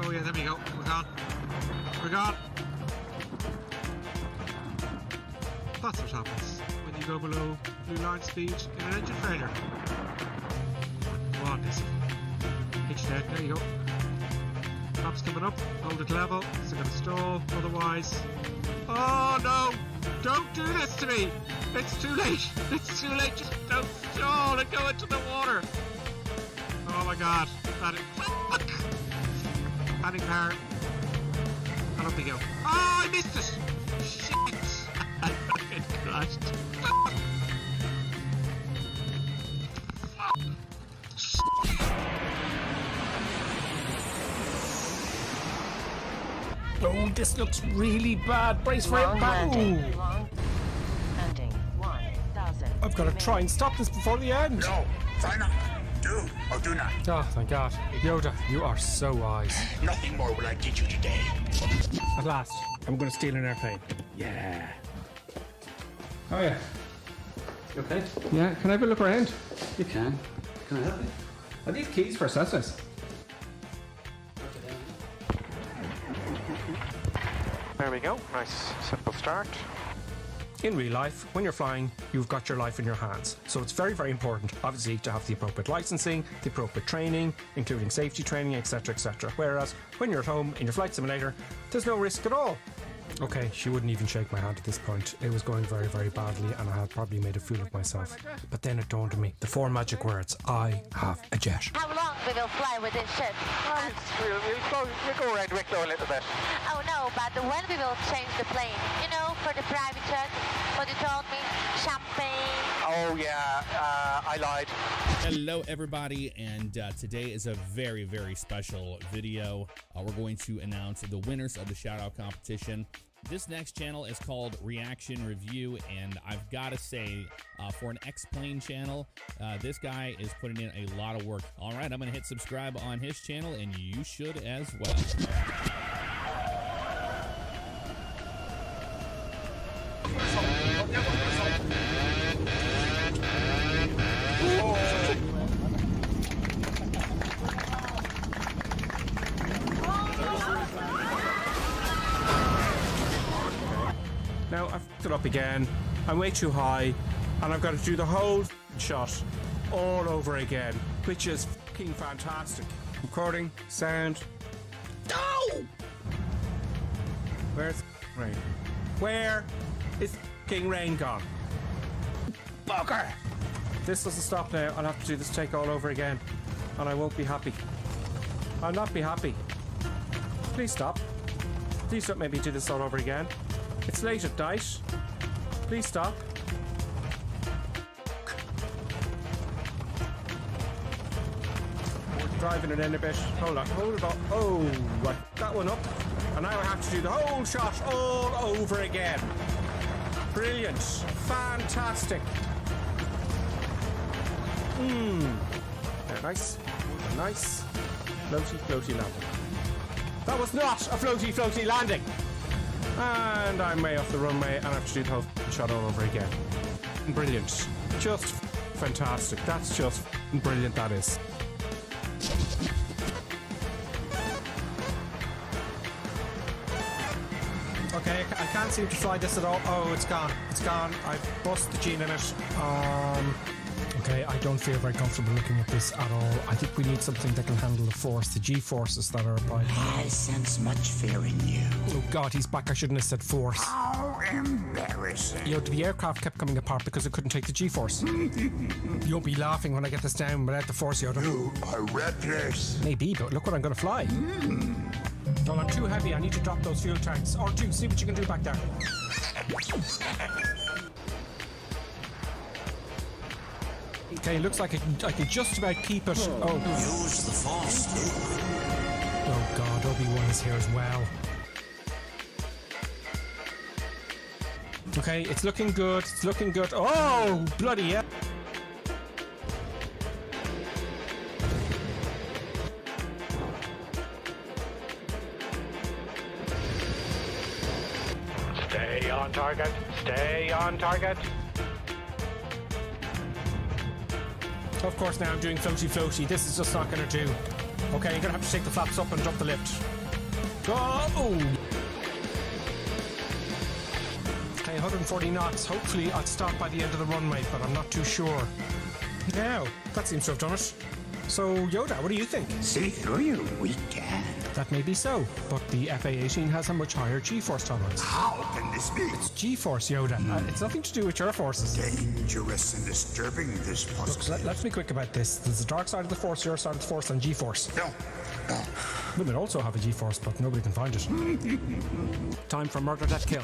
Oh yeah, there we go. We're gone. We're gone. That's what happens when you go below blue line speed in an engine failure. Come on, this. Hitch deck, there you go. Flaps coming up, hold it level, still gonna stall, otherwise. Oh no! Don't do this to me! It's too late! It's too late! Just don't stall and go into the water! Oh my god, that is. Fuck! Panic power. And up we go. Oh, I missed it! Shit! I fucking crashed. Oh, this looks really bad. Brace for impact. I've got to try and stop this before the end. No, try not. Do or do not. Oh, thank God. Yoda, you are so wise. Nothing more will I teach you today. At last, I'm going to steal an airplane. Yeah. Oh, yeah. You okay? Yeah, can I have a look around? You can. Can I help you? Are these keys for accessories? There we go. Nice, simple start. In real life, when you're flying, you've got your life in your hands. So it's very, very important, obviously, to have the appropriate licensing, the appropriate training, including safety training, etc., etc. Whereas when you're at home in your flight simulator, there's no risk at all. Okay, she wouldn't even shake my hand at this point. It was going very, very badly and I had probably made a fool of myself. But then it dawned on me, the 4 magic words, I have a jet. How long we will fly with this ship? We'll go around Wicklow a little bit. Oh no, but when we will change the plane? You know, for the private jet, what you told me, champagne. Oh yeah, I lied. Hello everybody, and today is a very, very special video. We're going to announce the winners of the shout-out competition. This next channel is called Reaction Review, and I've got to say, for an X-Plane channel, this guy is putting in a lot of work. All right, I'm going to hit subscribe on his channel, and you should as well. Now, I've fucked it up again. I'm way too high, and I've got to do the whole shot all over again, which is fucking fantastic. Recording, sound. No! Where's rain? Where is fucking rain gone? Bugger! This doesn't stop now. I'll have to do this take all over again, and I won't be happy. I'll not be happy. Please stop. Please don't make me do this all over again. It's late at night. Please stop. We're driving it in a bit. Hold on, hold it up. Oh, right. That one up. And now I have to do the whole shot all over again. Brilliant. Fantastic. Nice. Nice. Floaty, floaty landing. That was not a floaty, floaty landing. And I'm way off the runway and I have to do the whole shot all over again. Brilliant. Just fantastic. That's just brilliant, that is. Okay, I can't seem to fly this at all. Oh, it's gone. It's gone. I've bust the gene in it. Okay, I don't feel very comfortable looking at this at all. I think we need something that can handle the force, the G-forces that are applied. I sense much fear in you. Oh God, he's back. I shouldn't have said force. How embarrassing. You know, the aircraft kept coming apart because it couldn't take the G-force. You'll be laughing when I get this down without the force, Yoda. You are reckless. Maybe, but look what I'm going to fly. Well, I'm too heavy. I need to drop those fuel tanks. R2, see what you can do back there. Okay, looks like I can just about keep it. Oh. Use the force. Oh God, Obi-Wan is here as well. Okay, it's looking good. It's looking good. Oh, bloody hell. Stay on target. Stay on target. Of course, now I'm doing floaty floaty. This is just not going to do. Okay, you're gonna have to take the flaps up and drop the lift. Go! Okay, 140 knots. Hopefully I'll stop by the end of the runway, but I'm not too sure. Now, that seems to have done it. So, Yoda, what do you think? See through you, we can. That may be so, but the FA-18 has a much higher G-force tolerance. How can this be? It's G-force, Yoda. It's nothing to do with your forces. Dangerous and disturbing, this Look, possibility. let's be quick about this. There's the dark side of the force, your side of the force, and G-force. No. Women also have a G-force, but nobody can find it. Time for murder, death, kill.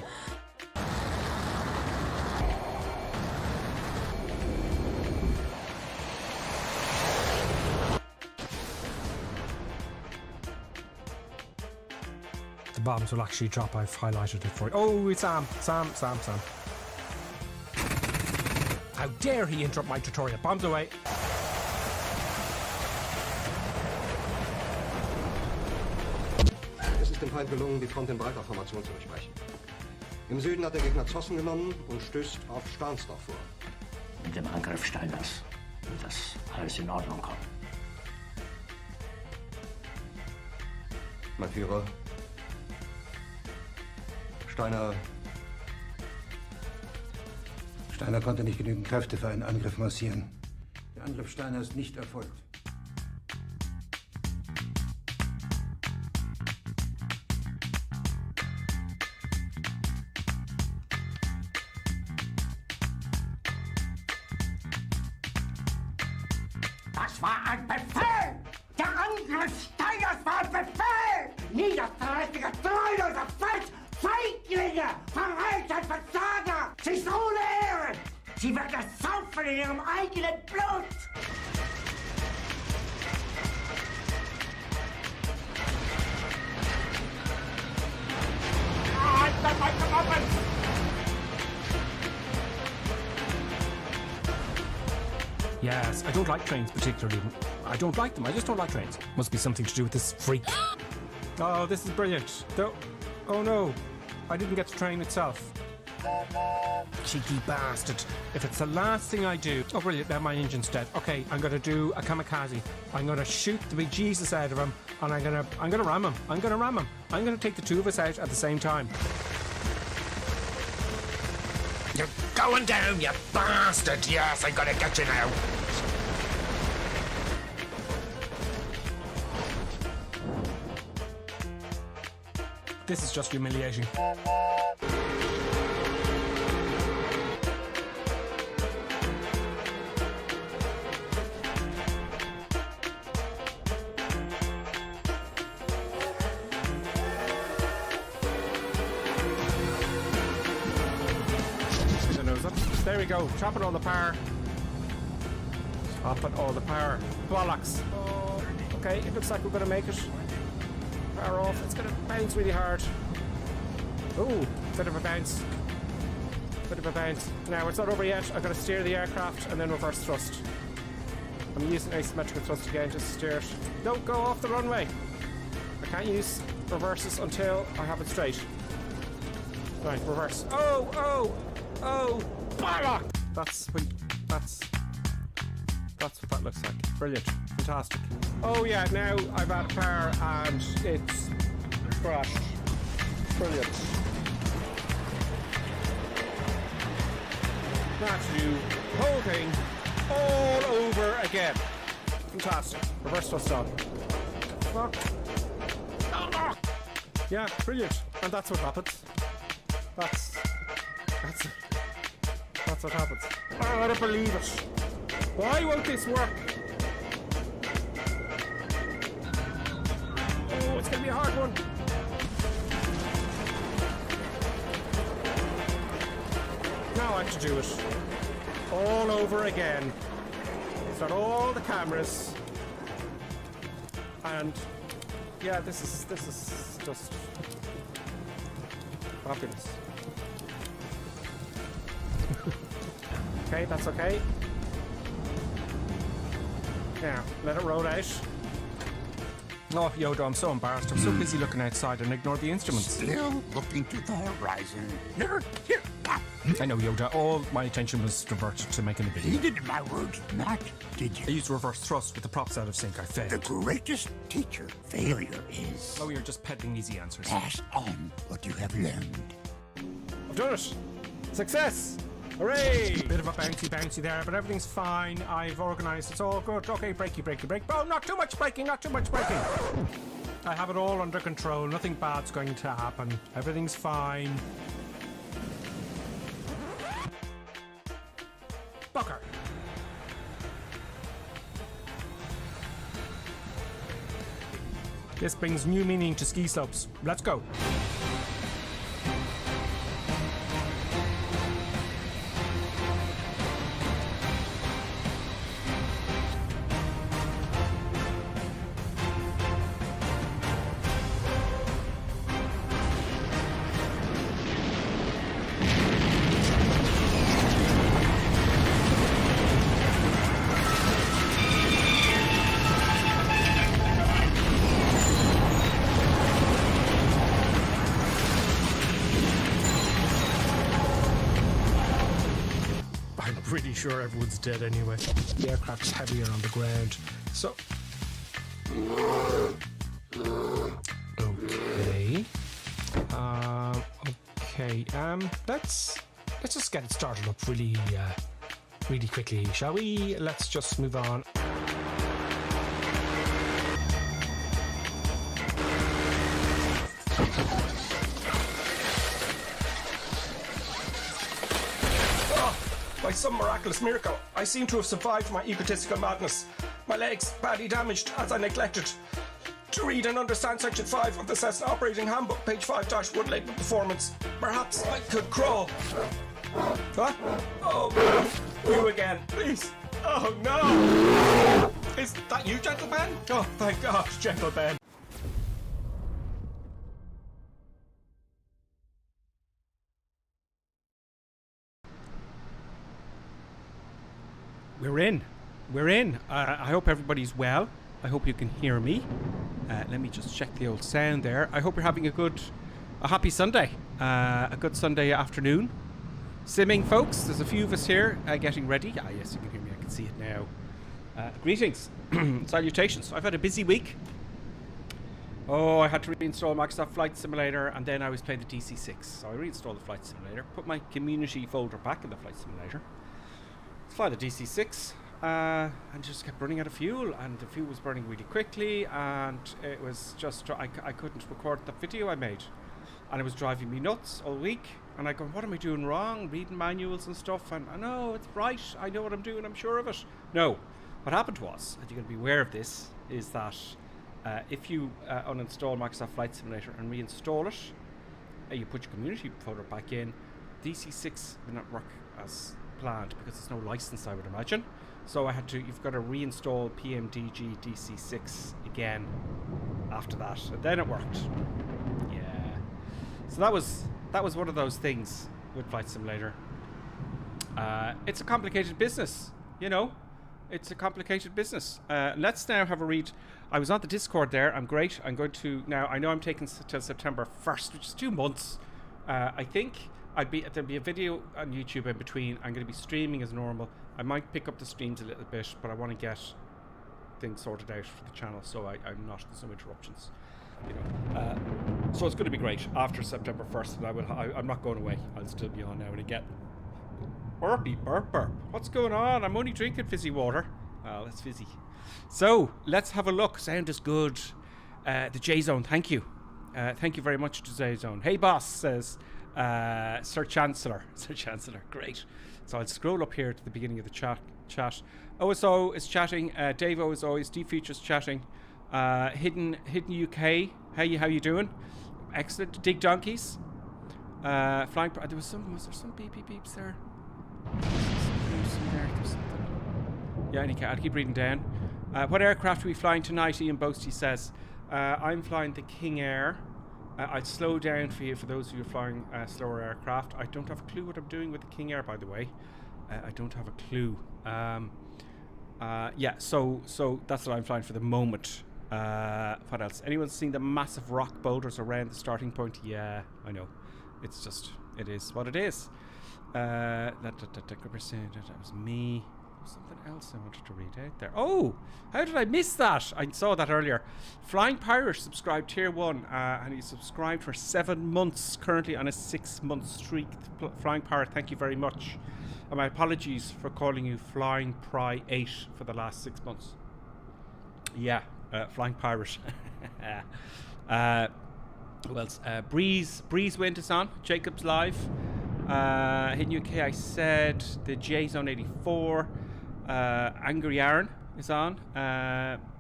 The bombs will actually drop. I've highlighted it for you. Oh, it's Sam. Sam. How dare he interrupt my tutorial? Bombs away. Es ist dem Feind gelungen, die Front in breiter Formation zu durchbrechen. Im Süden hat der Gegner Zossen genommen und stößt auf Stahnsdorf vor. Mit dem Angriff Steiners wird das alles in Ordnung kommen. Mein Führer, Steiner konnte nicht genügend Kräfte für einen Angriff massieren. Der Angriff Steiner ist nicht erfolgt. Das war ein Befehl! Der Angriff Steiners war ein Befehl! Niederträchtige, treuloser Feld! Feiglinge! Verreiter, Versager! Sie ist ohne Ehre! Sie wird ersaufen in ihrem eigenen Blut! Yes, I don't like trains particularly. I don't like them. I just don't like trains. Must be something to do with this freak. Oh, this is brilliant. Oh no, I didn't get the train itself. Cheeky bastard. If it's the last thing I do... Oh, brilliant, now my engine's dead. Okay, I'm going to do a kamikaze. I'm going to shoot the big Jesus out of him, and I'm going to ram him. I'm going to take the two of us out at the same time. You're going down, you bastard! Yes, I'm gonna get you now! This is just humiliating. There we go, chopping all the power. Chopping all the power. Bollocks. Oh, okay, it looks like we're going to make it. Power off, it's going to bounce really hard. Ooh, bit of a bounce. Now, it's not over yet. I've got to steer the aircraft and then reverse thrust. I'm using asymmetrical thrust again just to steer it. Don't go off the runway. I can't use reverses until I have it straight. Right, reverse. Oh! Bollock! That's what that looks like. Brilliant. Fantastic. Oh yeah, now I've added power and it's crashed. Brilliant. That's you. Whole thing all over again. Fantastic. Reverse thrust on. Fuck. Yeah, brilliant. And that's what happens. That's what happens. Oh, I don't believe it. Why won't this work? Oh, it's gonna be a hard one. Now I have to do it all over again. Start all the cameras. And yeah, this is just fabulous. Okay, that's okay. Now, let it roll out. Oh, Yoda, I'm so embarrassed. I'm so busy looking outside and ignore the instruments. Still looking to the horizon. Here, I know, Yoda. All my attention was diverted to making the video. Heeded my words not, did I you? used reverse thrust with the props out of sync. I The failed. greatest teacher failure is Oh, you're just peddling easy answers. pass on what you have learned. I've done it! Success! Hooray! Bit of a bouncy there, but everything's fine. I've organised. It's all good. Okay, brakey. Oh, not too much braking. I have it all under control. Nothing bad's going to happen. Everything's fine. Bucker. This brings new meaning to ski slopes. Let's go. Pretty sure everyone's dead anyway. The aircraft's heavier on the ground, so okay. Let's just get it started up really quickly, shall we? Let's just move on. By some miraculous miracle, I seem to have survived my egotistical madness. My legs badly damaged as I neglected to read and understand Section 5 of the Cessna Operating Handbook, page 5-wood label performance. Perhaps I could crawl. Huh? Oh, you again, please. Oh no! Is that you, Gentle Ben? Oh, thank God, Gentle Ben. We're in. I hope everybody's well. I hope you can hear me. Let me just check the old sound there. I hope you're having a happy Sunday. A good Sunday afternoon. Simming, folks. There's a few of us here getting ready. Ah, yes, you can hear me. I can see it now. Greetings. Salutations. I've had a busy week. Oh, I had to reinstall Microsoft Flight Simulator, and then I was playing the DC6. So I reinstalled the Flight Simulator, put my community folder back in the Flight Simulator. Fly the DC6 and just kept running out of fuel, and the fuel was burning really quickly, and it was just I couldn't record the video I made, and it was driving me nuts all week. And I go, what am I doing wrong? Reading manuals and stuff, and I know it's right, I know what I'm doing, I'm sure of it. No, what happened was, and you're going to be aware of this, is that if you uninstall Microsoft Flight Simulator and reinstall it, you put your community folder back in, DC6 will not work as planned because there's no license, I would imagine. So you've got to reinstall PMDG DC6 again after that, and then it worked. Yeah. So that was one of those things with Flight Simulator. It's a complicated business, you know. It's a complicated business. Let's now have a read. I was on the Discord there. I'm great. I'm going to now. I know I'm taking till September 1st, which is 2 months. I think. There'll be a video on YouTube in between. I'm going to be streaming as normal. I might pick up the streams a little bit, but I want to get things sorted out for the channel, so I'm not, there's no interruptions, you know. So it's going to be great after September 1st, and I'm not going away. I'll still be on now and again. Burp. What's going on? I'm only drinking fizzy water. Oh, that's fizzy. So let's have a look. Sound is good. The J Zone, thank you. Thank you very much to J Zone. Hey boss, says Sir Chancellor, great. So I'll scroll up here to the beginning of the chat. OSO is chatting. Davo is always. D-Feature's chatting. Hidden UK. How you doing? Excellent. Dig Donkeys. Flying. Was there some beeps there? Yeah, I'll keep reading down. What aircraft are we flying tonight? Ian Boasty says. I'm flying the Kingair. I'd slow down for you for those of you flying slower aircraft. I don't have a clue what I'm doing with the Kingair, by the way. I don't have a clue. Yeah, so that's what I'm flying for the moment. What else? Anyone seen the massive rock boulders around the starting point? Yeah, I know. It is what it is. That was me. Something else I wanted to read out there. Oh, how did I miss that? I saw that earlier. Flying Pirate subscribed tier 1 and he subscribed for 7 months, currently on a 6-month streak. Flying Pirate, thank you very much. And my apologies for calling you Flying Pry 8 for the last 6 months. Yeah, Flying Pirate. Who else? Breeze Wind is on. Jacob's live. Hitting UK, I said. The J Zone 84. Angry Aaron is on.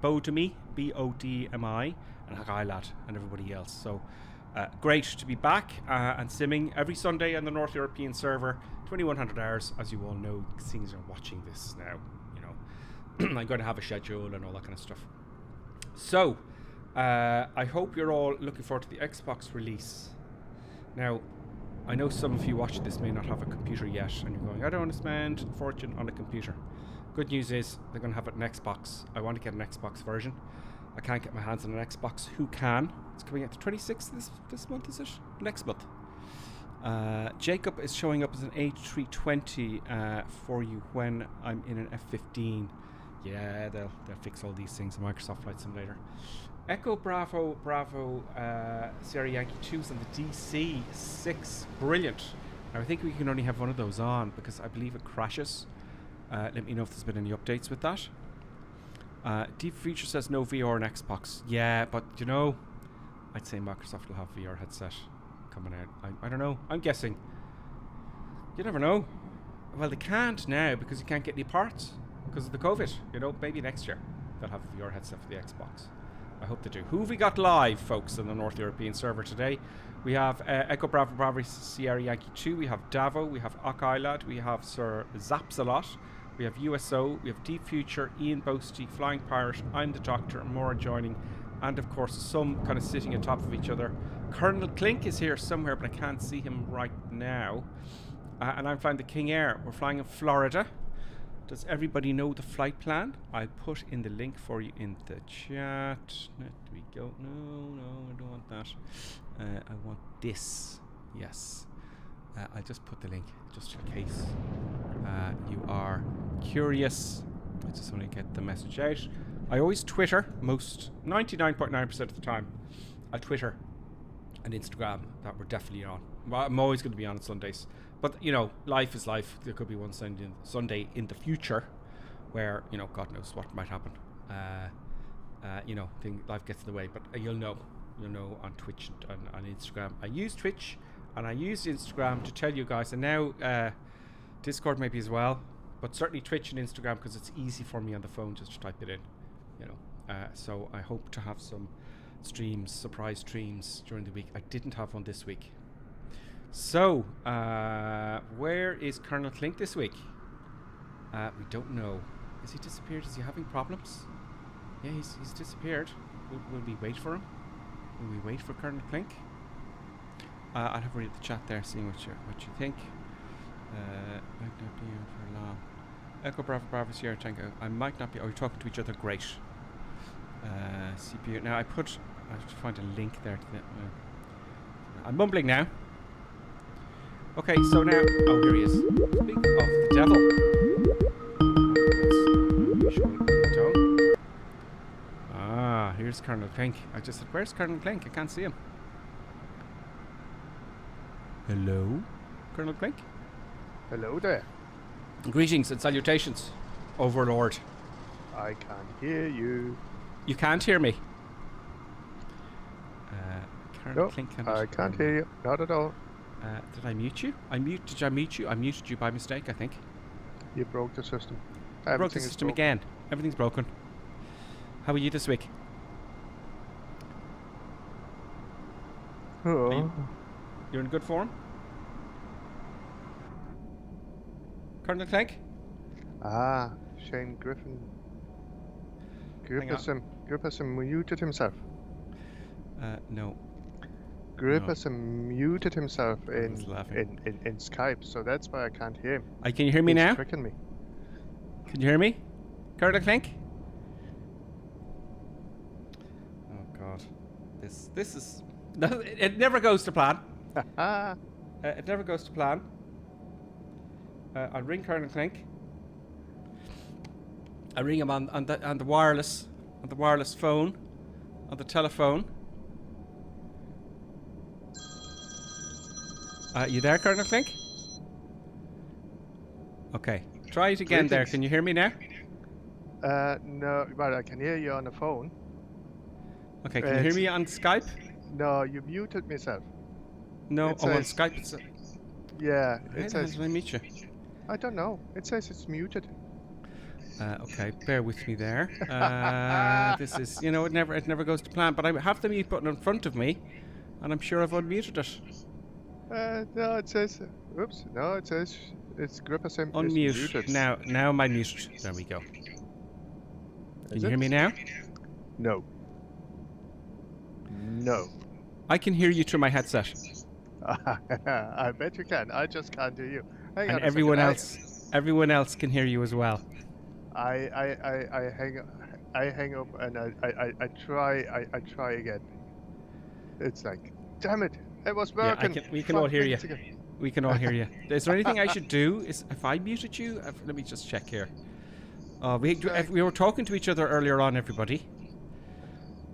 Bodemi, Bodmi, and Hagai Lad, and everybody else. So great to be back and simming every Sunday on the North European server, 2100 hours, as you all know, seeing as you're watching this now. You know, I'm going to have a schedule and all that kind of stuff. So I hope you're all looking forward to the Xbox release. Now, I know some of you watching this may not have a computer yet, and you're going, I don't want to spend a fortune on a computer. Good news is they're going to have it in Xbox. I want to get an Xbox version. I can't get my hands on an Xbox. Who can? It's coming out the 26th this month, is it? Next month. Jacob is showing up as an A320 for you when I'm in an F15. Yeah, they'll fix all these things in Microsoft Flight Simulator. Echo Bravo Sierra Yankee 2's on the DC-6. Brilliant. Now I think we can only have one of those on because I believe it crashes. Let me know if there's been any updates with that. Deep Future says no VR on Xbox. Yeah, but you know, I'd say Microsoft will have VR headset coming out. I don't know. I'm guessing. You never know. Well, they can't now because you can't get any parts because of the COVID. You know, maybe next year they'll have a VR headset for the Xbox. I hope they do. Who have we got live, folks, on the North European server today? We have Echo Bravo Sierra Yankee 2. We have Davo. We have Okailad. We have Sir Zapsalot. We have USO. We have Deep Future, Ian Boasty, Flying Pirate, I'm the Doctor, and more joining. And, of course, some kind of sitting atop of each other. Colonel Clink is here somewhere, but I can't see him right now. And I'm flying the Kingair. We're flying in Florida. Does everybody know the flight plan? I'll put in the link for you in the chat. There we go. No, I don't want that. I want this. Yes. I just put the link just in case you are curious. I just want to get the message out. I always Twitter, 99.9% of the time. I Twitter and Instagram that we're definitely on. Well, I'm always going to be on Sundays. But, you know, life is life. There could be one Sunday in the future where, you know, God knows what might happen. You know, life gets in the way. But you'll know on Twitch and on Instagram. I use Twitch and I use Instagram to tell you guys. And now Discord maybe as well. But certainly Twitch and Instagram because it's easy for me on the phone just to type it in. You know, so I hope to have some streams, surprise streams during the week. I didn't have one this week. So, where is Colonel Clink this week? We don't know. Has he disappeared? Is he having problems? Yeah, he's disappeared. Will we wait for him? Will we wait for Colonel Clink? I'll have a read the chat there, seeing what you think. Might not be on for long. Echo Bravo Sierra Tango. I might not be. Oh, you're talking to each other. Great. CPU. Now I have to find a link there to the. I'm mumbling now. Okay, so now, oh, here he is. Speaking of the devil. Here's Colonel Clink. I just said, where's Colonel Clink? I can't see him. Hello, Colonel Clink? Hello there. Greetings and salutations, Overlord. I can't hear you. You can't hear me? Colonel No, Clink I can't hear you. Not at all. Did I mute you? Did I mute you? I muted you by mistake, I think. You broke the system. I broke the system again. Everything's broken. How are you this week? Oh. You're in good form? Colonel Clink? Ah, Shane Griffin. Griffin muted himself. No. Griffin muted himself in Skype, so that's why I can't hear him. Can you hear me now? He's tricking me. Can you hear me? Colonel Clink? Oh God. This is... It never goes to plan. It never goes to plan. I'll ring Colonel Clink. I ring him on the wireless phone, on the telephone. You there, Colonel Clink? Okay, try it again. There, can you hear me now? No, but I can hear you on the phone. Okay, can you hear me on Skype? No, you muted myself. No, on Skype it's... Yeah, it says... How did I meet you? I don't know. It says it's muted. Okay, bear with me there. This is, it never goes to plan. But I have the mute button in front of me, and I'm sure I've unmuted it. No, it says... Oops. No, it says it's GripperSim. Unmute. Now am I muted? There we go. Can you hear me now? No. No. I can hear you through my headset. I bet you can. I just can't hear you. Hang on and everyone else can hear you as well. I hang up and I try again. It's like, damn it, it was working. Yeah, we can all hear you. We can all hear you. Is there anything I should do? Is if I muted you? Let me just check here. We were talking to each other earlier on, everybody,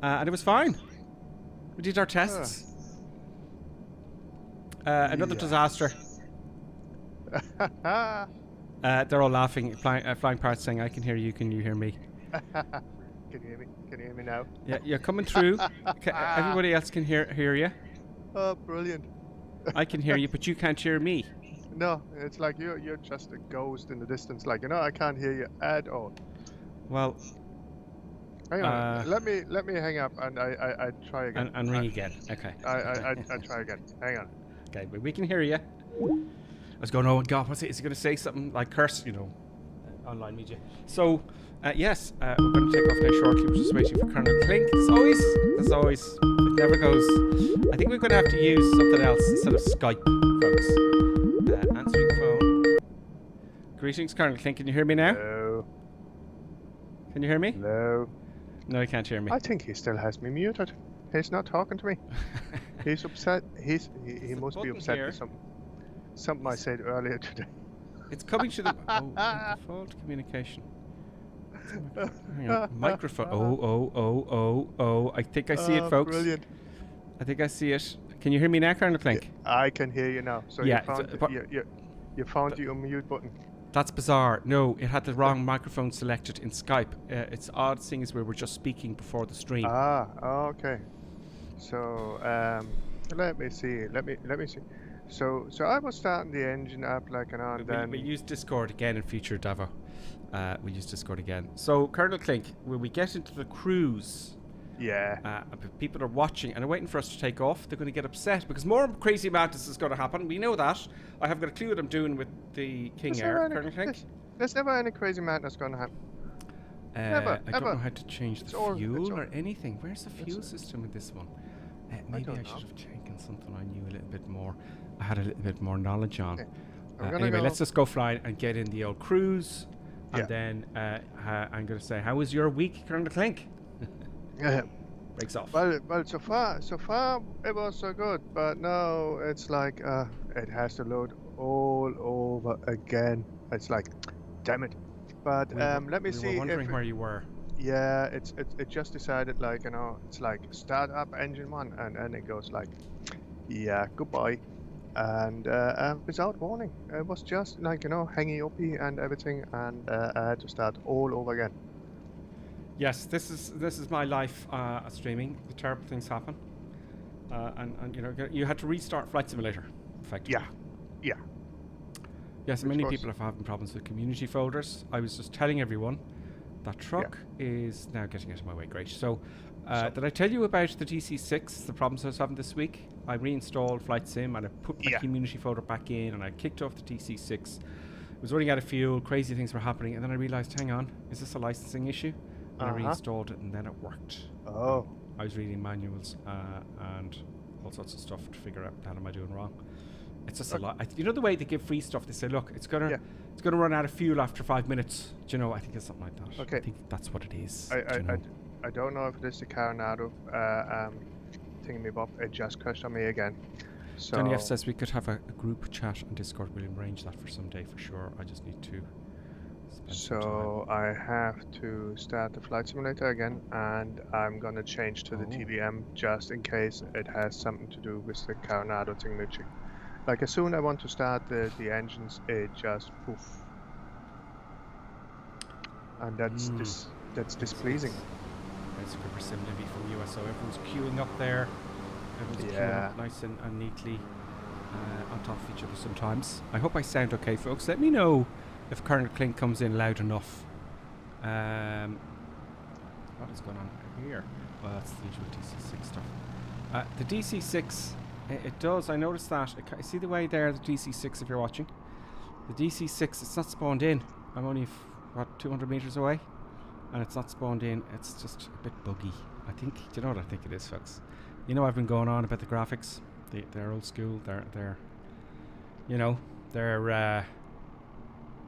and it was fine. We did our tests. Another disaster. They're all laughing. Flying Parts saying, "I can hear you. Can you hear me?" Can you hear me? Can you hear me now? Yeah, you're coming through. Everybody else can hear you. Oh, brilliant! I can hear you, but you can't hear me. No, it's like you're just a ghost in the distance. Like, I can't hear you at all. Well, hang on. Let me hang up and I try again. And ring again. Okay. I try again. Hang on. Okay, but we can hear you. I was going, oh God, what's it? Is he going to say something like curse? Online media. So, yes, we're going to take off now shortly. We're just waiting for Colonel Clink. As always, it never goes. I think we're going to have to use something else instead of Skype, folks. Answering phone. Greetings, Colonel Clink. Can you hear me now? Hello. Can you hear me? Hello. No, he can't hear me. I think he still has me muted. He's not talking to me. He's upset. He must be upset with something I said earlier today. It's coming to the default communication. Hang on. Microphone. Oh. I think I see it, folks. Brilliant. I think I see it. Can you hear me now, Colonel Clink? I can hear you now. So yeah, you found the unmute button. That's bizarre. No, it had the wrong microphone selected in Skype. It's odd things where we're just speaking before the stream. Okay. So let me see. Let me see. So I was starting the engine up then we use Discord again in future, Davo. We use Discord again. So Colonel Clink, when we get into the cruise, people are watching and are waiting for us to take off. They're going to get upset because more crazy madness is going to happen. We know that. I have got a clue what I'm doing with the Kingair, Colonel Clink. There's never any crazy madness going to happen. Never. I don't know how to change the fuel or anything. Where's the fuel system in this one? Maybe I should have taken something I knew a little bit more. I had a little bit more knowledge on. Anyway, let's just go flying and get in the old cruise. And then I'm going to say, how was your week, Colonel Clink? Breaks off. Well, so far it was so good, but now it's like it has to load all over again. It's like, damn it. But let me see. We were wondering where you were. Yeah, it just decided it's like start up engine 1 and it goes like, yeah, goodbye. And without warning, it was just like hanging uppy and everything, and I had to start all over again. Yes, this is my life streaming. The terrible things happen, and you had to restart Flight Simulator, effectively. Yeah. Yes, many people are having problems with community folders. I was just telling everyone that truck is now getting out of my way. Great. So, did I tell you about the TC6? The problems I was having this week. I reinstalled Flight Sim and I put my community folder back in, and I kicked off the TC6. It was running out of fuel. Crazy things were happening, and then I realized, hang on, is this a licensing issue? And I reinstalled it, and then it worked. Oh. I was reading manuals and all sorts of stuff to figure out what am I doing wrong. It's just a lot. The way they give free stuff, they say, look, it's gonna run out of fuel after 5 minutes. Do you know? I think it's something like that. Okay. I think that's what it is. I don't know if it is the Coronado thingy me bob. It just crashed on me again. So Donny F says we could have a group chat on Discord. We'll arrange that for someday for sure. I just need to spend some time. So I have to start the flight simulator again, and I'm gonna change to the TBM just in case it has something to do with the Coronado thingamajig. Like as soon as I want to start the engines, it just poof. And that's displeasing. There's a Gripper Sim Libby from USO. Everyone's queuing up there. Everyone's queuing up nice and neatly on top of each other sometimes. I hope I sound okay, folks. Let me know if Colonel Clink comes in loud enough. What is going on here? Well, that's the usual DC6 stuff. The DC6, it does. I noticed that. See the way there, the DC6, if you're watching? The DC6, it's not spawned in. I'm only, 200 meters away? And it's not spawned in. It's just a bit buggy. I think, do you know what I think it is, folks? You know, I've been going on about the graphics. They're old school. They're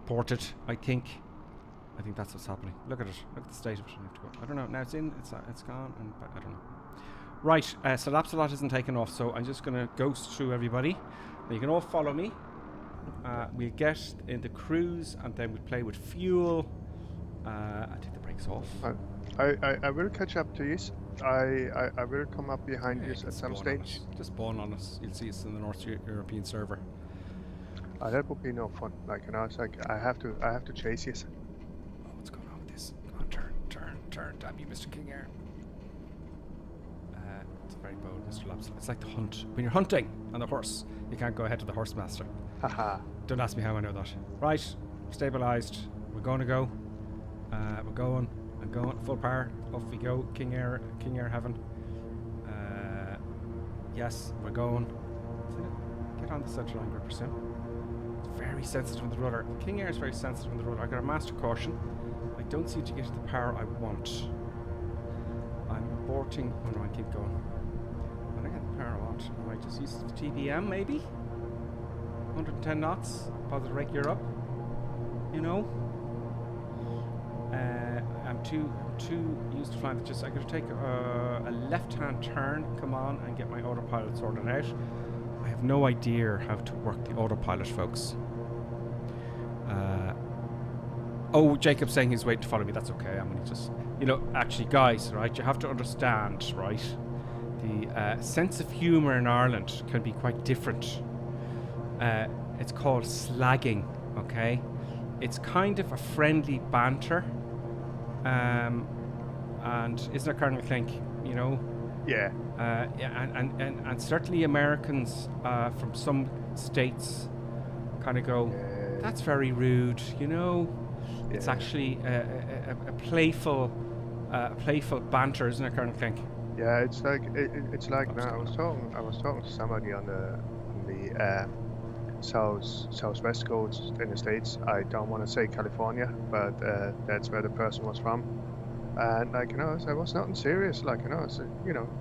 ported, I think. I think that's what's happening. Look at it. Look at the state of it. I don't know. Now it's in. It's gone. And I don't know. Right. So Lapsalot isn't taken off. So I'm just going to ghost through everybody. Now you can all follow me. We'll get in the cruise, and then we'll play with fuel. I take the brakes off. I will catch up to you. I will come up behind you at some stage. Just spawn on us. You'll see us in the North European server. That would be no fun. Like, you know, it's like I have to chase you. Oh, what's going on with this? Come on, turn, damn you, Mr. Kingair. It's very bold, Mr. Lapsalot. It's like the hunt. When you're hunting on the horse, you can't go ahead of the horse master. Haha. Don't ask me how I know that. Right, stabilised. We're going to go. We're going. I'm going. Full power. Off we go. Kingair heaven. Yes, we're going. Get on the central line, Gripper Sim. It's very sensitive on the rudder. Kingair is very sensitive on the rudder. I got a master caution. I don't seem to get the power I want. I'm aborting. Oh no, I keep going. When I get the power I want, I might just use the TBM maybe? 110 knots. Positive rake gear up. You know? I'm too used to flying. I gotta take a left-hand turn, come on, and get my autopilot sorted out. I have no idea how to work the autopilot, folks. Oh, Jacob's saying he's waiting to follow me. That's okay. I'm gonna just, actually, guys, right? You have to understand, right? The sense of humour in Ireland can be quite different. It's called slagging, okay? It's kind of a friendly banter. And isn't it, Colonel Clink? Yeah. And certainly Americans from some states kind of go, that's very rude, It's actually a playful banter, isn't it, Colonel Clink? Yeah, it's like now. I was talking to somebody on the southwest coast in the States. I don't want to say California, but that's where the person was from. And it was nothing serious. It's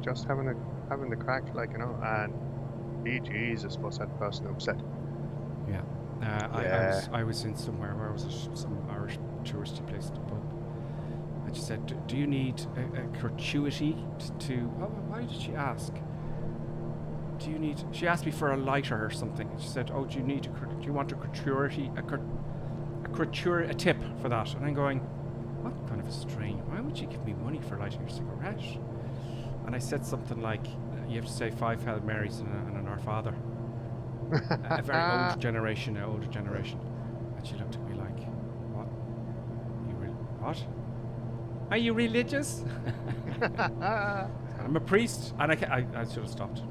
just having the crack. And Jesus, was that person upset? Yeah. I was in somewhere where was it? Some Irish touristy place. I just said, do you need a gratuity to? Why did she ask? She asked me for a lighter or something. She said, "Oh, do you want a gratuity, a tip for that?" And I'm going, "What kind of a strain? Why would you give me money for lighting your cigarette?" And I said something like, "You have to say 5 Hail Marys and an Our Father." A very older generation. And she looked at me like, "What? What? Are you religious?" I'm a priest, and I should have stopped.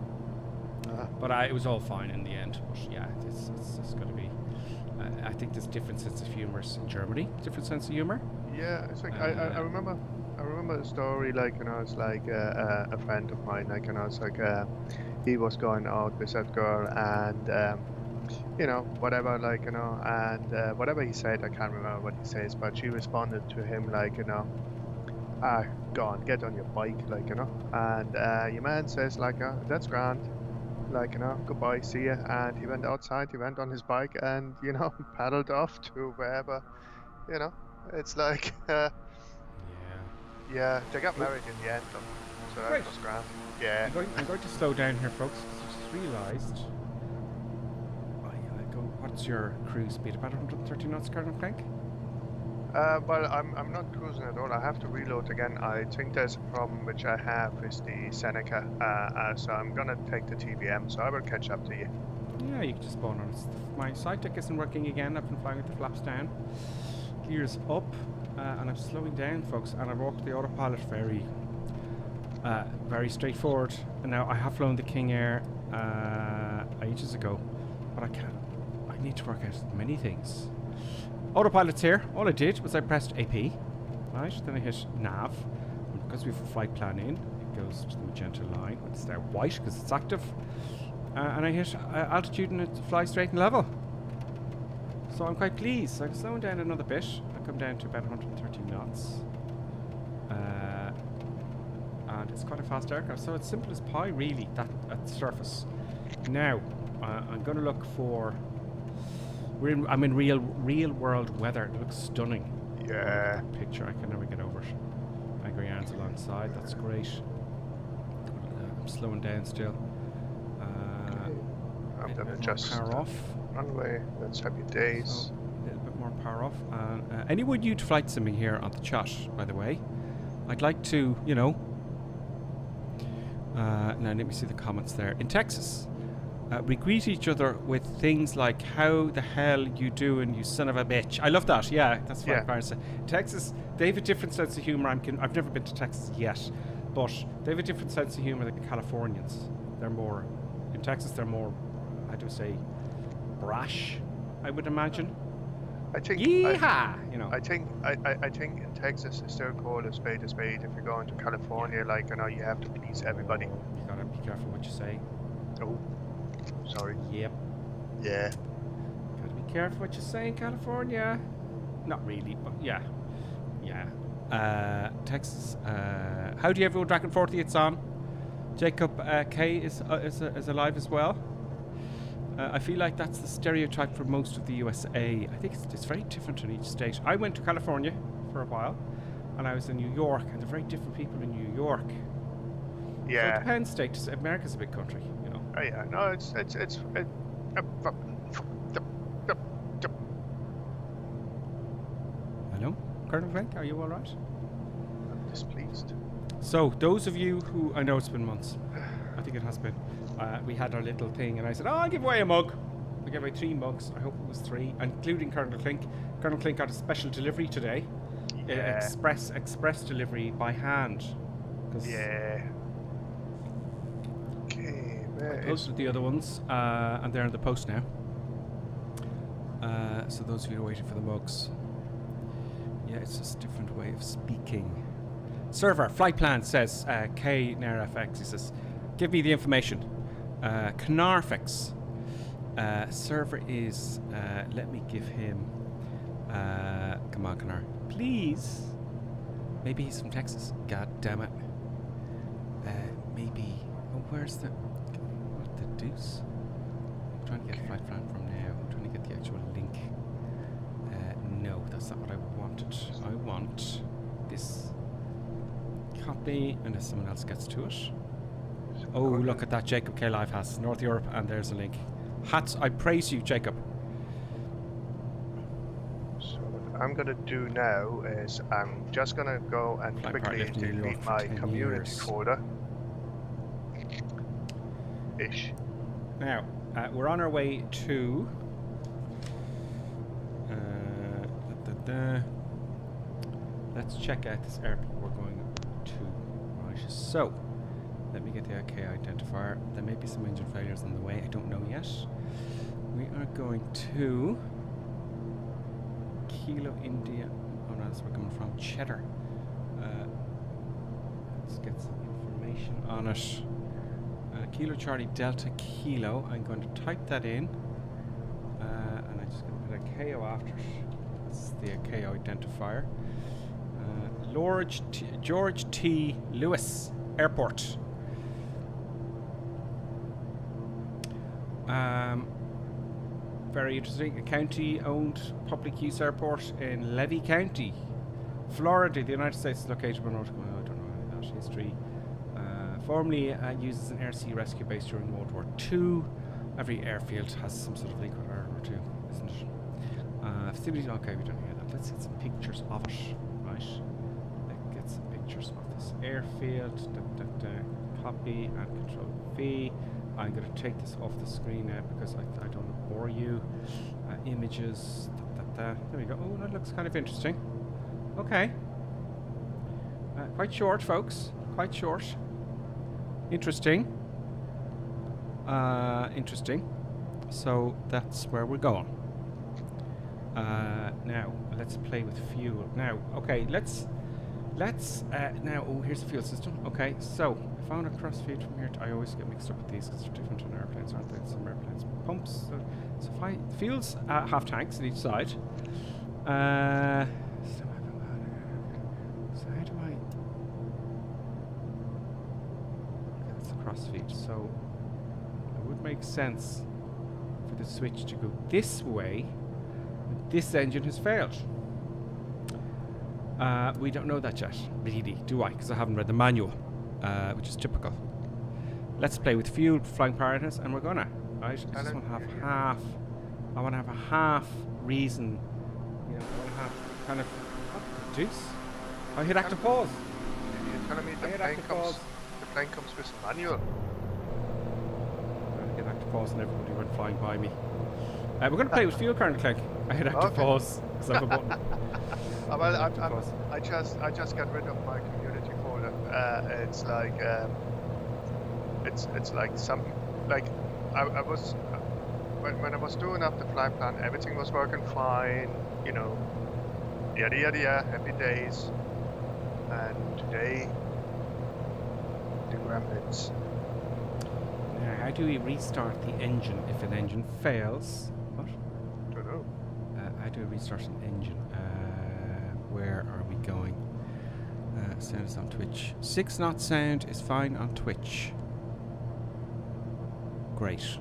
But it was all fine in the end. But yeah, it's going to be. I think there's different sense of humour in Germany. Different sense of humour. Yeah, it's like I remember a story it's like a friend of mine. It's like he was going out with that girl, and whatever, and whatever he said, I can't remember what he says, but she responded to him go on, get on your bike, and your man says that's grand. Goodbye, see ya. And he went outside, he went on his bike and, paddled off to wherever, it's like, yeah, they got married in the end, so that was grand. Yeah. I'm going to slow down here, folks. just realised. I go. What's your cruise speed? About 130 knots, Colonel Crank? Well, I'm not cruising at all. I have to reload again. I think there's a problem which I have with the Seneca, so I'm gonna take the TBM. So I will catch up to you. Yeah, you can just spawn on it. My side deck isn't working again. I've been flying with the flaps down, gears up, and I'm slowing down, folks. And I walked the autopilot very straightforward. And now I have flown the Kingair ages ago, but I need to work out many things. Autopilot's here. All I did was I pressed AP, right? Then I hit nav. And because we have a flight plan in, it goes to the magenta line. It's now white because it's active. And I hit altitude and it flies straight and level. So I'm quite pleased. So I'm slowing down another bit. I come down to about 130 knots. And it's quite a fast aircraft. So it's simple as pie, really, that at the surface. Now, I'm going to look for... I'm in real world weather. It looks stunning. Yeah. Picture, I can never get over it. Angry Irons alongside, that's great. I'm slowing down still. I'm gonna just power off. Runway. Let's have your days. So, a little bit more power off. Anyone new to flight simming here on the chat, by the way? I'd like to, you know. Now let me see the comments there. In Texas. We greet each other with things like, how the hell you doing, you son of a bitch. I love that, yeah, that's what I'm trying to say. Texas, they have a different sense of humour. I've never been to Texas yet, but they have a different sense of humour than Californians. They're more, in Texas they're more, how do I say, brash, I would imagine. I think, yeehaw, you know. I think in Texas it's still called a spade if you're going to California, like, you know, you have to please everybody. You gotta be careful what you say. Oh. Sorry. Yep. Yeah. Gotta be careful what you say in California. Not really, but yeah. Yeah. Texas. Howdy everyone, Dragon 40, it's on. Jacob K is alive as well. I feel like that's the stereotype for most of the USA. I think it's very different in each state. I went to California for a while, and I was in New York, and they're very different people in New York. Yeah. So it depends state. America's a big country, you know. Oh yeah, no, it's Hello, Colonel Frank, are you all right? I'm displeased. So those of you who, I know it's been months. I think it has been. We had our little thing, and I said, "Oh, I'll give away a mug." I gave away 3 mugs. I hope it was 3, including Colonel Clink. Colonel Clink got a special delivery today. Yeah. Express delivery by hand. Yeah. Okay. I posted the other ones, and they're in the post now. So those of you who are waiting for the mugs. Yeah, it's just a different way of speaking. Server, flight plan says, KNRFX, he says, give me the information. Knarfix. Server is, let me give him, come on, Knar. Please. Maybe he's from Texas. God damn it. Maybe, oh, where's the, what the deuce? I'm trying to get a flight plan from now. I'm trying to get the actual link. No, that's not what I wanted. I want this. Copy, unless someone else gets to it. Oh, look at that. Jacob K Live has North Europe, and there's a link. Hats, I praise you, Jacob. So what I'm gonna do now is I'm just gonna go and quickly delete my community folder. Ish. Now, we're on our way to. Let's check out this airport we're going to. Right, so let me get the OK identifier. There may be some engine failures on the way. I don't know yet. We are going to Kilo India. Oh no, that's where we're coming from. Cheddar. Let's get some information on it. Kilo Charlie Delta Kilo. I'm going to type that in, and I'm just going to put a KO after it. That's the KO identifier. George T. Lewis Airport. Very interesting. A county-owned public use airport in Levy County, Florida. The United States is located in North. I don't know any of that history. Formerly used as an air sea rescue base during World War II. Every airfield has some sort of liquid air or two, isn't it? Facilities, okay, we don't hear that. Let's get some pictures of it, right? Let's get some pictures of this airfield. Copy and Control V. I'm going to take this off the screen now because I don't want to bore you. Images. There we go. Oh, that looks kind of interesting. Okay. Quite short, folks. Quite short. Interesting. Interesting. So that's where we're going. Now let's play with fuel. Now, okay, let's now. Oh, here's the fuel system. Okay, so I found a crossfeed from here. I always get mixed up with these because they're different on airplanes, aren't they? Some airplanes pumps. So if I fuels half tanks on each side. So how do I? That's the crossfeed. So it would make sense for the switch to go this way. This engine has failed. We don't know that yet, really, do I? Because I haven't read the manual, which is typical. Let's play with fuel, flying parameters, and we're gonna. Right? I just want to have half. I want to have a half reason. You know, I want to have kind of. Oh, juice. I hit active pause. You're telling me the plane comes with some manual? I hit active pause and everybody went flying by me. We're going to play with fuel current click. I hit active pause because I have a button. I just got rid of my community folder. It's like it's like some like I was when I was doing up the flight plan, everything was working fine. You know, yada yada yada, happy days. And today, the gremlins. Now, how do we restart the engine if an engine fails? What? Don't know. How do we restart an engine? Where are we going? Sound is on Twitch. 6 knot sound is fine on Twitch. Great.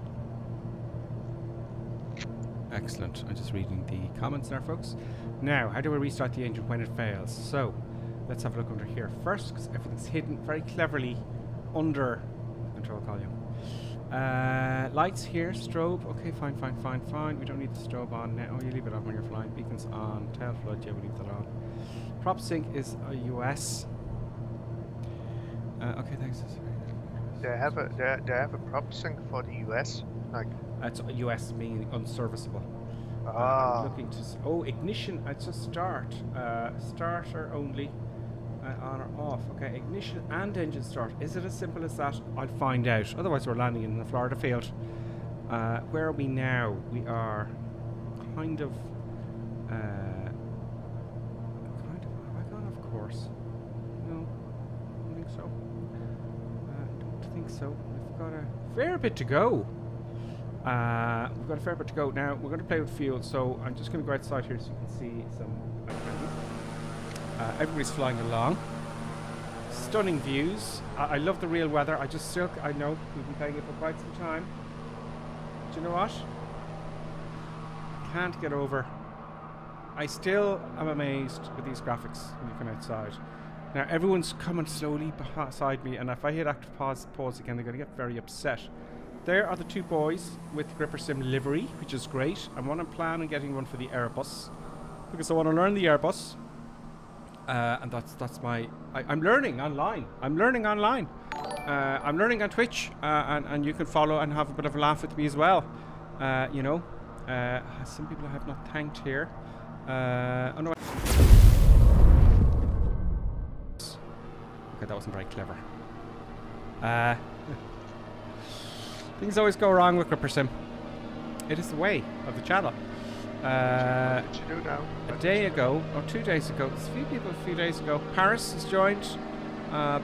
Excellent. I'm just reading the comments there, folks. Now, how do we restart the engine when it fails? So, let's have a look under here first, because everything's hidden very cleverly under control column. Lights here, strobe. Okay, fine. We don't need the strobe on now. Oh, you leave it on when you're flying. Beacons on. Tail flood, yeah, we leave that on. Prop sync is a US. Okay, thanks. They have a prop sync for the US, like. It's US meaning unserviceable. Ah. I'm looking to ignition. It's a start. Starter only. On or off. Okay, ignition and engine start. Is it as simple as that? I'll find out. Otherwise, we're landing in the Florida field. Where are we now? We are kind of. Have I gone off course? No, I don't think so. Don't think so. We've got a fair bit to go. Now, we're going to play with fuel, so I'm just going to go outside here so you can see some. Everybody's flying along. Stunning views. I love the real weather. I know we've been playing it for quite some time. Do you know what? Can't get over. I still am amazed with these graphics when you come outside. Now everyone's coming slowly beside me, and if I hit active pause again, they're going to get very upset. There are the two boys with Gripper Sim livery, which is great. I want to plan on getting one for the Airbus because I want to learn the Airbus. And that's my. I'm learning online. I'm learning online. I'm learning on Twitch, and you can follow and have a bit of a laugh with me as well. You know, some people I have not thanked here. Oh no. Okay, that wasn't very clever. Things always go wrong with Gripper Sim. It is the way of the channel. What did you do now? A day ago, or 2 days ago, there's a few people a few days ago. Paris has joined,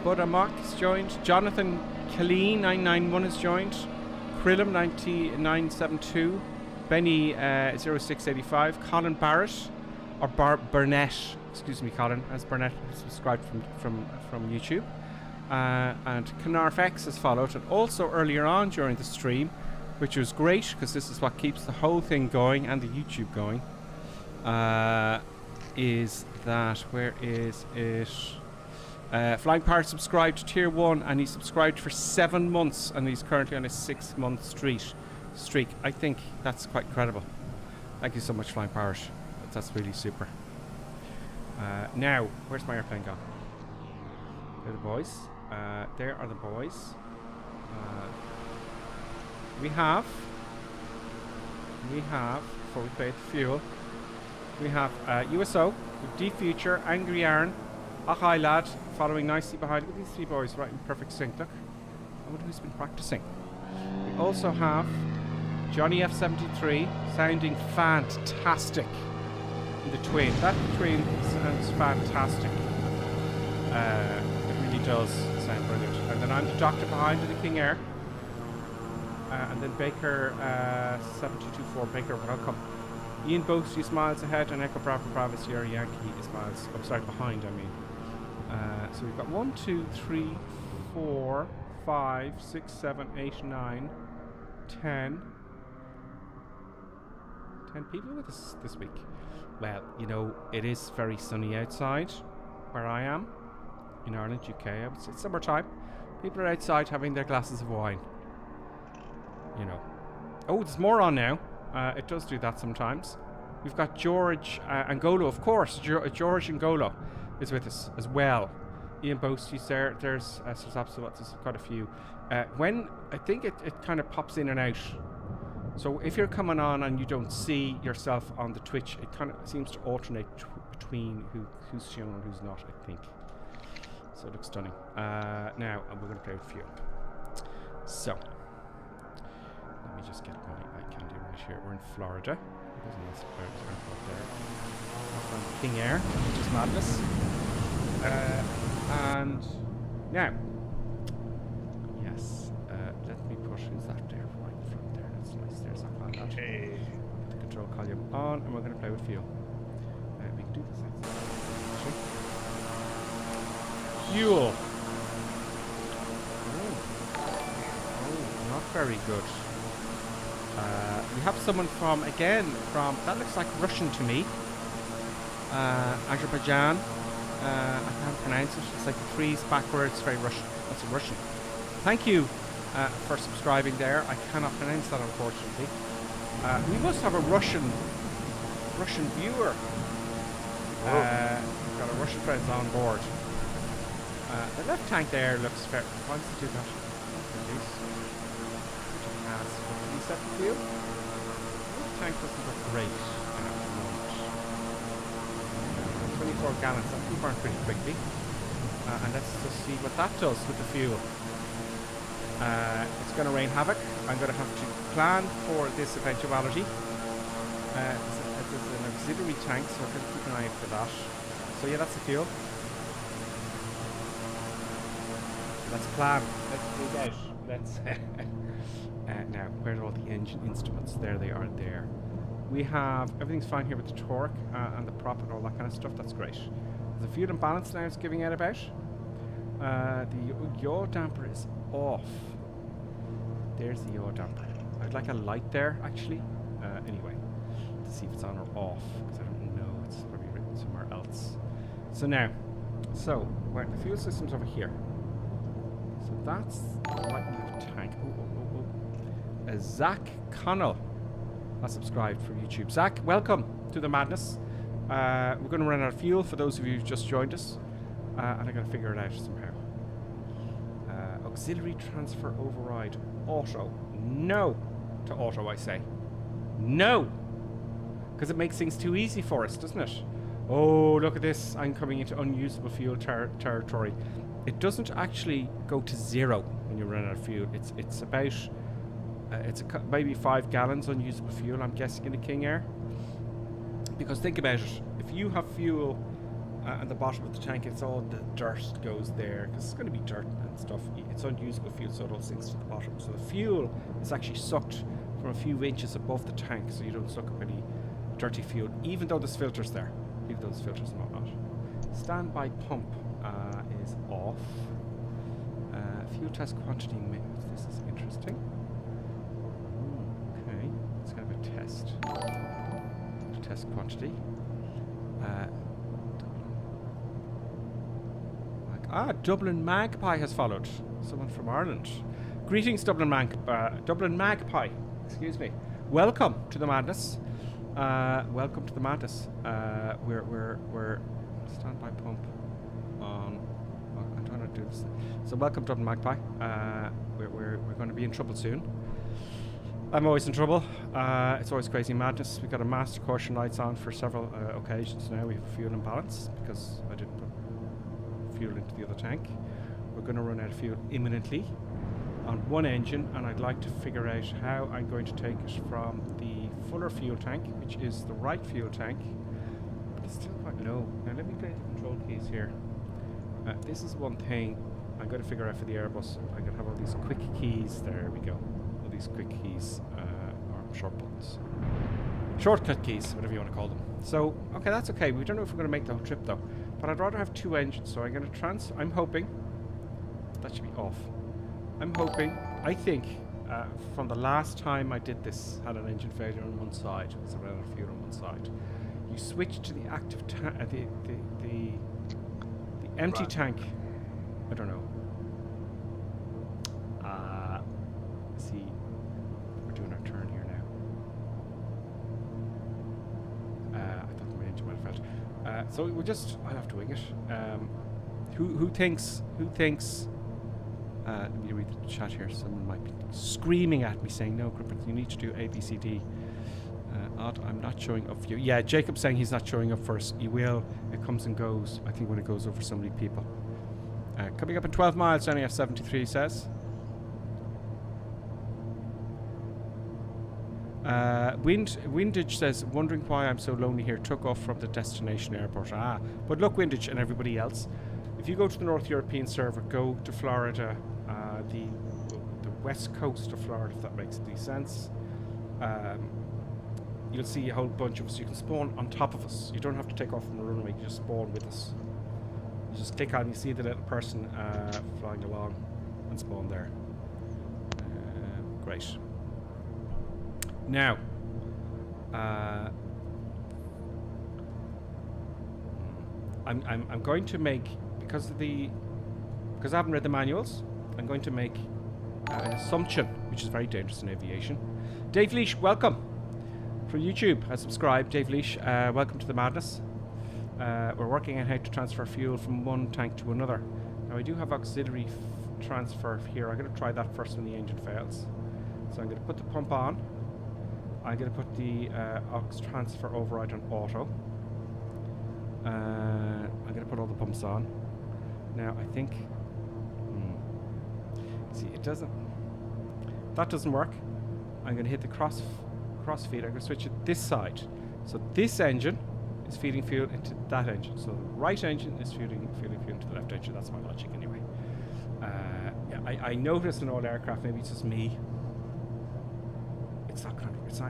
Buddha Mock has joined, Jonathan Killeen 991 has joined, Krillam 9972, Benny 0685, Colin Barrett, or Burnett, excuse me, Colin, as Burnett has subscribed from YouTube, and Canarfx has followed, and also earlier on during the stream, which was great because this is what keeps the whole thing going and the YouTube going. Is that where is it? Flying Pirate subscribed to Tier 1 and he subscribed for 7 months and he's currently on a 6-month streak. I think that's quite incredible. Thank you so much, Flying Pirate. That's really super. Now, where's my airplane gone? They're the boys. There are the boys. We have, before we pay the fuel, we have USO, with D Future, Angry Aaron, a high lad, following nicely behind. Look at these 3 boys right in perfect sync. Look. I wonder who's been practicing. We also have Johnny F73 sounding fantastic in the twin. That twin sounds fantastic. It really does sound brilliant. And then I'm the doctor behind in the Kingair. And then Baker 7224, Baker, welcome. Ian Boasty smiles ahead and Echo Bravo Bravo Sierra Yankee smiles, behind, I mean. So we've got 1, 2, 3, 4, 5, 6, 7, 8, 9, 10 people with us this week. Well, you know, it is very sunny outside where I am in Ireland, UK. I would say it's summertime. People are outside having their glasses of wine. You know. Oh, there's more on now. It does do that sometimes. We've got George Angolo, of course. George Angolo is with us as well. Ian Boasty's there. There's quite a few. When I think it kind of pops in and out. So if you're coming on and you don't see yourself on the Twitch, it kind of seems to alternate between who's shown and who's not, I think. So it looks stunning. Now, we're going to play with fuel. So, let me just get my eye candy right here. We're in Florida. There's a nice airport there. From Kingair, which is madness. And now, yes, let me push. Is that there? Right in front there. That's nice. There's that pilot. Okay. Put the control column on, and we're going to play with fuel. We can do this. Actually. Fuel. Oh, not very good. We have someone from that looks like Russian to me. Azerbaijan. I can't pronounce it. It's like the 3s backwards, very Russian. That's a Russian. Thank you for subscribing there. I cannot pronounce that, unfortunately. We must have a Russian viewer. We've got our Russian friends on board. The left tank there looks fair. Why does it do that? Reset the fuel. The tank doesn't look great at the moment. 24 gallons, that will burn pretty quickly. And let's just see what that does with the fuel. It's going to rain havoc. I'm going to have to plan for this eventuality. It's an auxiliary tank, so I'm going to keep an eye out for that. So yeah, that's the fuel. Let's plan. Let's dig out. Let's now, where are all the engine instruments? There they are there. We have, everything's fine here with the torque and the prop and all that kind of stuff. That's great. The fuel and balance now is giving out about. The yaw damper is off. There's the yaw damper. I'd like a light there, actually. Anyway, to see if it's on or off, because I don't know. It's probably written somewhere else. So now, where the fuel system's over here. So that's the lighting of the tank. Zach Connell has subscribed from YouTube. Zach, welcome to the madness. We're going to run out of fuel for those of you who just joined us, and I'm going to figure it out somehow. Auxiliary transfer override auto. No to auto, I say. No, because it makes things too easy for us, doesn't it? Oh, look at this. I'm coming into unusable fuel territory. It doesn't actually go to 0 when you run out of fuel. It's about maybe 5 gallons unusable fuel, I'm guessing, in the Kingair. Because think about it, if you have fuel at the bottom of the tank, it's all the dirt goes there, because it's going to be dirt and stuff. It's unusable fuel, so it all sinks to the bottom. So the fuel is actually sucked from a few inches above the tank, so you don't suck up any dirty fuel, even though there's filters there, even though there's filters and whatnot. Standby pump is off. Fuel test quantity minutes. This is interesting. Okay, it's kind of a test. Test quantity. Dublin Magpie has followed. Someone from Ireland. Greetings, Dublin Magpie. Excuse me. Welcome to the madness. Welcome to the madness. We're standby pump on. I'm trying to do this. So welcome, Dublin Magpie. We're going to be in trouble soon. I'm always in trouble. It's always crazy madness. We got a master caution lights on for several occasions now. We have fuel imbalance because I didn't put fuel into the other tank. We're going to run out of fuel imminently on one engine, and I'd like to figure out how I'm going to take it from the fuller fuel tank, which is the right fuel tank, but it's still quite low. Now let me play the control keys here. This is one thing I'm going to figure out for the Airbus. I'm going to have all these quick keys. There we go. All these quick keys, or short buttons. Shortcut keys, whatever you want to call them. So, okay, that's okay. We don't know if we're going to make the whole trip though. But I'd rather have two engines, so I'm going to I'm hoping, that should be off. I'm hoping, I think, from the last time I did this, had an engine failure on one side, so I ran out of fuel on one side. You switch to the active tank, the empty tank. I don't know. See, we're doing our turn here now. I thought my engine might have failed. So we'll just, I'll have to wing it. Who thinks, let me read the chat here. Someone might be screaming at me saying, no, Crippin, you need to do A, B, C, D. Odd, I'm not showing up for you. Yeah, Jacob's saying he's not showing up for us. He will. It comes and goes, I think, when it goes over so many people. Coming up in 12 miles, Johnny F73 says. Windage says, wondering why I'm so lonely here. Took off from the destination airport. But look, Windage and everybody else, if you go to the North European server, go to Florida, the west coast of Florida, if that makes any sense. You'll see a whole bunch of us. You can spawn on top of us. You don't have to take off from the runway. You just spawn with us. You just click on, you see the little person flying along and spawn there. Great. Now, I'm going to make, because I haven't read the manuals, I'm going to make an assumption, which is very dangerous in aviation. Dave Leash, welcome from YouTube. I subscribe. Dave Leash, welcome to the madness. We're working on how to transfer fuel from one tank to another. Now I do have auxiliary transfer here. I'm going to try that first when the engine fails. So I'm going to put the pump on. I'm going to put the aux transfer override on auto. I'm going to put all the pumps on. Now I think, see, it doesn't. That doesn't work. I'm going to hit the cross feed. I'm going to switch it this side. So this engine is feeding fuel into that engine. So the right engine is feeding fuel into the left engine. That's my logic anyway. Yeah, I noticed in all aircraft, maybe it's just me.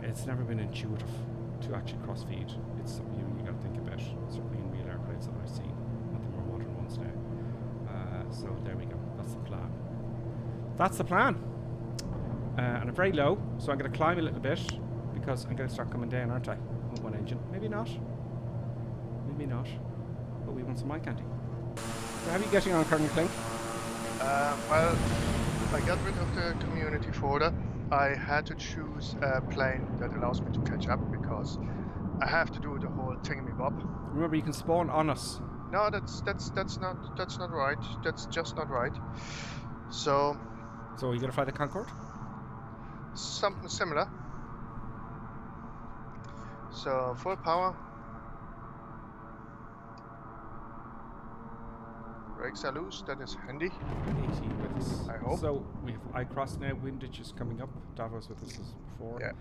It's never been intuitive to actually cross feed. It's something you got to think about. Certainly in real aircraft that I've seen, not the more modern ones now. So there we go. That's the plan. That's the plan. And I'm very low, so I'm going to climb a little bit because I'm going to start coming down, aren't I? With one engine. Maybe not. Maybe not. But we want some eye candy. So how are you getting on, Colonel Klink? Well, I got rid of the community folder. I had to choose a plane that allows me to catch up because I have to do the whole thingamabob. Remember, you can spawn on us. No, that's not right. That's just not right. So are you gonna fly the Concorde? Something similar. So full power. Brakes are loose, that is handy. 80 with us. I hope. So we have iCross now, Windage is coming up. Davos with us as before. Yeah.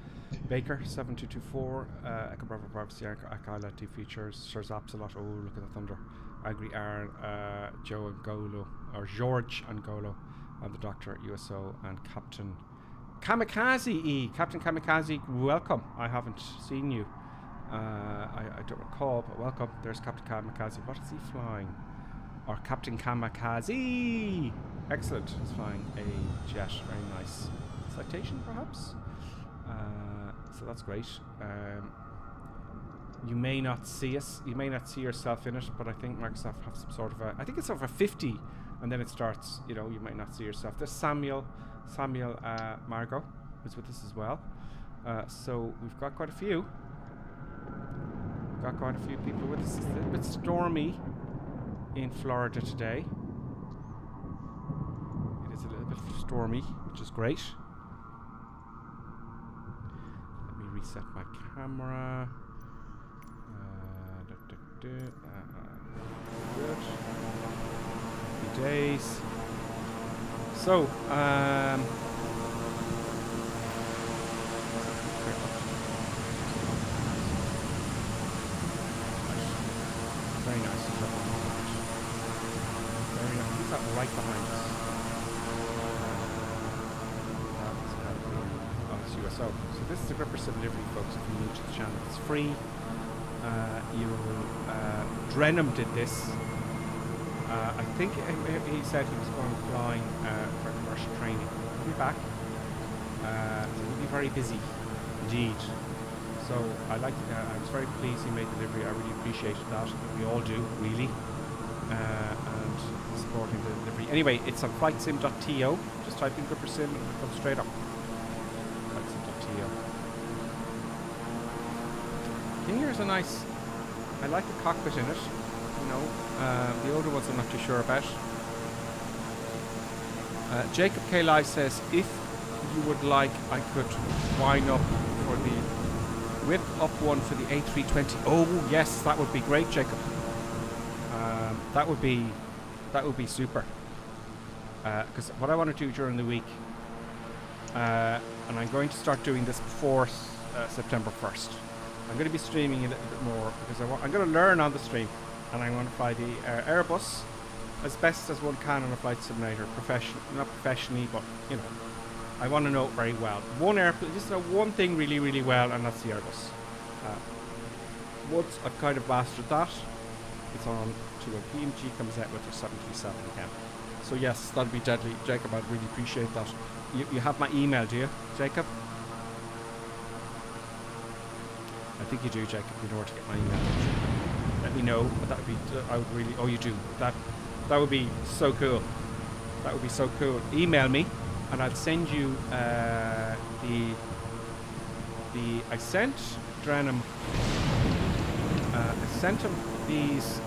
Baker 7224, Echo Bravo Bravo Sierra, Akala T features, Sir Zapsalot, oh look at the thunder. Agri Aaron, Joe Angolo, or George Angolo, and the Doctor USO, and Captain Kamikaze E. Captain Kamikaze, welcome. I haven't seen you. I don't recall, but welcome. There's Captain Kamikaze. What is he flying? Or Captain Kamikaze! Excellent. He's flying a jet. Very nice. Citation, perhaps? So that's great. You may not see us. You may not see yourself in it, but I think Microsoft have some sort of a. I think it's sort of a 50, and then it starts. You know, you might not see yourself. There's Samuel Margot, who's with us as well. So we've got quite a few. Got quite a few people with us. It's a little bit stormy in Florida today. It is a little bit stormy, which is great. Let me reset my camera. Good. Happy days. So, very nice. Very nice. Who's that right behind us? That's USO. So this is the gripper sim delivery, folks. If you're new to the channel, it's free. Drenham did this. I think he said he was going flying for commercial training. He'll be back. So he'll be very busy indeed. So I was very pleased he made delivery. I really appreciated that. We all do, really. And supporting the delivery. Anyway, it's on flightsim.to. Just type in gripper sim and it'll come straight up. Flightsim.to. Kingair is a nice. I like the cockpit in it. You know, the older ones I'm not too sure about. Jacob K Live says, if you would like, I could wind up for the whip up one for the A320. Oh yes, that would be great, Jacob. That would be super. Because what I want to do during the week, and I'm going to start doing this before September 1st. I'm going to be streaming a little bit more because I'm going to learn on the stream, and I want to fly the Airbus as best as one can on a flight simulator, not professionally, but you know, I want to know it very well. Just know one thing really, really well, and that's the Airbus. Once I've kind of mastered that, it's on to when PMG comes out with their 737 again. So yes, that'd be deadly, Jacob. I'd really appreciate that. You have my email, do you, Jacob? I think you do, Jacob. You know where to get my email. Let me know. But that would be. I would really. Oh, you do. That would be so cool. That would be so cool. Email me, and I'll send you I sent Drenham. I sent him these.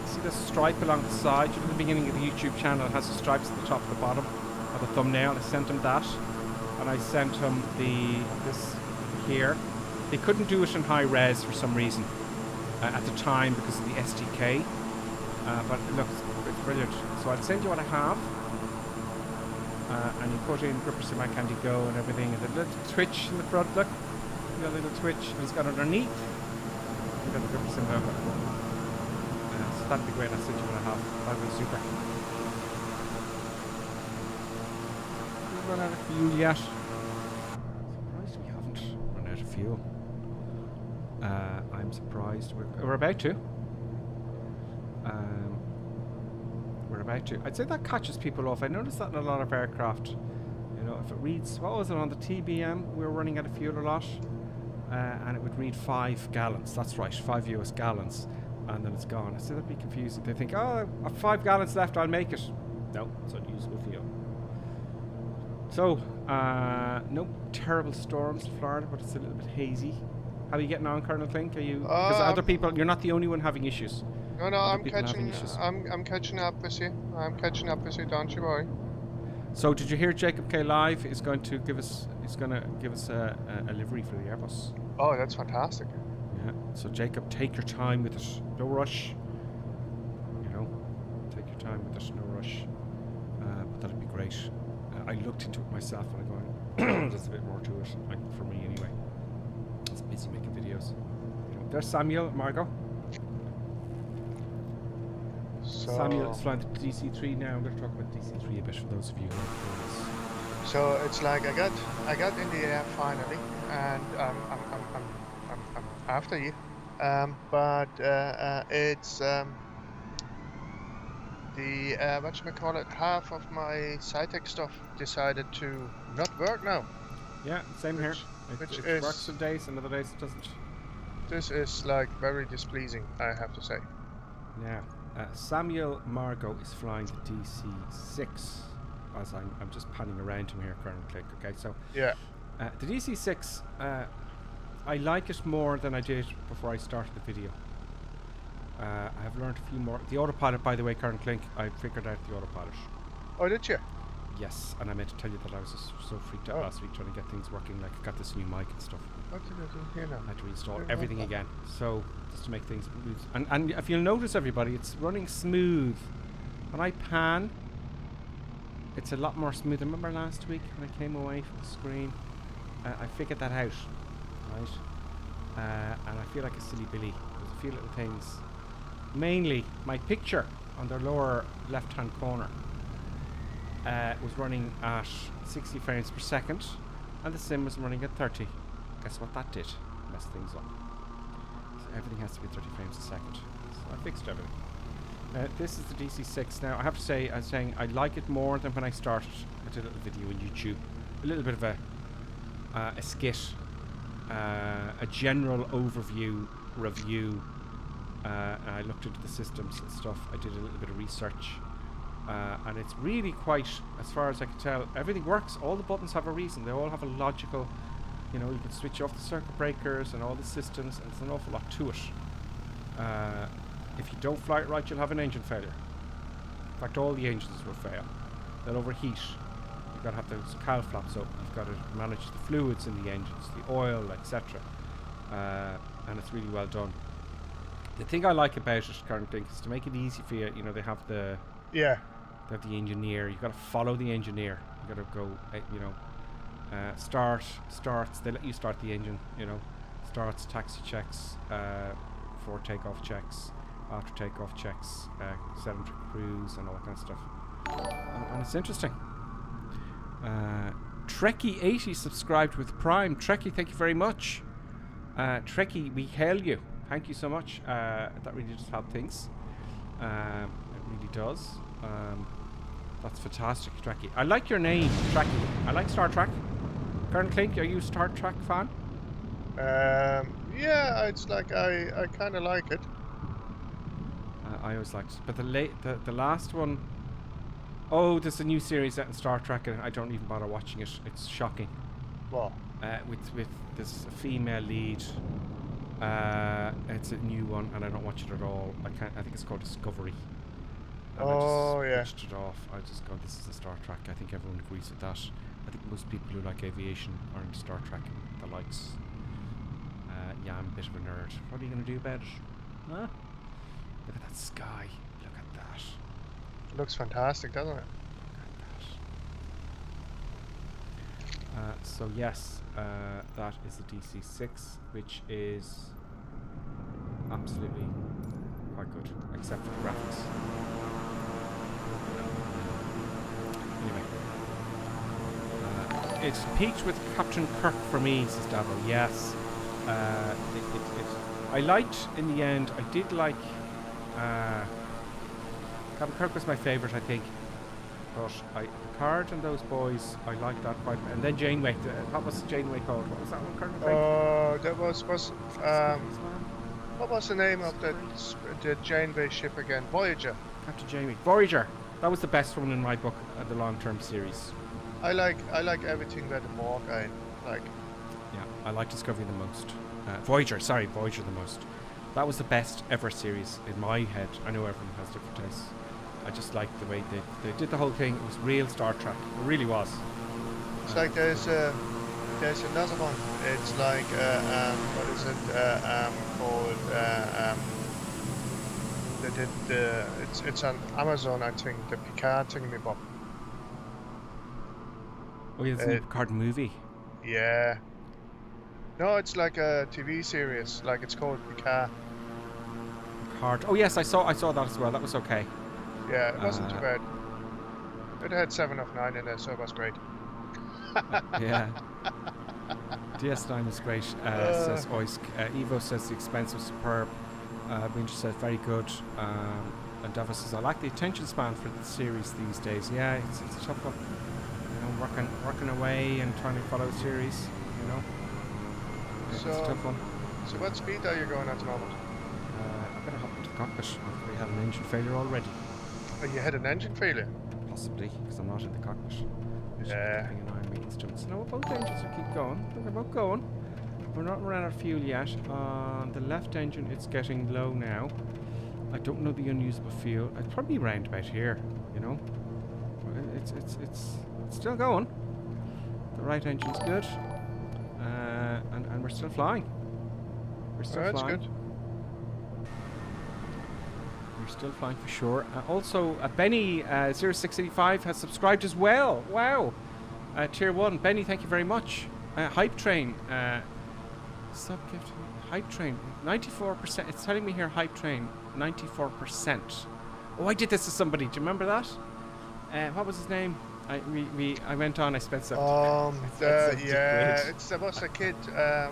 See the stripe along the side? You know, at the beginning of the YouTube channel, it has the stripes at the top and the bottom of the thumbnail. I sent him that, and I sent him this here. They couldn't do it in high res for some reason at the time because of the SDK, but it looks brilliant. So I'll send you what I have, and you put in gripper sim Candy Go and everything, and the little twitch in the front. Look, the little twitch, and it's got underneath. We've got the gripper sim logo. So that'd be great. I'll send you what I have. That'd be super. We've run out of fuel yet. Surprised we haven't run out of fuel. I'm surprised. We're about to. We're about to. I'd say that catches people off. I noticed that in a lot of aircraft. You know, if it reads, what was it on the TBM? We were running out of fuel a lot, and it would read 5 gallons. That's right, 5 US gallons, and then it's gone. So that'd be confusing. They think, oh, I have 5 gallons left. I'll make it. No, it's unusable fuel. So, no terrible storms in Florida, but it's a little bit hazy. How are you getting on, Colonel Klink? Are you? Because other people, you're not the only one having issues. No, I'm catching up with you. I'm catching up with you. Don't you worry. So, did you hear Jacob K Live is going to give us? Is going to give us a livery for the Airbus. Oh, that's fantastic. Yeah. So, Jacob, take your time with it. No rush. You know, take your time with it. No rush. But that'd be great. I looked into it myself, and I'm going. There's a bit more to it, like for me anyway. It's busy making videos. You know, there's Samuel, Margot. So Samuel is flying the DC-3 now. I'm going to talk about DC-3 a bit for those of you who are curious. So it's like I got in the air finally, and I'm after you. But it's the whatchamacallit, half of my SciTech stuff decided to not work now. Yeah, same here. It works some days, and other days it doesn't. This is like very displeasing, I have to say. Now, Samuel Margot is flying the DC-6. As I'm just panning around him here, Colonel Click. Okay, so yeah, the DC-6, I like it more than I did before I started the video. I have learned a few more. The autopilot, by the way, Colonel Clink, I figured out the autopilot. Oh, did you? Yes, and I meant to tell you that I was just so freaked out last week trying to get things working. Like, I got this new mic and stuff. What did I do here now? I had to reinstall everything again. So, just to make things smooth. And if you'll notice, everybody, it's running smooth. When I pan, it's a lot more smooth. Remember last week when I came away from the screen? I figured that out, right? And I feel like a silly Billy. There's a few little things. Mainly, my picture on the lower left-hand corner was running at 60 frames per second, and the sim was running at 30. Guess what that did? Messed things up. So everything has to be 30 frames a second. So I fixed everything. This is the DC-6. Now, I have to say, I was saying, I like it more than when I started. I did a little video on YouTube. A little bit of a skit, a general overview review. And I looked into the systems and stuff. I did a little bit of research. And it's really quite, as far as I can tell, everything works. All the buttons have a reason. They all have a logical, you know, you can switch off the circuit breakers and all the systems, and there's an awful lot to it. If you don't fly it right, you'll have an engine failure. In fact, all the engines will fail. They'll overheat. You've got to have the cowl flaps open. You've got to manage the fluids in the engines, the oil, etc. And it's really well done. The thing I like about it, currently, is to make it easy for you. You know, they have the they have the engineer. You've got to follow the engineer. You've got to go, you know, starts. They let you start the engine. You know, starts, taxi checks, before takeoff checks, after takeoff checks, set them to cruise and all that kind of stuff. And it's interesting. Trekkie80 subscribed with Prime. Trekkie, thank you very much. Trekkie, we hail you. Thank you so much. That really does help things. It really does. That's fantastic, Trekkie. I like your name, Trekkie. I like Star Trek. Colonel Clink, are you a Star Trek fan? Yeah, it's like I kind of like it. I always liked it, but the last one. Oh, there's a new series set in Star Trek, and I don't even bother watching it. It's shocking. What? With this female lead. It's a new one, and I don't watch it at all. I think it's called Discovery. And I just switched it off. I just go, this is a Star Trek. I think everyone agrees with that. I think most people who like aviation are into Star Trek and the likes. Yeah, I'm a bit of a nerd. What are you going to do about it? Huh? Look at that sky. Look at that. It looks fantastic, doesn't it? Look at that. So yes, that is the DC-6, which is absolutely quite good, except for the graphics. Anyway, it's peaked with Captain Kirk for me, says Davo. Yes. I liked, in the end, I did like Captain Kirk was my favourite, I think, but Picard and those boys, I liked that quite a bit. And then Janeway, what was Janeway called? What was that one, Colonel? That was what was the name of the Janeway ship again? Voyager. Captain Janeway. Voyager. That was the best one in my book, the long-term series. I like everything that the Morg I like. Yeah, I like Discovery the most. Voyager the most. That was the best ever series in my head. I know everyone has different tastes. I just liked the way they did the whole thing. It was real Star Trek. It really was. It's like there's another one. It's like what is it called? They did it's on Amazon, I think. The Picard thingamabob. Oh yeah, it's a Picard movie. Yeah. No, it's like a TV series. Like it's called Picard. Picard. Oh yes, I saw that as well. That was okay. Yeah, it wasn't too bad. It had 7 of 9 in there, so it was great. Yeah. DS9 is great, says Oisk. Evo says the expense was superb. Winter says very good. And Davos says, I like the attention span for the series these days. Yeah, it's a tough one. You know, working away and trying to follow a series, you know. It's a tough one. So what speed are you going at the moment? I better hop into the cockpit. I've already had an engine failure already. Oh, you had an engine failure? Possibly, because I'm not in the cockpit. Yeah. Keeping an eye on me instruments. No, both engines will keep going. They're both going. We're not running out of fuel yet. On the left engine, it's getting low now. I don't know the unusable fuel. It's probably around about here, you know. It's still going. The right engine's good. And we're still flying. We're still flying. That's good. We're still flying for sure. Also, Benny 0685 has subscribed as well. Wow. Tier 1. Benny, thank you very much. Hype Train. Sub-gift. Hype Train. 94%. It's telling me here Hype Train. 94%. Oh, I did this to somebody. Do you remember that? What was his name? I went on. I spent some. Yeah, there was a kid.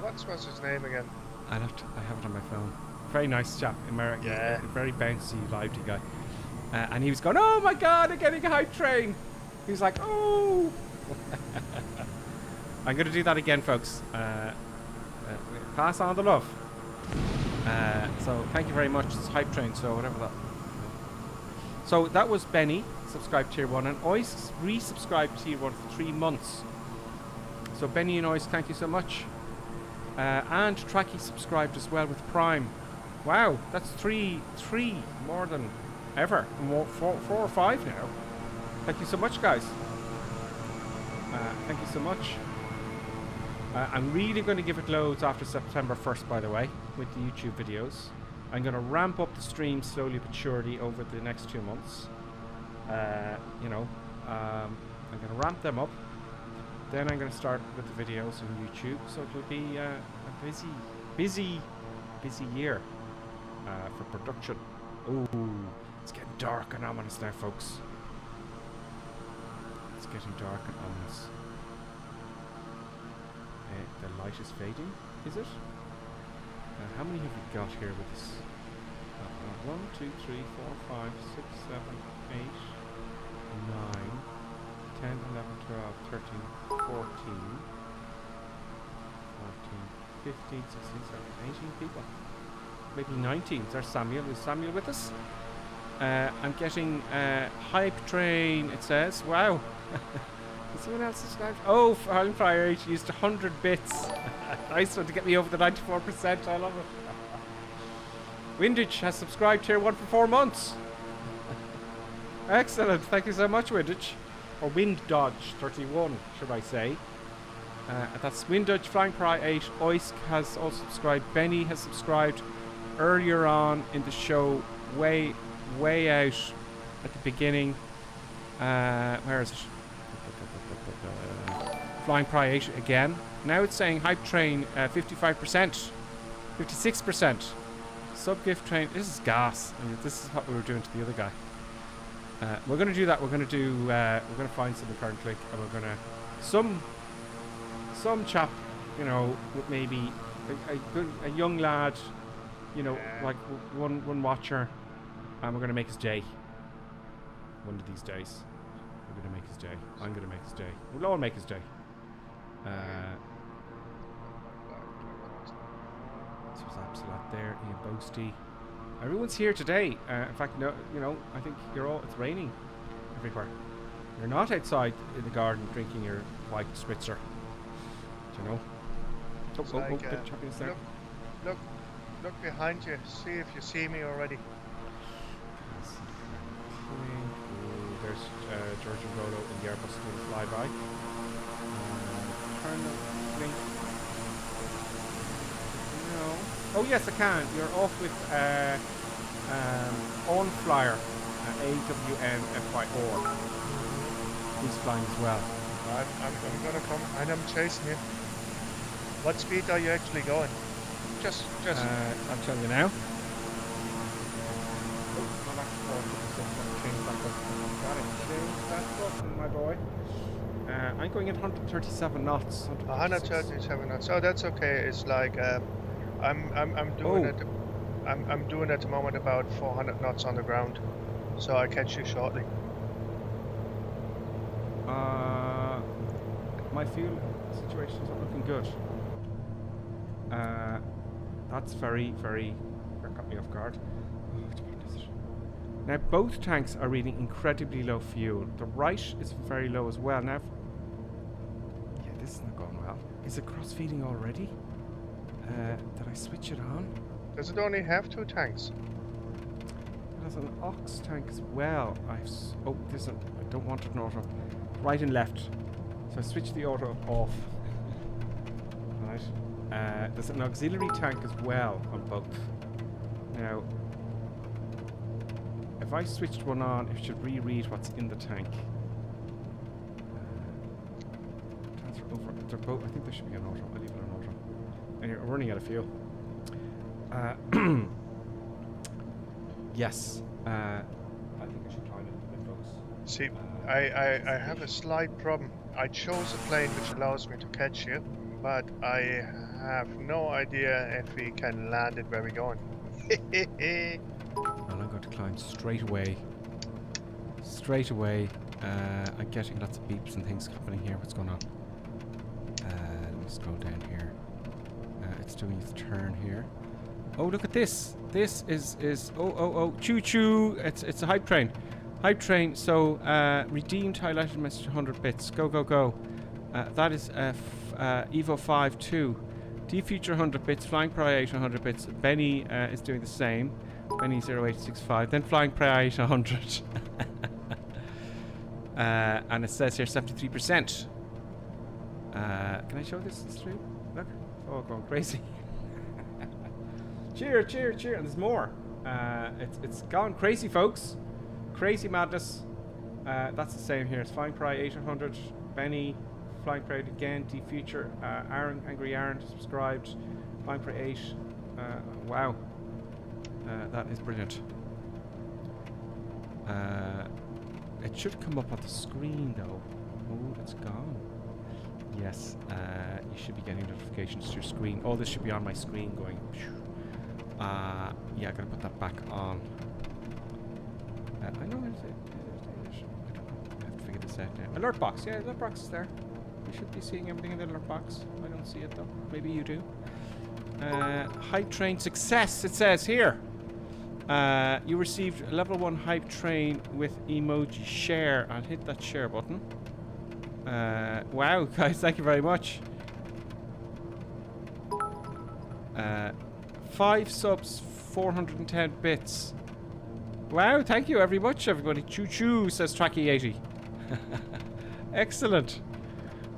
What's his name again? I have it on my phone. Very nice chap, American. Yeah. Very bouncy, lively guy. And he was going, "Oh my God, I'm getting a Hype Train." He was like, "Oh." I'm going to do that again, folks. Pass on the love. So thank you very much. It's Hype Train, so whatever that. So that was Benny, subscribed tier 1, and Ois resubscribed tier 1 for 3 months. So Benny and Ois, thank you so much. And Tracky subscribed as well with Prime. Wow, that's three more than ever. Four or five now. Thank you so much, guys. Thank you so much. I'm really going to give it loads after September 1st, by the way, with the YouTube videos. I'm going to ramp up the stream slowly but surely over the next 2 months. I'm going to ramp them up. Then I'm going to start with the videos on YouTube. So it'll be a busy year for production. Ooh, it's getting dark and ominous now, folks. It's getting dark and ominous. The light is fading, is it? How many have we got here with us? 1, 2, 3, 4, 5, 6, 7, 8, 9, 10, 11, 12, 13, 14, 15, 16, 17, 18 people. Maybe 19. There's Samuel. Is Samuel with us? I'm getting Hype Train, it says. Wow. Is someone else subscribed? Oh, Harlan Fryer H used 100 bits. Nice one to get me over the 94%. I love it. Windage has subscribed tier 1 for 4 months. Excellent. Thank you so much, Windage. Or Wind Dodge 31, should I say. That's Wind Dodge, Flying Pry 8. Oisk has also subscribed. Benny has subscribed earlier on in the show. Way out at the beginning. Where is it? Flying Pry 8 again. Now it's saying Hype Train 55%. 56%. Sub-gift train. This is gas. I mean, this is what we were doing to the other guy. We're going to do that. We're going to find some current link, and we're going to some chap, you know, with maybe a young lad, you know, like one watcher, and we're going to make his day. One of these days, we're going to make his day. I'm going to make his day. We'll all make his day. So there's Absolute there, Ian Boasty. Everyone's here today. In fact, no, you know, I think you're all. It's raining everywhere. You're not outside in the garden drinking your white spritzer. Do you know? Bit choppiness there. Look behind you. See if you see me already. There's George and Rolo in the Airbus doing a flyby. Turn the blink. No. Oh yes, I can. You're off with on flyer AWNFYR. He's flying as well. I'm gonna come and I'm chasing you. What speed are you actually going? Just. I'll tell you now. Change that button, my boy. I'm going at 137 knots. 137 knots. Oh, that's okay. It's like I'm doing it. I'm doing at the moment about 400 knots on the ground, so I'll catch you shortly. My fuel situation's not looking good. That's very, very... That caught me off guard. Now, both tanks are reading incredibly low fuel. The right is very low as well. Now, yeah, this is not going well. Is it cross-feeding already? Did I switch it on? Does it only have 2 tanks? It has an ox tank as well. Oh, this one. I don't want an auto. Right and left. So I switched the auto off. Right. There's an auxiliary tank as well on both. Now, if I switched one on, it should reread what's in the tank. Transfer over. They're both. I think there should be an auto. I'll leave it on auto. Anyway, we're running out of fuel. Yes. I think I should try it, folks. See, I have a slight problem. I chose a plane which allows me to catch you, but I have no idea if we can land it where we're going. Well, I'm going to climb straight away. Straight away. I'm getting lots of beeps and things happening here. What's going on? Let me scroll down here. It's doing its turn here. Oh, look at this. This is oh choo choo. It's a hype train. Hype train. So redeemed highlighted message 100 bits. Go go go. That is Evo 5-2. D-Future 100 bits, Flying Prey 8 100 bits. Benny is doing the same. Benny 0865. Then Flying Prey 8 100. And it says here 73%. Can I show this stream? Look. Oh, going crazy. Cheer, cheer, cheer. And there's more. It's gone crazy, folks. Crazy madness. That's the same here. It's Flying Prey 800. Benny. Flying Prey again, D-Future, Aaron, Angry Aaron, subscribed, Flying Prey 8, wow, that is brilliant. It should come up on the screen though. Oh, it's gone. Yes, you should be getting notifications to your screen. Oh, this should be on my screen going, yeah, I gotta put that back on. I know where it's I have to figure this out now. Alert box, yeah, alert box is there. You should be seeing everything in the alert box. I don't see it though. Maybe you do. Hype train success, it says here. You received a level 1 hype train with emoji share. I'll hit that share button. Wow, guys, thank you very much. 5 subs, 410 bits. Wow, thank you very much, everybody. Choo choo, says Tracky80. Excellent.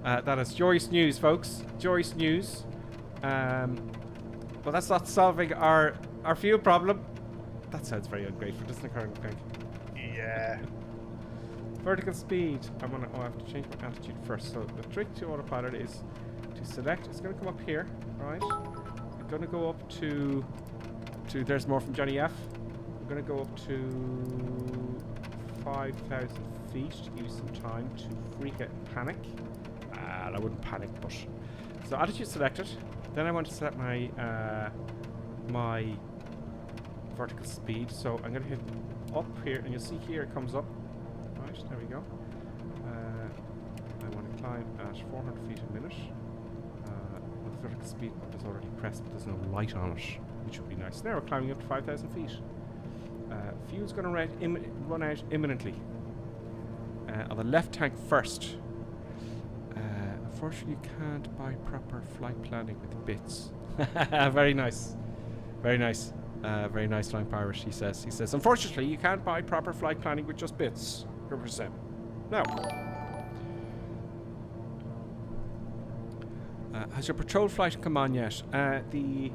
That is joyous news, folks. Joyous news. But that's not solving our fuel problem. That sounds very ungrateful, doesn't it, Colonel Craig? Yeah. Vertical speed. I have to change my attitude first. So the trick to autopilot is to select. It's going to come up here, right? I'm going to go up to. There's more from Johnny F. I'm going to go up to 5,000 feet to give you some time to freak out and panic. I wouldn't panic, but so attitude selected. Then I want to set my my vertical speed. So I'm going to hit up here, and you'll see here it comes up. Right, there we go. I want to climb at 400 feet a minute. With the vertical speed button is already pressed, but there's no light on it, which would be nice. Now we're climbing up to 5,000 feet. Fuel's going to run out imminently. On the left tank first. Unfortunately, you can't buy proper flight planning with bits. Very nice. Very nice. Very nice, Flying Pirate, he says. He says, unfortunately, you can't buy proper flight planning with just bits. 100%. Now, has your patrol flight come on yet? We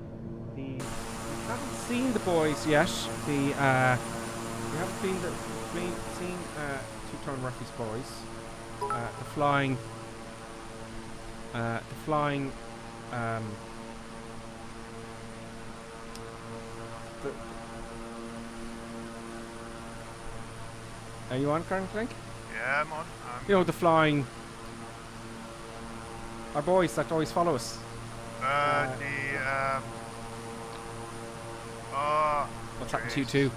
haven't seen the boys yet. We haven't seen Two-Tone Murphy's boys. The flying. Are you on, Colonel Clink? Yeah, I'm on. You know, the flying. Our boys that always follow us. What's happened to you too?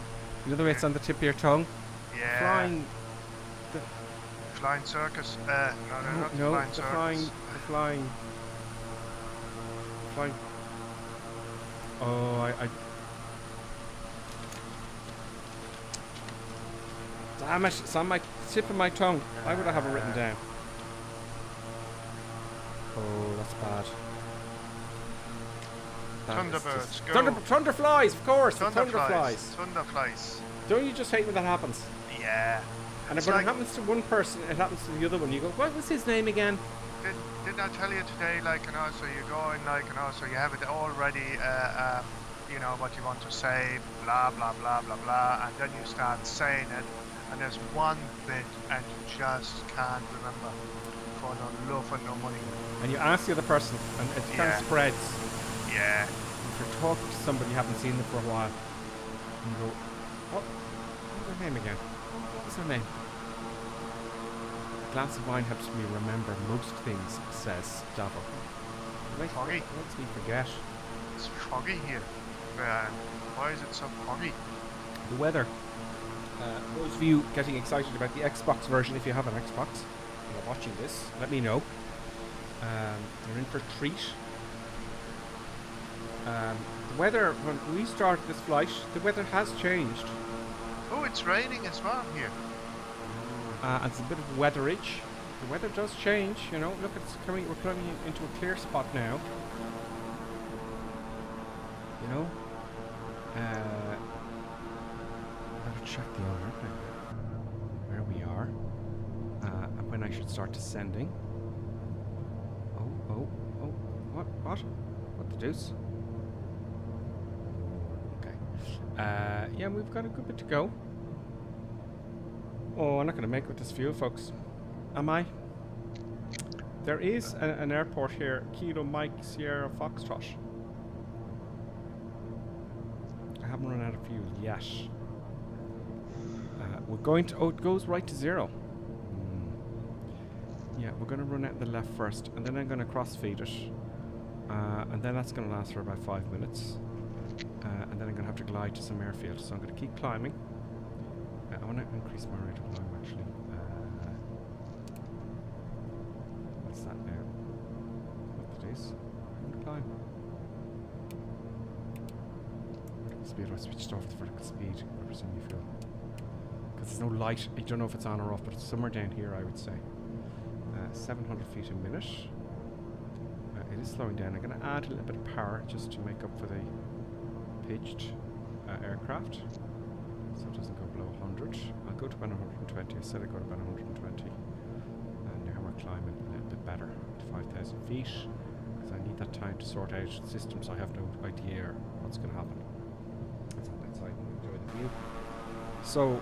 You know the way it's on the tip of your tongue? Yeah. Flying. Flying circus. No, flying the circus. flying. Oh, I damn it! It's on my tip of my tongue. Why would I have it written down? Oh, that's bad. Thunderbirds, go. Thunderflies, of course. Thunderflies. Thunderflies. Don't you just hate when that happens? Yeah. And It's when like- it happens to one person, it happens to the other one. You go, what was his name again? Didn't I tell you today, like, you know, so you go in, like, you know, so you have it all ready, you know, what you want to say, blah, blah, blah, blah, blah, and then you start saying it, and there's one bit, and you just can't remember for no love and no money. And you ask the other person, and it kind of spreads. Yeah. If you're talking to somebody you haven't seen them for a while, and you go, what's her name again? What's her name? A glass of wine helps me remember most things, says Davo. Foggy. Makes me forget. It's foggy here. Why is it so foggy? The weather. Those of you getting excited about the Xbox version, if you have an Xbox and you're watching this, let me know. You're in for a treat. The weather, when we started this flight, the weather has changed. Oh, it's raining as well here. It's a bit of weatherage. The weather does change, you know. Look, it's coming. We're coming into a clear spot now. You know. I'm gonna check the alert now. Where we are, and when I should start descending. Oh! What the deuce? Okay. Yeah, we've got a good bit to go. Oh, I'm not going to make it with this fuel, folks. Am I? There is an airport here, Kilo Mike Sierra Foxtrot. I haven't run out of fuel yet. We're going to... Oh, it goes right to 0. Yeah, we're going to run out the left first, and then I'm going to cross-feed it. And then that's going to last for about 5 minutes. And then I'm going to have to glide to some airfield. So I'm going to keep climbing. I want to increase my rate of climb, actually. What's that now? What it is? I'm going to climb. Vertical speed, I switched off the vertical speed. I presume you feel. Because there's no light. I don't know if it's on or off, but it's somewhere down here, I would say. 700 feet a minute. It is slowing down. I'm going to add a little bit of power just to make up for the pitched aircraft. So it doesn't go below 100. I'll go to about 120. I said I'd go to about 120. And now we're climbing a little bit better to 5,000 feet. Because I need that time to sort out systems. I have no idea what's going to happen. Let's hop outside and enjoy the view. So,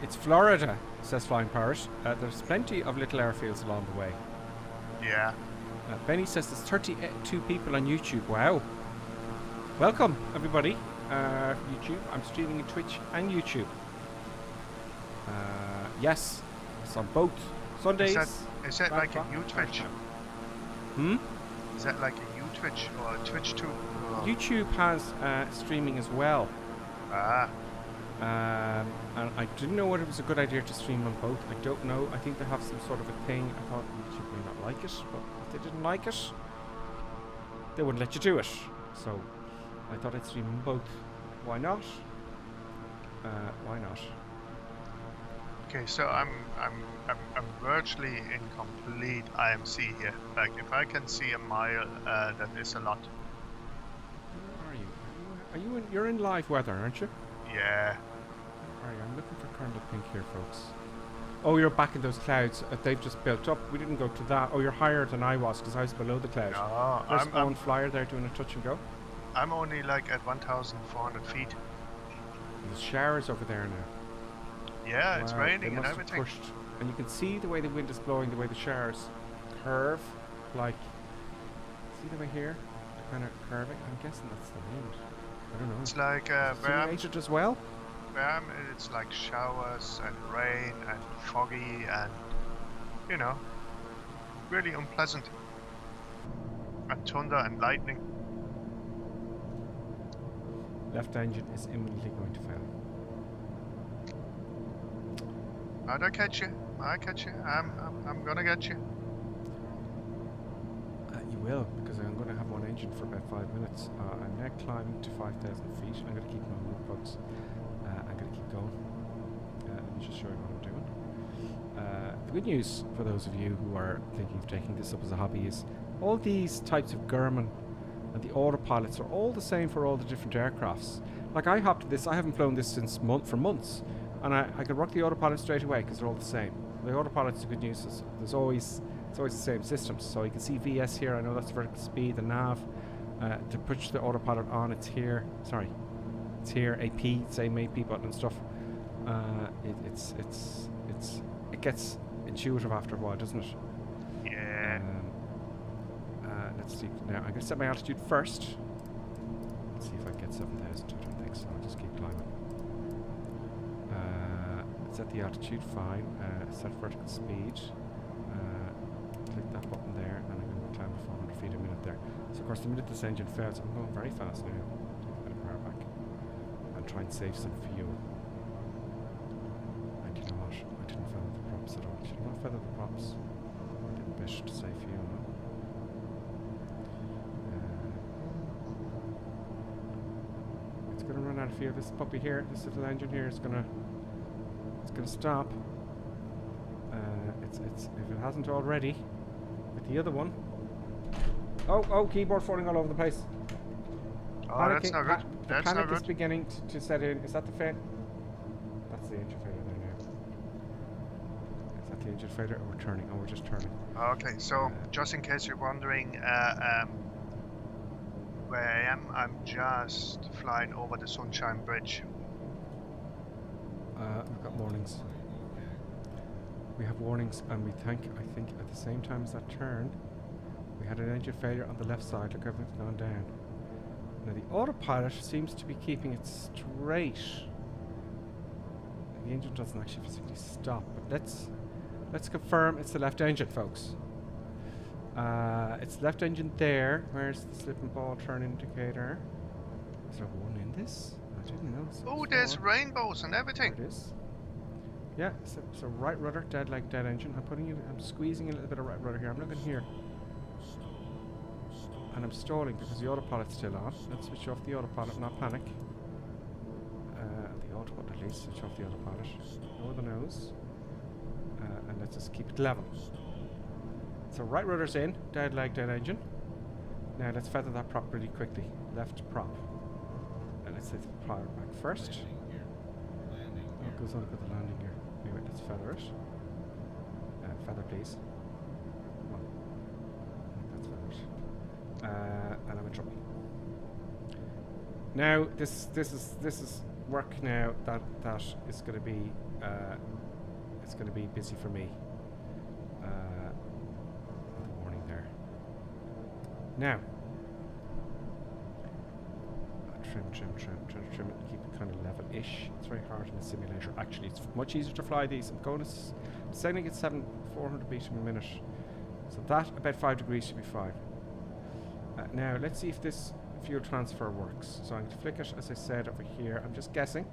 it's Florida, says Flying Parrot. There's plenty of little airfields along the way. Yeah. Benny says there's 32 people on YouTube. Wow. Welcome, everybody. YouTube. I'm streaming in Twitch and YouTube. Yes, it's on both Sundays. Is that like a new Twitch? Hmm? Is that like a new Twitch or a Twitch too? Or? YouTube has streaming as well. Ah. And I didn't know whether it was a good idea to stream on both. I don't know. I think they have some sort of a thing. I thought YouTube may not like it, but if they didn't like it, they wouldn't let you do it. So I thought I'd stream on both. Why not? Why not? Okay, so I'm virtually in complete IMC here. Like if I can see a mile, that is a lot. Where are you? You're in live weather, aren't you? Yeah. Alright, I'm looking for Colonel Pink here, folks. Oh, you're back in those clouds. They've just built up. We didn't go to that. Oh, you're higher than I was because I was below the cloud. No, There's one flyer there doing a touch and go. I'm only like at 1,400 feet. There's showers over there now. Yeah, wow, it's raining they and must have everything. Pushed. And you can see the way the wind is blowing, the way the showers curve. Like, see the way here? They're kind of curving. I'm guessing that's the wind. I don't know. It's like where simulated as well? It's like showers and rain and foggy and, you know, really unpleasant. And thunder and lightning. Left engine is imminently going to fail. I'll catch you. I'll catch you. I'm gonna get you. You will, because I'm going to have one engine for about 5 minutes. I'm now climbing to 5,000 feet. I'm going to keep my moon plugs. I'm going to keep going. Let me just show you what I'm doing. The good news for those of you who are thinking of taking this up as a hobby is all these types of Garmin and the autopilots are all the same for all the different aircrafts. Like I hopped this, I haven't flown this since for months, and I could work the autopilot straight away because they're all the same. The autopilot's the good news is it's always the same systems. So you can see VS here. I know that's vertical speed, the nav. To push the autopilot on, it's here. Sorry, it's here. AP, same AP button and stuff. It gets intuitive after a while, doesn't it? Yeah. Let's see. Now I'm going to set my altitude first. Let's see if I get 7,000. I don't think so. I'll just keep climbing. Set the altitude, fine. Set vertical speed. Click that button there, and I'm going to climb 400 feet a minute there. So of course the minute this engine fails, I'm going very fast now. Take a bit of power back and try and save some fuel. And you know what? I didn't feather the props at all. Should I not feather the props? I did best to save fuel now. It's going to run out of fuel. This puppy here, this little engine here is going to stop. It's if it hasn't already. With the other one. Oh, keyboard falling all over the place. Oh, that's not good. The panic is beginning to set in. Is that the fail? That's the engine failure there now. Is that the engine failure? Or we're turning? Oh, we're just turning. Okay, so just in case you're wondering where I am, I'm just flying over the Sunshine Bridge. We've got warnings. We have warnings, and I think at the same time as that turn, we had an engine failure on the left side. Look, everything's gone down. Now the autopilot seems to be keeping it straight. The engine doesn't actually physically stop, but let's confirm it's the left engine, folks. It's the left engine there. Where's the slip and ball turn indicator? Is there one in this? I didn't notice. Oh, there's rainbows and everything. There it is. Yeah, so right rudder, dead like dead engine. I'm squeezing a little bit of right rudder here. I'm looking here. And I'm stalling because the autopilot's still on. Let's switch off the autopilot, not panic. The autopilot, at least, switch off the autopilot. Lower the nose. And let's just keep it level. So right rudder's in, dead leg, dead engine. Now let's feather that prop really quickly. Left prop. And let's hit the propeller back first. Oh, it goes on with the landing gear. Anyway, let's feather it. Feather, please. Come on. That's feathered. And I'm in trouble. Now this is work now that is going to be it's going to be busy for me. Warning there. Now. Trim it, keep it kind of level-ish. It's very hard in a simulator. Actually, it's much easier to fly these. I'm going to sailing at 400 beats per minute. So that, about 5 degrees should be fine. Now, let's see if this fuel transfer works. So I'm going to flick it, as I said, over here. I'm just guessing.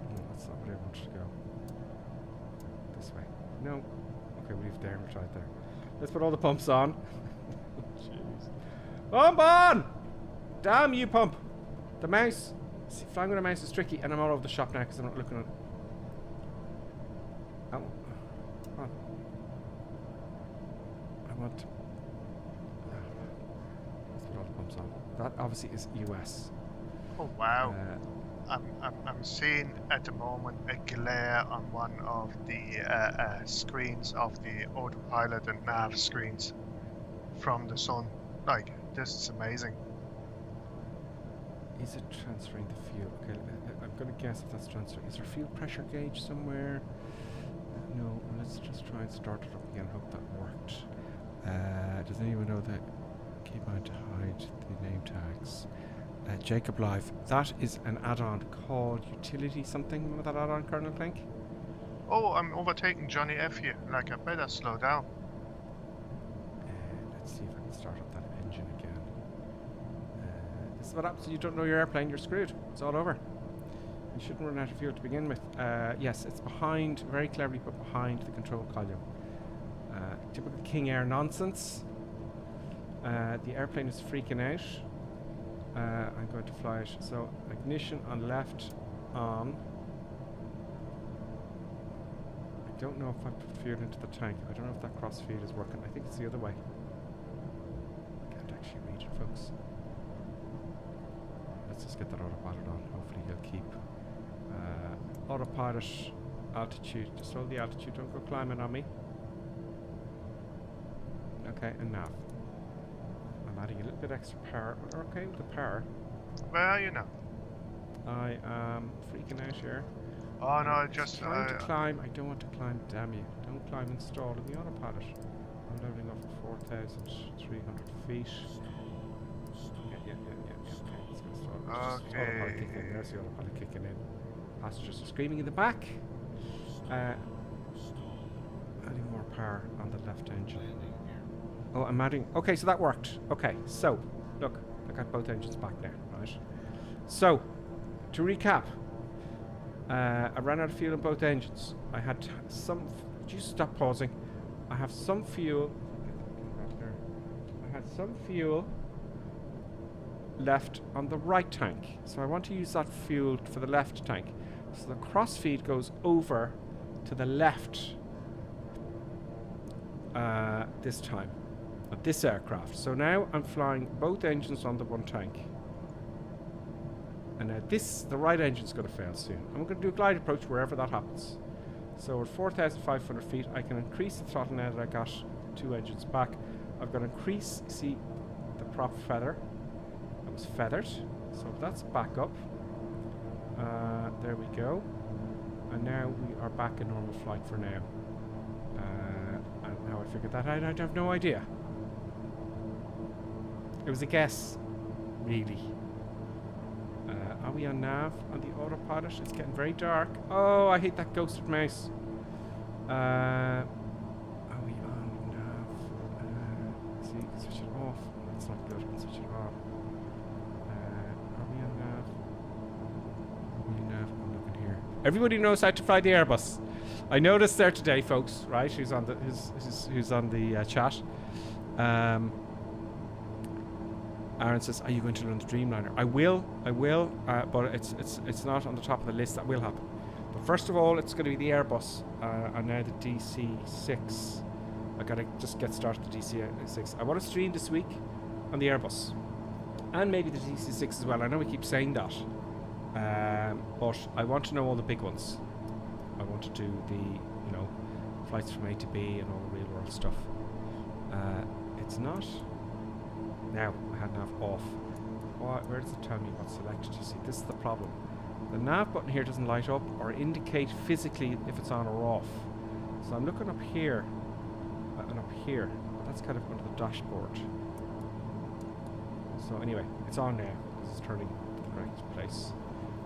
No, that's not where I wanted to go. This way. No. Okay, we'll leave it there. We'll try it there. Let's put all the pumps on. Jeez. Pump on! Damn you, pump! The mouse. See, flying with a mouse is tricky, and I'm all over the shop now because I'm not looking at it. Oh. Come on. I want. Let's put all the pumps on. That obviously is US. Oh wow! I'm seeing at the moment a glare on one of the screens of the autopilot and nav screens from the sun. Like, this is amazing. Is it transferring the fuel? Okay, I'm going to guess if that's transferring. Is there a fuel pressure gauge somewhere? No, let's just try and start it up again. Hope that worked. Does anyone know that keep on to hide the name tags? Jacob Live. That is an add-on called Utility something. Remember that add-on, Colonel Clink? Oh, I'm overtaking Johnny F here. Like, I better slow down. Let's see if I can start up that engine again. This is what happens when you don't know your airplane. You're screwed. It's all over. You shouldn't run out of fuel to begin with. Yes, it's behind, very cleverly put behind the control column. Typical Kingair nonsense. The airplane is freaking out. I'm going to fly it. So ignition on left on. I don't know if I put fuel into the tank. I don't know if that cross feed is working. I think it's the other way. I can't actually read it, folks. Let's just get that autopilot on. Hopefully he'll keep autopilot altitude. Just hold the altitude. Don't go climbing on me. Okay, and nav. I'm adding a little bit extra power. We're okay with the power. Where are you now? I am freaking out here. Oh no, just trying to climb. I don't want to climb. Damn you! Don't climb and stall in the autopilot. I'm loading up at 4,300 feet. Yeah. Okay, it's gonna stall. Okay. Autopilot kicking in. There's the autopilot kicking in. Passengers are screaming in the back. Adding more power on the left engine. Oh, I'm adding. Okay, so that worked. Okay, so look, I got both engines back now, right? So, to recap, I ran out of fuel in both engines. I had some. Would you stop pausing? I have some fuel. I had some fuel left on the right tank, so I want to use that fuel for the left tank. So the cross feed goes over to the left this time of this aircraft. So now I'm flying both engines on the one tank. And now the right engine's going to fail soon. I'm going to do a glide approach wherever that happens. So at 4,500 feet, I can increase the throttle now that I got two engines back. I've got to increase, see, the prop feather. That was feathered. So that's back up. There we go. And now we are back in normal flight for now. And now I figured that out, I have no idea. It was a guess, really. Are we on nav on the autopilot? It's getting very dark. Oh, I hate that ghosted mouse. Are we on nav? See, you can switch it off. That's not good. Let's switch it off. Are we on nav? Are we on nav? I'm looking here. Everybody knows how to fly the Airbus. I noticed there today, folks. Right? Who's on the who's on the chat? Aaron says, "Are you going to learn the Dreamliner?" I will, but it's not on the top of the list. That will happen. But first of all, it's going to be the Airbus, and now the DC-6. I gotta just get started with the DC-6. I want to stream this week on the Airbus, and maybe the DC-6 as well. I know we keep saying that, but I want to know all the big ones. I want to do the, flights from A to B and all the real world stuff. It's not. Now, I had nav off. Where does it tell me what's selected? You see, this is the problem. The nav button here doesn't light up or indicate physically if it's on or off. So I'm looking up here and up here. But that's kind of under the dashboard. So anyway, it's on now. This is turning to the correct place.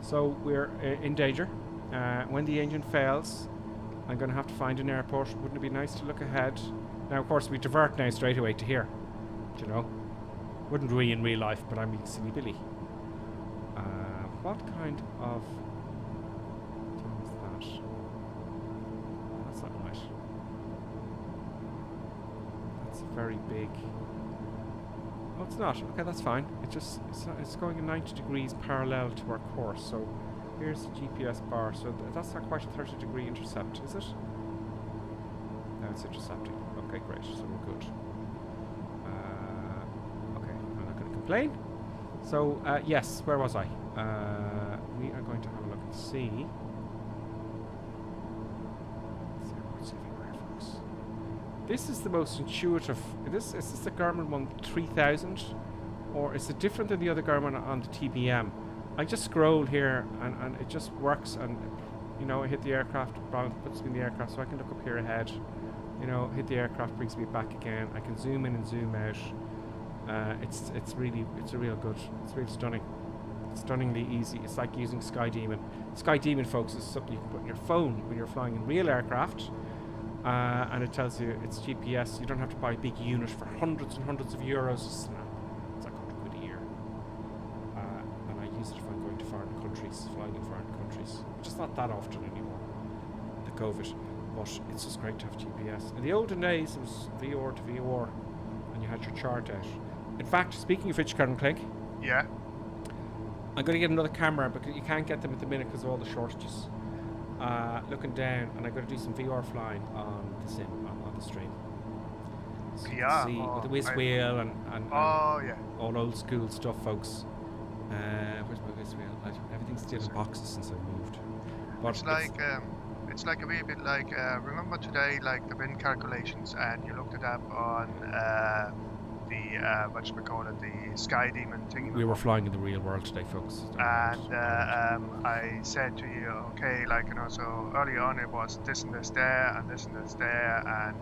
So we're in danger. When the engine fails, I'm going to have to find an airport. Wouldn't it be nice to look ahead? Now, of course, we divert now straight away to here. Do you know? Wouldn't we in real life, but I'm being silly Billy. What kind of thing is that? That's not right. That's very big. Oh, it's not. Okay, that's fine. It's going at 90 degrees parallel to our course. So here's the GPS bar. So that's not quite a 30-degree intercept, is it? No, it's intercepting. Okay, great. So we're good. Plane. So yes, where was I? We are going to have a look and see. Airports everywhere, folks. This is the most intuitive. Is this the Garmin 3000, or is it different than the other Garmin on the TBM? I just scroll here and it just works, and I hit the aircraft, puts me in the aircraft, so I can look up here ahead. Hit the aircraft, brings me back again. I can zoom in and zoom out. It's really stunning. It's stunningly easy. It's like using Sky Demon. Sky Demon, folks, is something you can put in your phone when you're flying in real aircraft, and it tells you it's GPS. You don't have to buy a big unit for hundreds and hundreds of euros. It's like £100 a year, and I use it if I'm going to foreign countries, flying in foreign countries, which is not that often anymore. The COVID. but it's just great to have GPS. In the olden days, it was VR to VR, and you had your chart out. In fact, speaking of which, Colonel Clegg, Yeah. I'm going to get another camera because you can't get them at the minute because of all the shortages. Looking down, and I'm going to do some VR flying on the sim, on the stream. So you can see with the whiz wheel and yeah. all old school stuff, folks. Where's my whiz wheel? Everything's still in boxes since I moved. But it's like a wee bit like remember today, like the wind calculations, and you looked it up on the the Sky Demon thing. We were flying in the real world today, folks. And I said to you, okay, like, you know, so early on it was this and this there and this and this there, and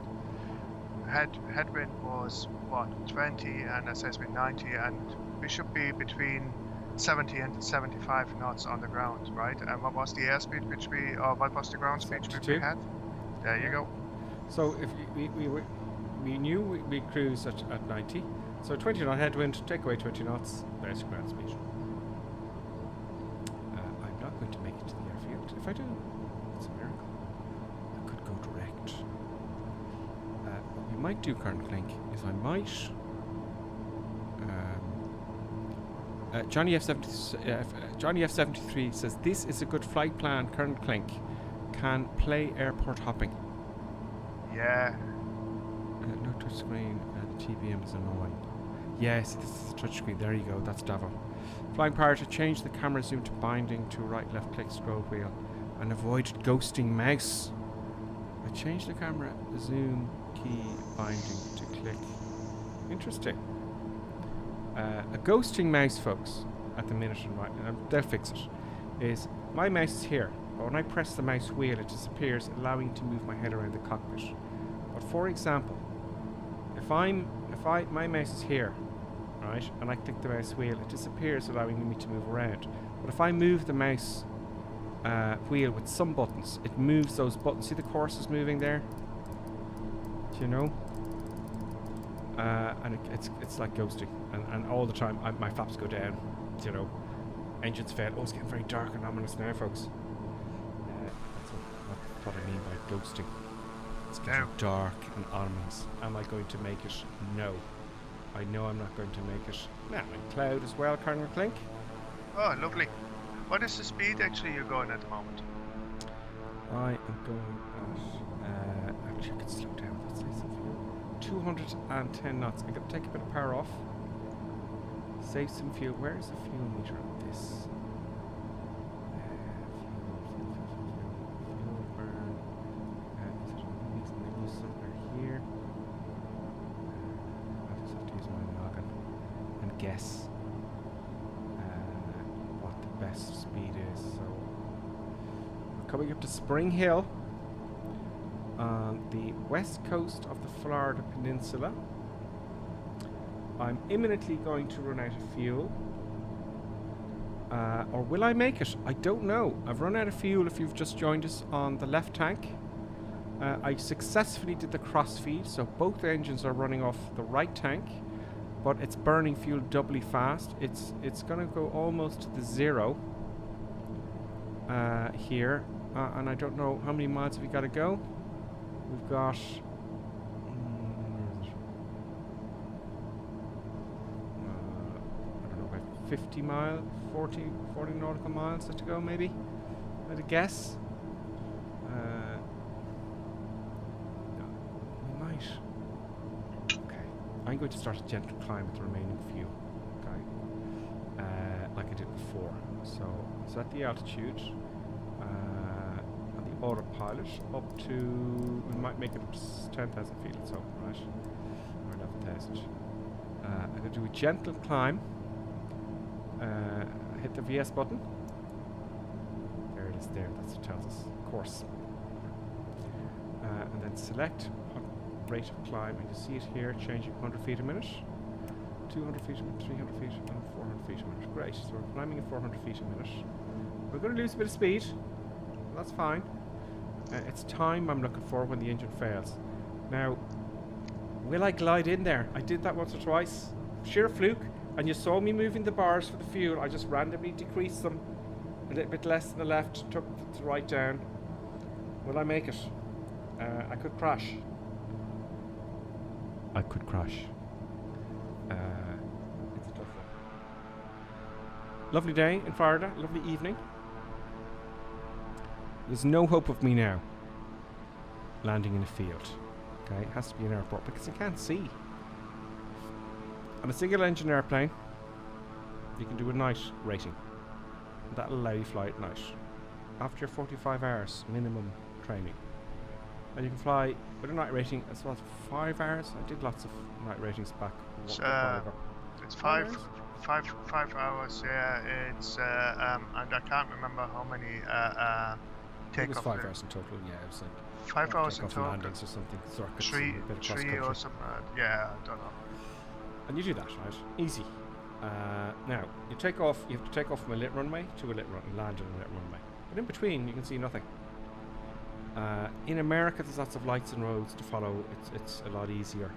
headwind was what, 20 and assessment 90, and we should be between 70 and 75 knots on the ground, right? And what was the airspeed what was the ground speed which we had? There you go. So if we knew we cruise at 90, so 20 knot headwind, take away 20 knots, there's your ground speed. I'm not going to make it to the airfield. If I do, it's a miracle. I could go direct. What we might do, Colonel Clink, is I might... Johnny F73 says, this is a good flight plan, Colonel Clink. Can play airport hopping. Yeah. No touchscreen, the TBM is annoying. Yes, this is the touchscreen. There you go, that's Davo. Flying prior to change the camera zoom to binding to right, left click scroll wheel and avoid ghosting mouse. I changed the camera zoom key binding to click. Interesting. A ghosting mouse, folks, at the minute, and they'll fix it, is my mouse is here, but when I press the mouse wheel it disappears, allowing me to move my head around the cockpit. But for example, if my mouse is here, right, and I click the mouse wheel, it disappears, allowing me to move around. But if I move the mouse wheel with some buttons, it moves those buttons. See the courses moving there? Do you know? And it's like ghosting, and all the time my flaps go down, you know, engines fail. Oh, it's getting very dark and ominous now, folks. That's what I mean by ghosting. It's getting dark and ominous. Am I going to make it? No. I know I'm not going to make it. Now, in cloud as well, Colonel Clink. Oh, lovely. What is the speed actually you're going at the moment? I am going at actually I could slow down. Let's say something. 210 knots. I got to take a bit of power off. Save some fuel. Where is the fuel meter on this? Fuel burn. Is it on these menus somewhere here? I just have to use my noggin and guess what the best speed is. So we're coming up to Spring Hill, on the west coast of the Florida Peninsula. I'm imminently going to run out of fuel. Or will I make it? I don't know. I've run out of fuel if you've just joined us on the left tank. I successfully did the cross feed, so both engines are running off the right tank, but it's burning fuel doubly fast. It's going to go almost to the zero here, and I don't know how many miles have we got to go. We've got I don't know, about 50 miles, 40 nautical miles to go, maybe, I'd a guess. We might. Okay, I'm going to start a gentle climb with the remaining fuel, okay, like I did before. So set the altitude on the autopilot up to, we might make it up to 10,000 feet, let's hope, right? Or 11,000. I'm going to do a gentle climb. Hit the VS button. There it is there, that's what tells us course. And then select rate of climb, and you see it here changing 100 feet a minute, 200 feet a minute, 300 feet, and 400 feet a minute. Great, so we're climbing at 400 feet a minute. We're going to lose a bit of speed, but that's fine. It's time I'm looking for when the engine fails. Now, will I glide in there? I did that once or twice. Sheer fluke. And you saw me moving the bars for the fuel. I just randomly decreased them a little bit less than the left, took the right down. Will I make it? I could crash. I could crash. It's a tough one. Lovely day in Florida. Lovely evening. There's no hope of me now landing in a field. Okay, it has to be an airport because you can't see. On a single engine airplane, you can do a night rating. That'll allow you to fly at night. After your 45 hours minimum training. And you can fly with a night rating as well as 5 hours. I did lots of night ratings back. It's 5 hours. Yeah, it's and I can't remember how many it was 5 hours in total. Yeah, it was like 5 hours in total. Landings or something. Circuits, Three a bit of cross country. or something. Yeah, I don't know. And you do that, right? Easy. Now you take off. You have to take off from a lit runway to a lit runway, land on a lit runway. But in between, you can see nothing. In America, there's lots of lights and roads to follow. It's a lot easier.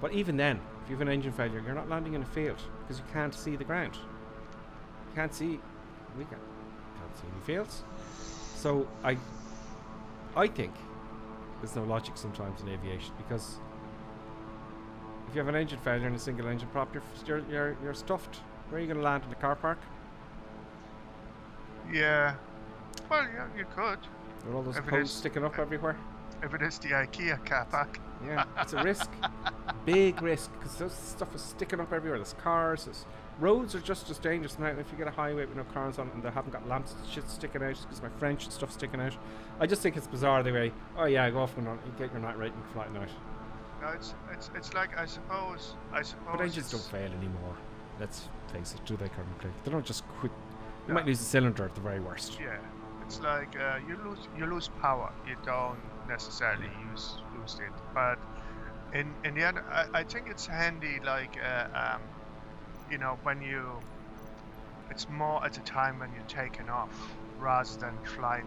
But even then, if you have an engine failure, you're not landing in a field because you can't see the ground. You can't see. We can't see any fields. So I think there's no logic sometimes in aviation because if you have an engine failure in a single engine prop, you're stuffed. Where are you going to land in the car park? Yeah. Well, yeah, you could. There are all those posts sticking up everywhere. If it is the IKEA car park. Yeah, it's a risk. Big risk, because this stuff is sticking up everywhere. There's cars, roads are just as dangerous now. If you get a highway with no cars on it and they haven't got lamps and shit sticking out, because my French and stuff sticking out. I just think it's bizarre the way, oh yeah, go off and get your night rating and fly at night. No, it's like, I suppose. But engines don't fail anymore. Let's face it, do they, currently? They don't just quit. You might lose a cylinder at the very worst. Yeah. It's like you lose power. You don't necessarily lose it, but in the end, I think it's handy. Like when it's more at the time when you're taking off rather than flying,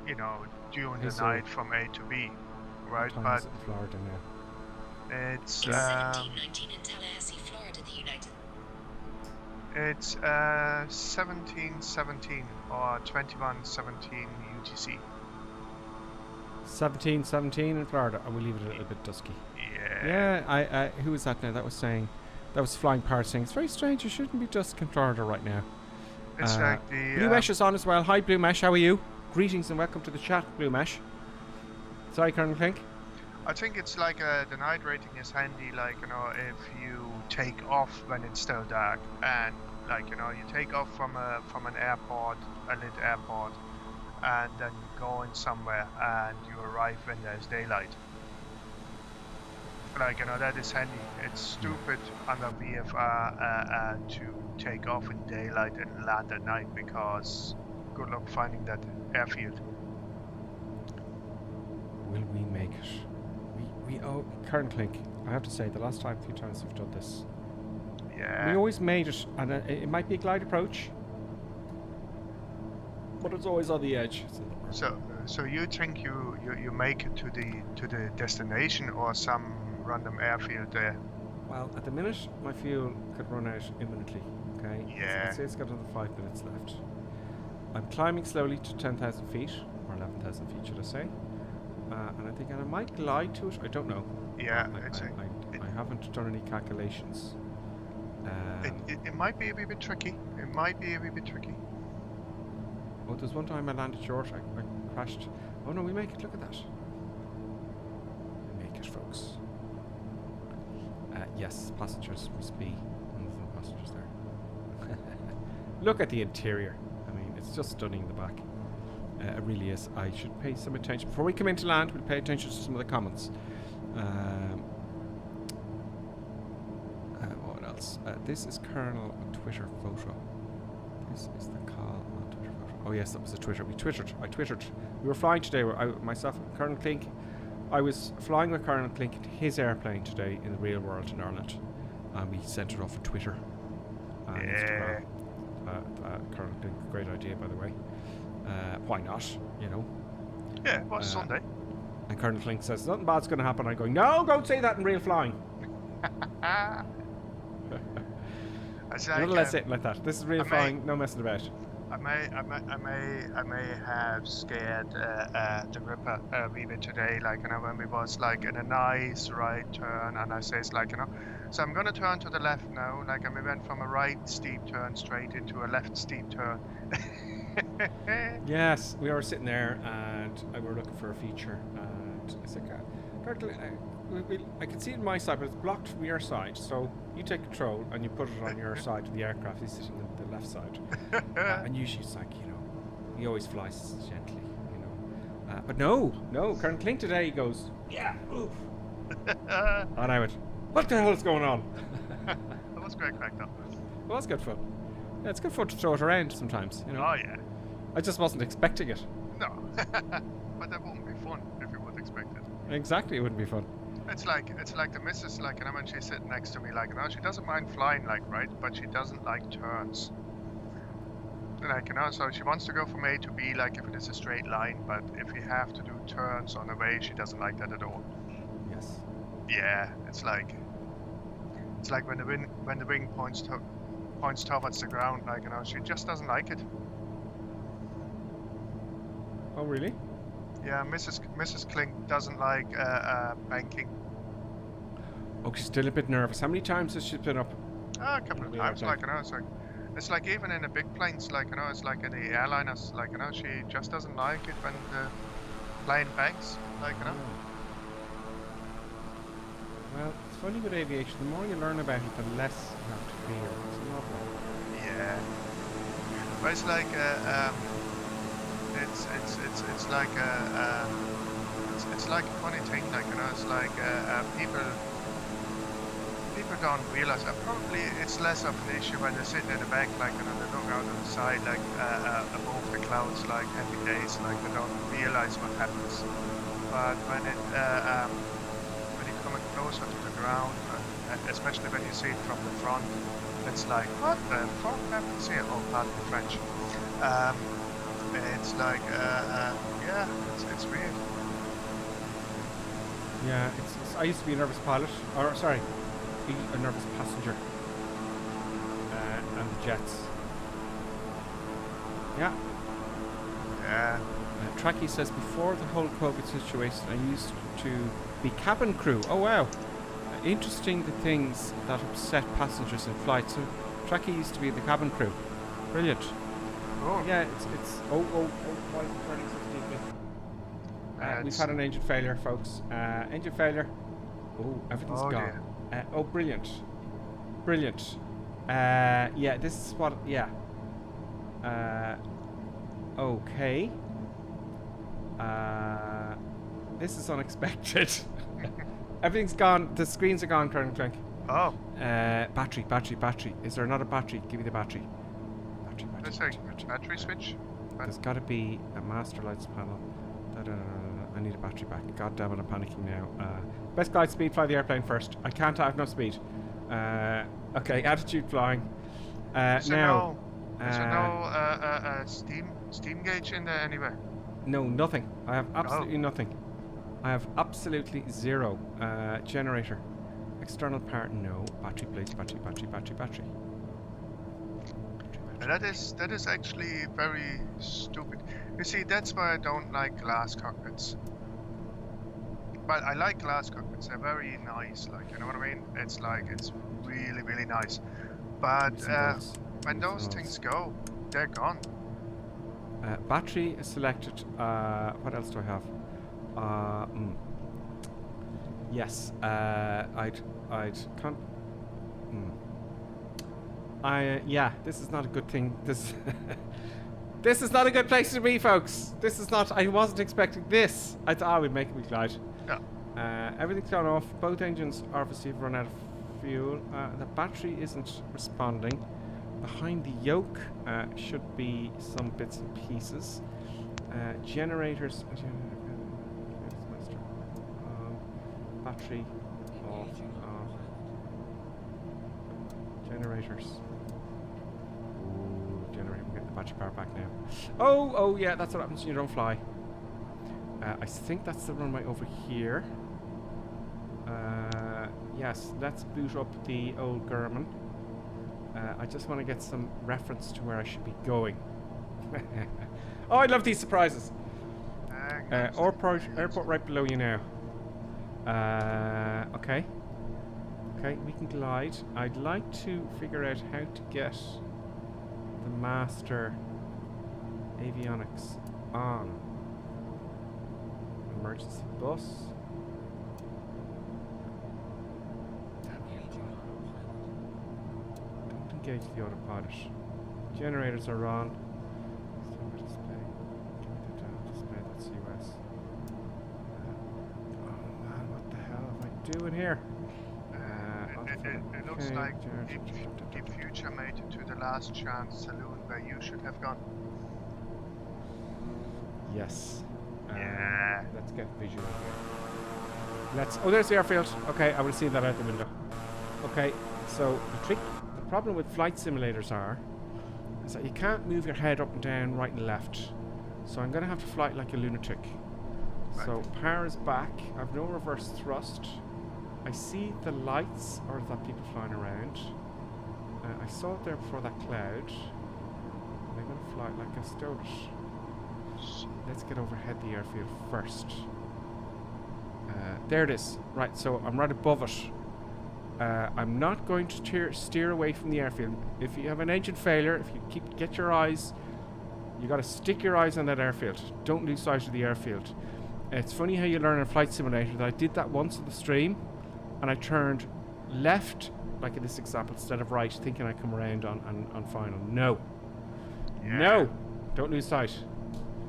during the night from A to B, right? But is it in Florida now? It's 1719 in Tallahassee, Florida, the United. It's 1717 or 2117 UTC. 1717 in Florida. I will leave it a little bit dusky. Yeah. Yeah. Who was that now? That was flying part saying it's very strange. You shouldn't be dusk in Florida right now. It's like the Blue Mesh is on as well. Hi, Blue Mesh. How are you? Greetings and welcome to the chat, Blue Mesh. Sorry, Colonel Klink. I think it's like the night rating is handy, like, if you take off when it's still dark and you take off from an airport, a lit airport, and then you go in somewhere and you arrive when there's daylight. That is handy. It's stupid under VFR to take off in daylight and land at night because good luck finding that airfield. Will we make it? Colonel Klink, I have to say, the last few times we've done this, yeah, we always made it, and it might be a glide approach, but it's always on the edge. So you think you make it to the destination or some random airfield there? Well, at the minute, my fuel could run out imminently. Okay. Yeah. I'd say it's got another 5 minutes left. I'm climbing slowly to 10,000 feet, or 11,000 feet, should I say? And I think I might glide to it. I don't know. Yeah, I haven't done any calculations. It might be a wee bit tricky. Oh, there's one time I landed short. I crashed. Oh no, we make it. Look at that. We make it, folks. Yes, passengers must be. There's no passengers there. Look at the interior. I mean, it's just stunning in the back. It really is. I should pay some attention. Before we come into land, we'll pay attention to some of the comments. What else? This is Colonel on Twitter photo. This is the call on Twitter photo. Oh yes, that was a Twitter. I twittered. We were flying today. Myself and Colonel Klink. I was flying with Colonel Klink to his airplane today in the real world in Ireland. And we sent it off on Twitter and Instagram. Colonel Klink, great idea, by the way. Why not? Yeah, it was Sunday. And Colonel Klink says nothing bad's going to happen. I'm going, no, don't say that in real flying. Not let's say it like that. This is real flying, no messing about. I may have scared the Ripper a wee bit today, like, you know, when we was like in a nice right turn, and I says like, you know, so I'm gonna turn to the left now, like, and we went from a right steep turn straight into a left steep turn. Yes, we were sitting there and we were looking for a feature, and I said, I can see it on my side, but it's blocked from your side. So you take control and you put it on your side of the aircraft. He's sitting on the left side, and usually it's like, you know, he always flies gently, you know. But no, Colonel Klink today, he goes, yeah, oof. And I went, what the hell is going on? That was great crack though. Well, that's good fun. Yeah, it's good fun to throw it around sometimes, you know. Oh yeah. I just wasn't expecting it. No, but that wouldn't be fun if you would expect it. Exactly, it wouldn't be fun. It's like the missus, like, you know, when she's sitting next to me, like, you know, she doesn't mind flying, like, right, but she doesn't like turns. Like, you know, so she wants to go from A to B, like, if it is a straight line, but if you have to do turns on the way, she doesn't like that at all. Yes. Yeah, it's like when the wing points towards the ground, like, you know, she just doesn't like it. Oh, really? Yeah, Mrs. Klink doesn't like banking. Oh, she's still a bit nervous. How many times has she been up? A couple of times, like, you know, it's like even in the big planes, like, you know, it's like in the airliners, like, you know, she just doesn't like it when the plane banks, like, you know. Well, it's funny with aviation. The more you learn about it, the less you have to fear. It's not wrong. Yeah. But it's like it's like a funny thing, like, you know, it's like people don't realize. Probably it's less of an issue when they're sitting in the back, like, you know, they look out on the side, like above the clouds, like heavy days, like they don't realize what happens. But when you come closer to the ground, and especially when you see it from the front, it's like, what the fuck happens here? Oh, pardon the French. It's like, yeah, it's weird. Yeah, I used to be a nervous pilot, or sorry, be a nervous passenger. And the jets. Yeah. Yeah. Tracky says, before the whole COVID situation, I used to be cabin crew. Oh wow. Interesting, the things that upset passengers in flight. So Tracky used to be the cabin crew. Brilliant. Oh. Yeah, it's why is it turning so steeply? We've had an engine failure, folks. Engine failure. Oh, everything's gone. Oh, brilliant. Brilliant. Yeah, this is what, yeah. Okay. This is unexpected. Everything's gone. The screens are gone, Colonel Klink. Oh. Battery. Is there another battery? Give me the battery. Battery switch? There's got to be a master lights panel. I need a battery back. God damn it, I'm panicking now. Best glide speed, fly the airplane first. I can't, I have no speed. Okay, attitude flying. Is there now. no steam gauge in there anywhere? No, nothing. I have absolutely nothing. I have absolutely zero. Generator. External part, no. Battery, please. Battery. And that is actually very stupid. You see, that's why I don't like glass cockpits. But I like glass cockpits. They're very nice, like, you know what I mean? It's like, it's really, really nice. But when those things go, they're gone. Battery is selected. What else do I have? Yes. I'd can't. Yeah, this is not a good thing. This this is not a good place to be, folks. This is not. I wasn't expecting this. I thought we'd make me glide. Yeah. Everything's gone off. Both engines obviously have run out of fuel. The battery isn't responding. Behind the yoke should be some bits and pieces. Generators. Battery off. Generators. Ooh, generator. We'll get the battery power back now. Oh, yeah, that's what happens when you don't fly. I think that's the runway over here. Yes, let's boot up the old Garmin. I just want to get some reference to where I should be going. Oh, I love these surprises. Airport right below you now. Okay. Okay, we can glide. I'd like to figure out how to get the master avionics on. Emergency bus. Don't engage the autopilot. Generators are on. Silver display. Display, that's US. Oh man, what the hell am I doing here? It looks like the future made it to the last chance saloon where you should have gone. Yes. Yeah. Let's get visual here. Oh, there's the airfield. Okay, I would have seen that out the window. Okay, so the problem with flight simulators is that you can't move your head up and down, right and left. So I'm going to have to fly like a lunatic. Right. So power is back. I've no reverse thrust. I see the lights, or is that people flying around? I saw it there before that cloud. I'm going to fly like a stoic. Let's get overhead the airfield first. There it is. Right, so I'm right above it. I'm not going to steer away from the airfield. If you have an engine failure, if you get your eyes, you got to stick your eyes on that airfield. Don't lose sight of the airfield. It's funny how you learn in a flight simulator that I did that once in the stream, and I turned left, like in this example, instead of right, thinking I'd come around on final. No. Yeah. No! Don't lose sight.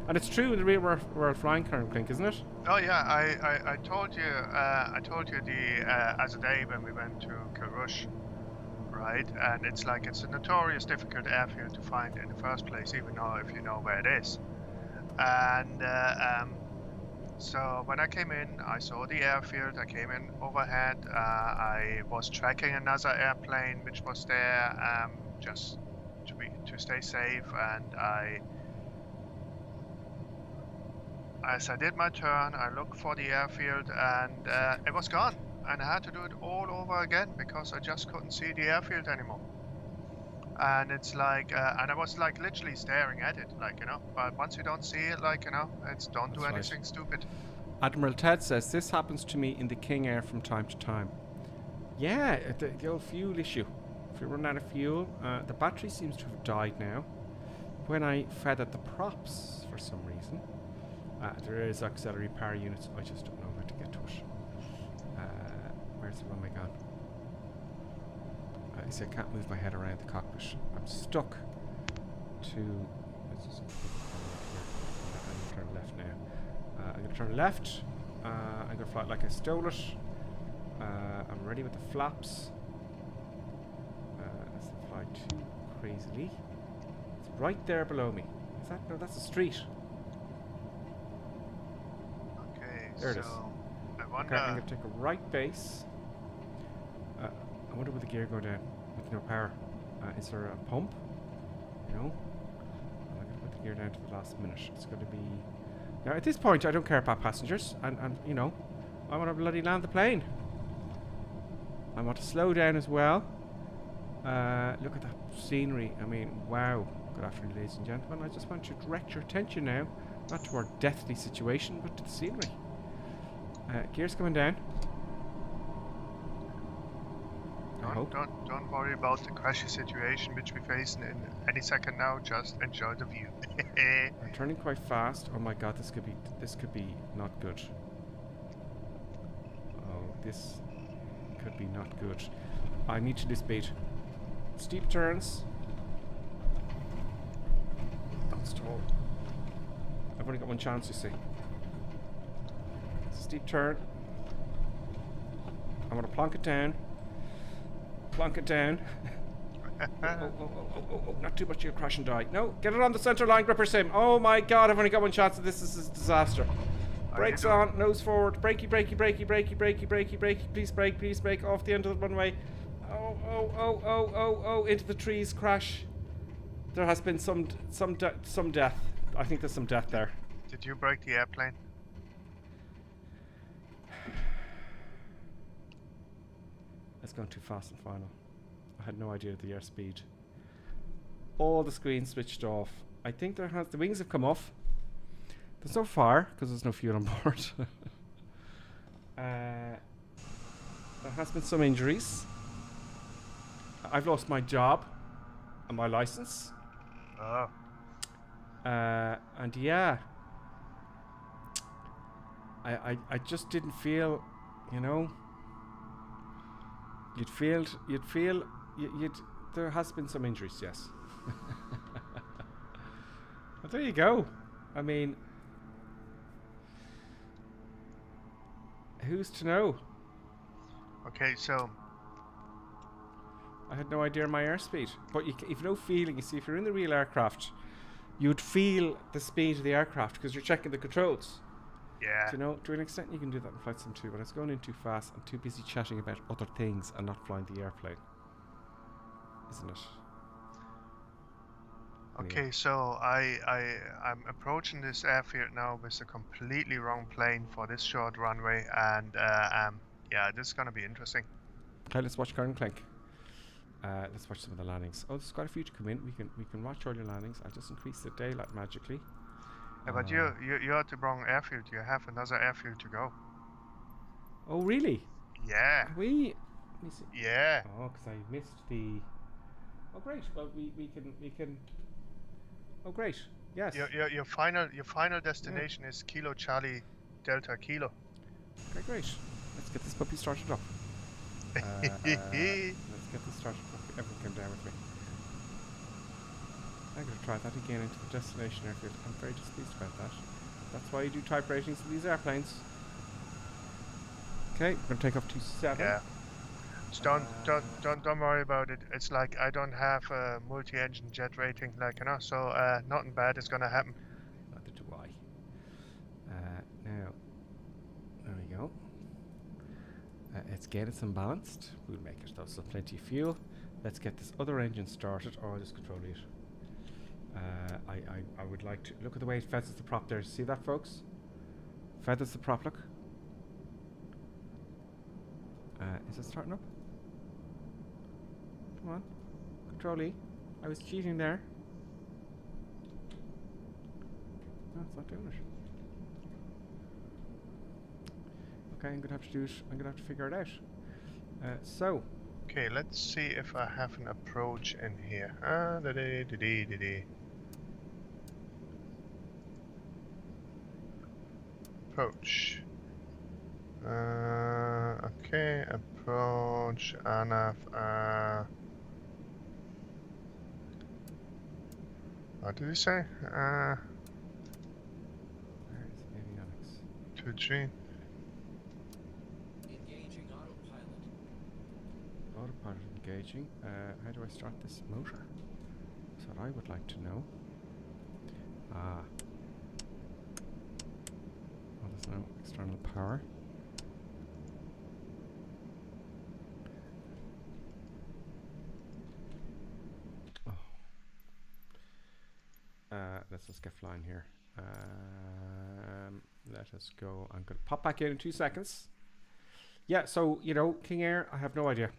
And it's true in the real world flying current, Clink, isn't it? Oh yeah, I told you the other day when we went to Karush, right? And it's like it's a notorious difficult airfield to find in the first place, even though if you know where it is. And so when I came in, I saw the airfield. I came in overhead. I was tracking another airplane which was there, just to stay safe, and as I did my turn, I looked for the airfield, and it was gone. And I had to do it all over again because I just couldn't see the airfield anymore. And it's like, and I was like literally staring at it, like, you know. But once you don't see it, like, you know, it's don't do anything stupid. Admiral Ted says this happens to me in the Kingair from time to time. Yeah, the old fuel issue. If you run out of fuel, the battery seems to have died now. When I feathered the props for some reason. There is auxiliary power units. I just don't know where to get to it. Where's the runway gone? I see I can't move my head around the cockpit. I'm stuck to... I'm going to turn left now. I'm going to turn left. I'm going to fly it like I stole it. I'm ready with the flaps. Let's not fly too crazily. It's right there below me. Is that... No, that's a street. There it is. I wonder... Okay, I'm going to take a right base. I wonder will the gear go down with no power. Is there a pump? No. I'm going to put the gear down to the last minute. It's going to be... Now, at this point, I don't care about passengers. And you know, I want to bloody land the plane. I want to slow down as well. Look at that scenery. I mean, wow. Good afternoon, ladies and gentlemen. I just want to direct your attention now, not to our deathly situation, but to the scenery. Gears coming down. Don't worry about the crashy situation which we're facing in any second now. Just enjoy the view. I'm turning quite fast. Oh my god, this could be not good. Oh, this could be not good. I need to do speed. Steep turns. Don't stall. I've only got one chance, you see. Steep turn. I'm gonna plonk it down. Plonk it down. Oh, not too much, you'll crash and die. No, get it on the center line, gripper sim. Oh my god, I've only got one chance of this. This is a disaster. Brakes on, nose forward, brakey, brakey, brakey, brakey, brakey, brakey, brakey, please brake off the end of the runway. Oh, into the trees, crash. There has been some death. I think there's some death there. Did you break the airplane? It's gone too fast and final. I had no idea of the airspeed. All the screens switched off. I think the wings have come off. There's no fire because there's no fuel on board. There has been some injuries. I've lost my job and my license. Oh. And yeah, I just didn't feel, you know. There has been some injuries, yes. But there you go. I mean, who's to know? Okay, so I had no idea my airspeed. But you've no feeling. You see, if you're in the real aircraft, you'd feel the speed of the aircraft because you're checking the controls. Yeah. Do you know, to an extent you can do that in Flight Sim 2, but I was going in too fast. I'm too busy chatting about other things and not flying the airplane. Isn't it? Okay, Anyway. so I'm approaching this airfield now with a completely wrong plane for this short runway, and yeah, this is gonna be interesting. Okay, let's watch Karen Clink. Let's watch some of the landings. Oh, there's quite a few to come in. We can watch all your landings. I'll just increase the daylight magically. Yeah, but you're at the wrong airfield. You have another airfield to go. Oh, really? Yeah. Let me see. Yeah. Oh, because I missed the. Oh, great. Well, we can. Oh, great. Yes. Your final destination is Kilo Charlie Delta Kilo. Okay, great. Let's get this puppy started up. Let's get this started up. Everyone come down with me. I'm going to try that again into the destination airfield. I'm very displeased about that. That's why you do type ratings for these airplanes. Okay, we're going to take off to 7. Yeah. So don't worry about it. It's like I don't have a multi-engine jet rating, like, you know. So nothing bad is gonna happen. Neither do I. Now, there we go. Let's get it unbalanced. We'll make it though. So plenty of fuel. Let's get this other engine started. Or I'll just control it. I would like to look at the way it feathers the prop there. See that, folks? Feathers the prop. Look. Is it starting up? Come on. Control E. I was cheating there. No, it's not doing it. Okay, I'm gonna have to do it. I'm gonna have to figure it out. So. Okay, let's see if I have an approach in here. Approach. Okay, approach, ANAF, what did he say? Where is avionics? 2-3. Engaging autopilot. Autopilot engaging. How do I start this motor? That's what I would like to know. Oh, there's no external power. Let's just get flying here. Let us go. I'm going to pop back in 2 seconds. Yeah, so, you know, Kingair, I have no idea.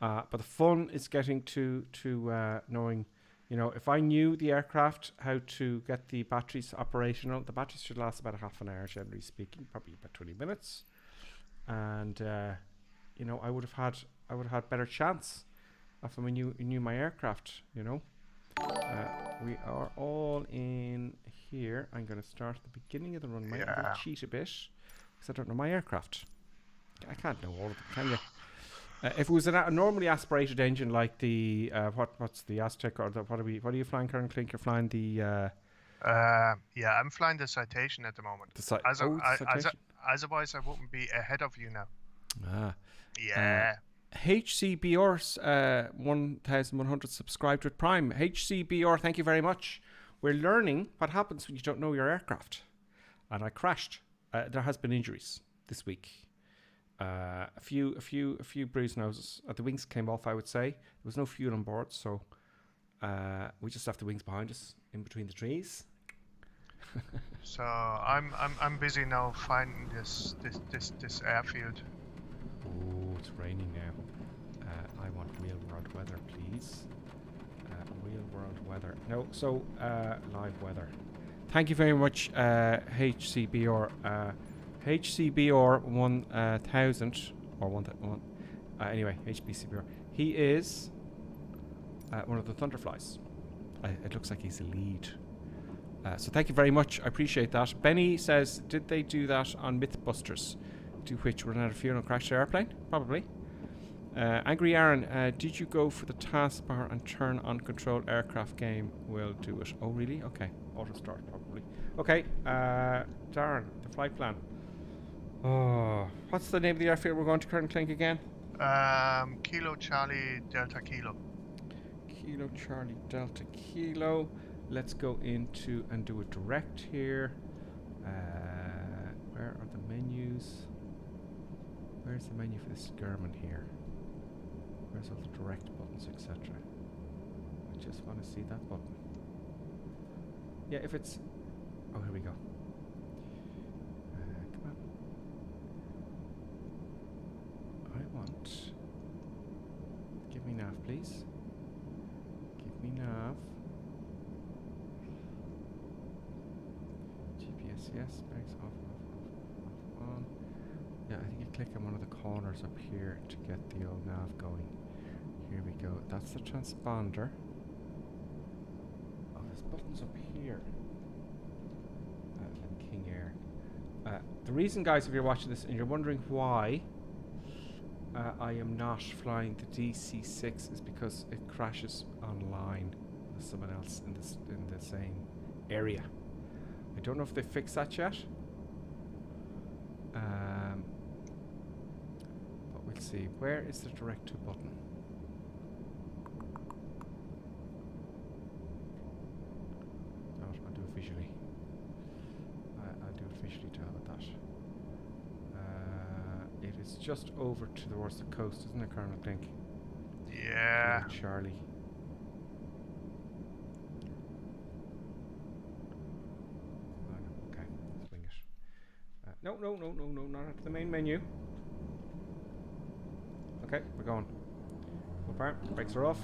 But the fun is getting to knowing, you know, if I knew the aircraft, how to get the batteries operational. The batteries should last about a half an hour, generally speaking, probably about 20 minutes. And, you know, I would have had better chance if I knew my aircraft, you know. We are all in here. I'm going to start at the beginning of the runway. I'm going to cheat a bit because I don't know my aircraft. I can't know all of them, can you? If it was a normally aspirated engine like the what's the Aztec or the what are you flying, Karen Clink? You're flying the yeah, I'm flying the Citation at the moment. Otherwise I wouldn't be ahead of you now. Yeah. HCBR's 1,100 subscribed with Prime. HCBR, thank you very much. We're learning what happens when you don't know your aircraft. And I crashed. There has been injuries this week. A few bruised noses. The wings came off, I would say. There was no fuel on board, so we just left the wings behind us in between the trees. So I'm busy now finding this airfield. Oh, it's raining now. I want real world weather, please. Real world weather. No, so live weather. Thank you very much, HCBR. HCBR 1000 or 1. Anyway, HBCBR. He is one of the Thunderflies. It looks like he's a lead. So thank you very much. I appreciate that. Benny says, did they do that on Mythbusters? To which run out of fuel and crash their airplane? Probably. Angry Aaron, did you go for the taskbar and turn on control aircraft game? Will do it. Oh, really? Okay. Auto start, probably. Okay. Darren, the flight plan. Oh, what's the name of the airfield we're going to Kern Clink again? Kilo Charlie Delta Kilo. Kilo Charlie Delta Kilo. Let's go into and do a direct here. Where are the menus? Where's the menu for this German here? Where's all the direct buttons, etc.? I just want to see that button. Yeah, if it's... Oh, here we go. Come on. I want... Give me nav, please. Give me nav. GPS, yes. Brakes off, on. Yeah, I think you click on one of the corners up here to get the old nav going. Here we go. That's the transponder. Oh, there's buttons up here. Kingair. The reason, guys, if you're watching this and you're wondering why I am not flying the DC-6 is because it crashes online with someone else in the same area. I don't know if they fixed that yet. But we'll see. Where is the direct to button? No, I'll do it visually. I'll do it visually to help with that. It is just over towards the coast, isn't it, Colonel Clink? Yeah. Charlie. Okay, let's wing it. No, not at the main menu. Okay, we're going. Full power, brakes are off.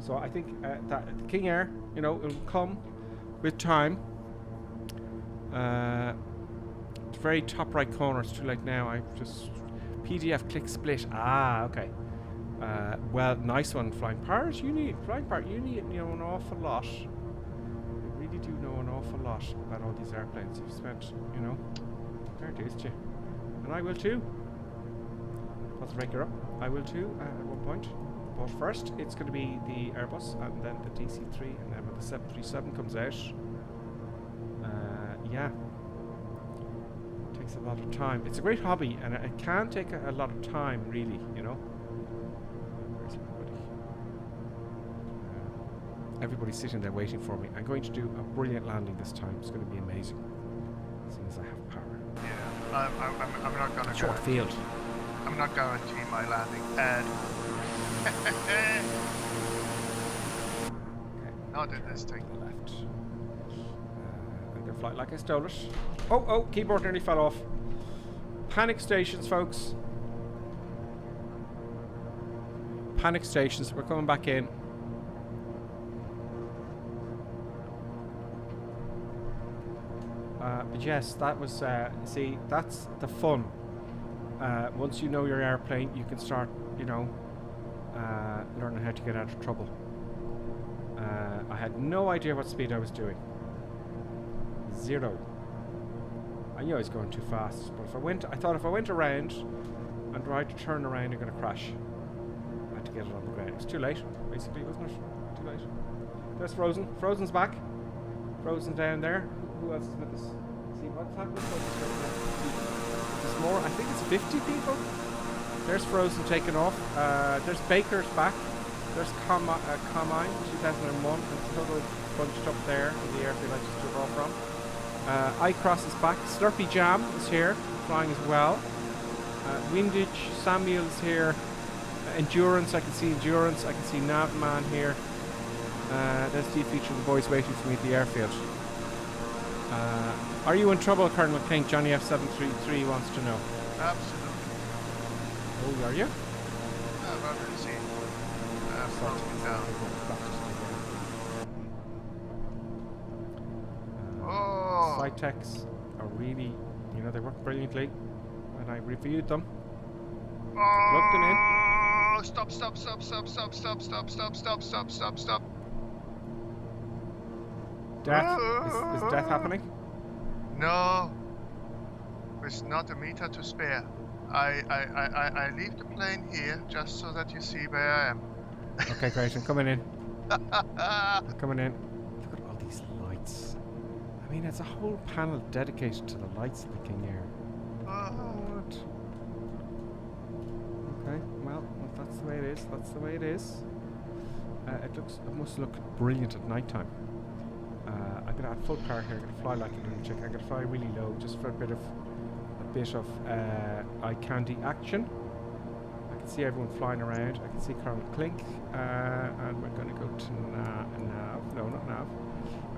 So I think that the Kingair, you know, it will come with time. The very top right corner, it's too late now. I just PDF click split. Ah, okay. Well, nice one, Flying Pirate. You need an awful lot. You really do know an awful lot about all these airplanes. You've spent, you know, fair dues to you, and I will too. Let's break her up. I will too at one point. But first, it's going to be the Airbus, and then the DC-3, and then when the 737 comes out, yeah. Takes a lot of time. It's a great hobby, and it can take a lot of time, really, you know. Where's everybody? Everybody's sitting there waiting for me. I'm going to do a brilliant landing this time. It's going to be amazing, as soon as I have power. Yeah, I'm not gonna short field. I'm not guaranteeing my landing. Okay. Not in this thing. Left. I'm gonna fly like I stole it. Oh, keyboard nearly fell off. Panic stations, folks. Panic stations. We're coming back in. But yes, that was, see, that's the fun. Once you know your airplane, you can start, you know, learning how to get out of trouble. I had no idea what speed I was doing. 0. I knew I was going too fast, but I thought if I went around and tried to turn around, I'm going to crash. I had to get it on the ground. It was too late, basically, wasn't it? Too late. There's Frozen. Frozen's back. Frozen down there. Who else is with us? See what's happening? There's more. I think it's 50 people. There's Frozen taking off. There's Baker's back. There's Combine 2001. It's totally bunched up there in the airfield I just took off from. iCross is back. Slurpy Jam is here, flying as well. Windage, Samuel is here. Endurance, I can see Endurance. I can see Navman here. There's the feature of the boys waiting for me at the airfield. Are you in trouble, Colonel King? Johnny F733 wants to know. Absolutely. Oh, are you? I've already seen. Floating down. flight techs are really, you know, they work brilliantly. And I reviewed them. Plugged them in. Oh, stop. Death? Is death happening? No. There's not a meter to spare. I leave the plane here just so that you see where I am. Okay, great. I'm coming in. I'm coming in. Look at all these lights. I mean, it's a whole panel dedicated to the lights of the Kingair. What? Okay, well, that's the way it is. That's the way it is. It must look brilliant at night time. I'm gonna add full power here. I'm gonna fly like a lunatic. I'm gonna fly really low, just for a bit of eye candy action. I can see everyone flying around. I can see Colonel Clink, and we're gonna go to nav. No, not nav.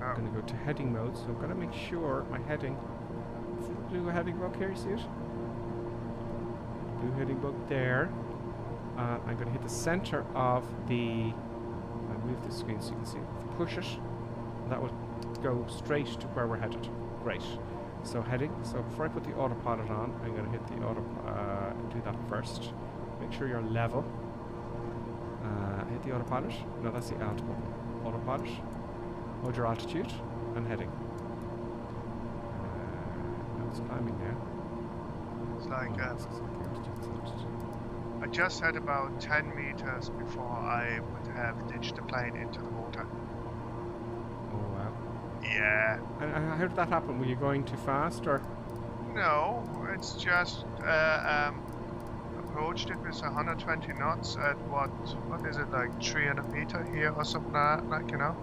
I'm gonna go to heading mode. So I'm gonna make sure my heading. See the blue heading bug here? You see it? Blue heading bug there. I'm gonna hit the center of the. I'll move the screen so you can see it. Push it. That will go straight to where we're headed. Great. So heading. So before I put the autopilot on, I'm going to hit the do that first. Make sure you're level. Hit the autopilot. No, that's the alt button. Autopilot. Hold your altitude and heading. No, it's climbing now. It's like I just had about 10 meters before I would have ditched the plane into the water. Yeah. And how did that happen? Were you going too fast, or? No, it's just approached it with 120 knots at what is it, like 300 meter here or something like that, like, you know.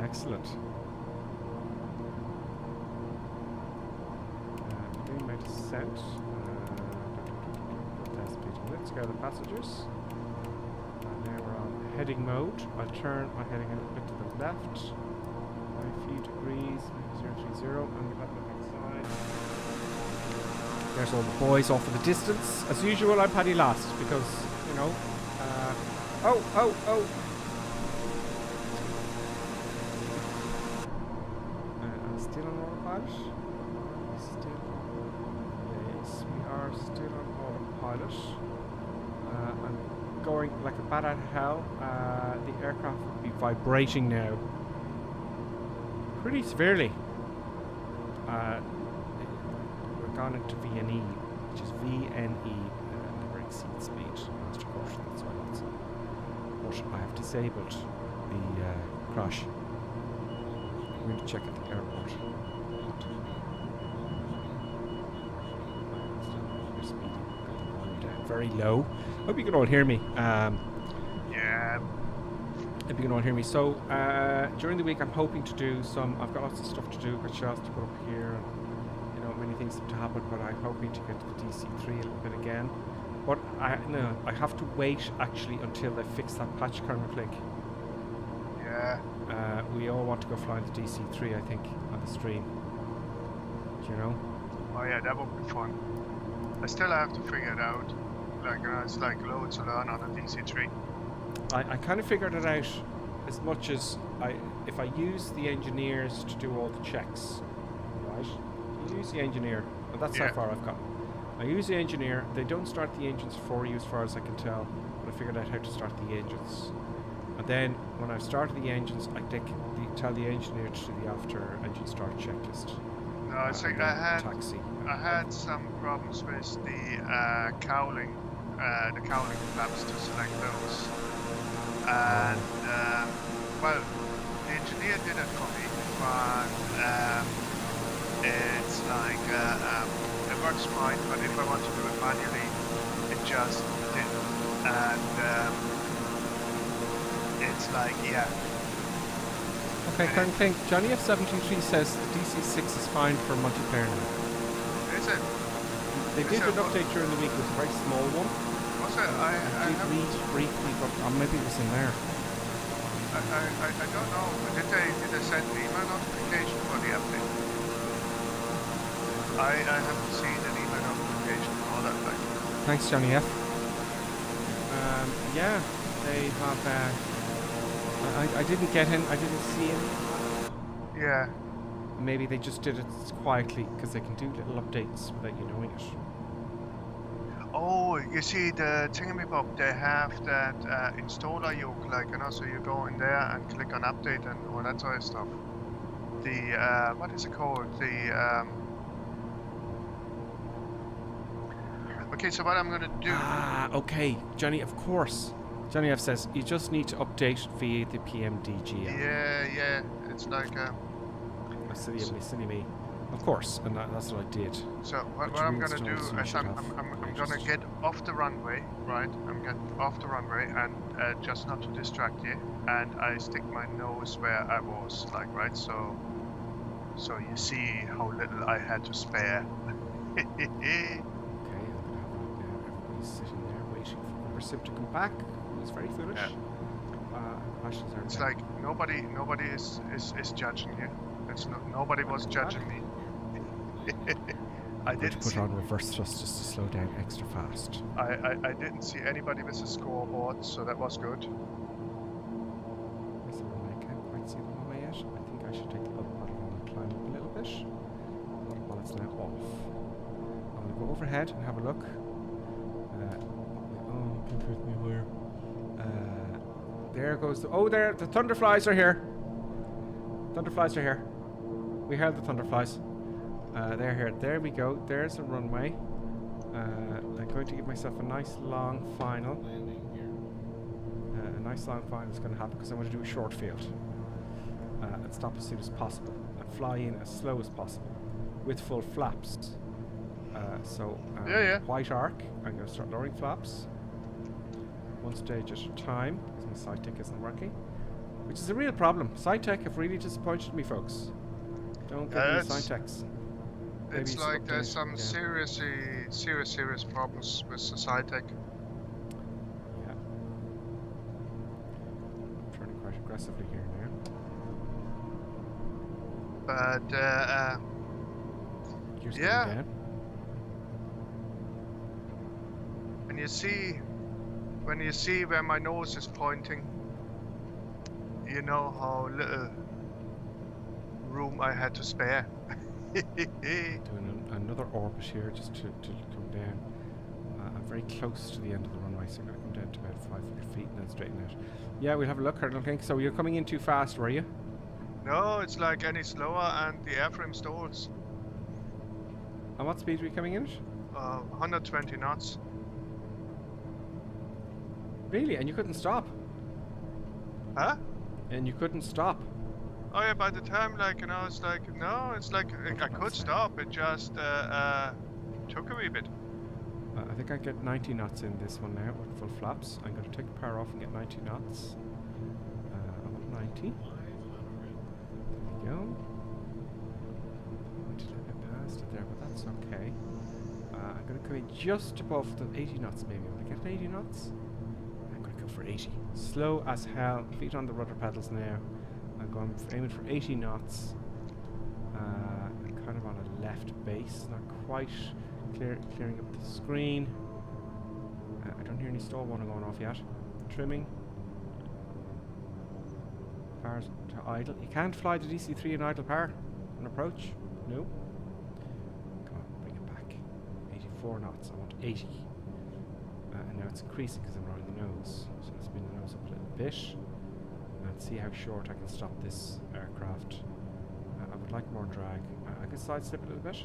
Excellent. Doing my descent. Let's go to the passengers. Now we're on heading mode. I'll turn my heading a little bit to the left. By a few degrees, maybe 030, and we'll have a look outside. There's all the boys off in the distance. As usual, I'm Paddy last because, you know. Oh! I'm still on autopilot. Yes, we are still on autopilot. I'm going like a bat out of hell. The aircraft will be vibrating now pretty severely. We're gone into VNE, which is VNE, lowering seat speed, master caution, that's why that's on. But I have disabled the crash. I'm going to check at the airport. Very low. Hope you can all hear me. Yeah. Hope you can all hear me. So during the week, I'm hoping to do some. I've got lots of stuff to do. Got shots to put up here, and you know, many things to happen. But I'm hoping to get to the DC3 a little bit again. But I have to wait actually until they fix that patch, Colonel Clink. Yeah. We all want to go flying the DC3, I think, on the stream. Do you know? Oh yeah, that would be fun. I still have to figure it out. Like, you know, it's like loads to learn on a DC3. I kind of figured it out as much as if I use the engineers to do all the checks, right? You use the engineer, and that's how far I've got. I use the engineer. They don't start the engines for you, as far as I can tell. But I figured out how to start the engines. And then when I've started the engines, I tell the engineer to do the after engine start checklist. No, I think I had some problems with the cowling flaps to select those. And well, the engineer did it for me, but it's like it works fine. But if I want to do it manually, it just didn't. And it's like, yeah. Okay, Colonel Clink, Johnny F73 says the DC6 is fine for multiplayer now. Is it? They did an update during the week. It was a very small one. Was it? I did read briefly, but maybe it was in there. I don't know. Did they send an email notification for the update? I haven't seen an email notification for that. Like. Thanks, Johnny F. Yeah, they have. I didn't get him. I didn't see him. Yeah. Maybe they just did it quietly because they can do little updates without you knowing it. Oh, you see the thingamabob, they have that installer yoke, like, you know, so you go in there and click on update and all that sort of stuff. The, what is it called? The, okay, so what I'm gonna do... Ah, okay, Johnny, of course. Johnny F says, you just need to update via the PMDG app. Yeah, it's like, Silly me. Of course, and that's what I did. So what I'm gonna do is I'm gonna get off the runway, right? I'm getting off the runway and just not to distract you, and I stick my nose where I was, like, right? So you see how little I had to spare. Okay, I'm gonna have a look now. Everybody's sitting there waiting for number Sim to come back. It's very foolish. Yeah. Questions are It's down. like nobody is judging you. Nobody was judging me. I didn't put on reverse thrust just to slow down extra fast. I didn't see anybody with a scoreboard, so that was good. I can't quite see the runway yet. I think I should take the autopilot and climb up a little bit. The autopilot's now off. I'm going to go overhead and have a look. Can't put me higher. There goes the... Oh, there! The thunderflies are here! Thunderflies are here. We heard the thunderflies. They're here. There we go. There's the runway. I'm going to give myself a nice long final. A nice long final is going to happen because I want to do a short field. And stop as soon as possible. And fly in as slow as possible. With full flaps. White arc. I'm going to start lowering flaps. One stage at a time. Because my side tech isn't working. Which is a real problem. Side tech have really disappointed me, folks. Don't get any side techs. It's like there's some serious problems with the side tech. Yeah. I'm turning quite aggressively here now. But Gears yeah. going down. And when you see where my nose is pointing, you know how little room I had to spare. Doing another orbit here just to come down. I'm very close to the end of the runway, so I'm going to come down to about 500 feet and then straighten out. Yeah, we'll have a look, Colonel King. So you're coming in too fast, were you? No, it's like any slower and the airframe stalls. And what speed are we coming in at? 120 knots. Really? And you couldn't stop? Huh? And you couldn't stop? Oh yeah, by the time, like, you know, it's like I could stop, it just took a wee bit. I think I get 90 knots in this one now with full flaps. I'm going to take the power off and get 90 knots. I'm at 90. There we go. I went a little bit past it there, but that's okay. I'm going to come in just above the 80 knots maybe. Will I get 80 knots? I'm going to go for 80. Slow as hell. Feet on the rudder pedals now. I'm aiming for 80 knots. I'm kind of on a left base, not quite clearing up the screen. I don't hear any stall warning going off yet. Trimming. Power to idle. You can't fly the DC-3 in idle power on approach. No. Come on, bring it back. 84 knots. I want 80. And now it's increasing because I'm rolling the nose. So let's bring the nose up a little bit. And see how short I can stop this aircraft. I would like more drag. I could sidestep a little bit.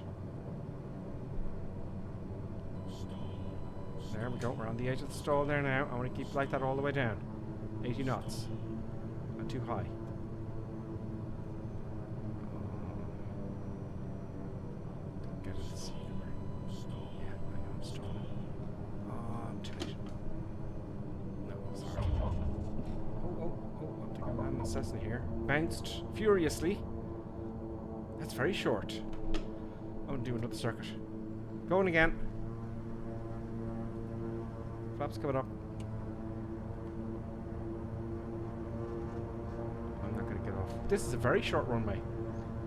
There we go. We're on the edge of the stall there now. I want to keep like that all the way down. 80 knots. Not too high. Get it to see where. Yeah, I know I'm stalling. Oh, I'm too late. No, sorry. I think I'm landing a Cessna here. Bounced furiously. That's very short. I'm going to do another circuit. Going again. Flaps coming up. I'm not going to get off. This is a very short runway.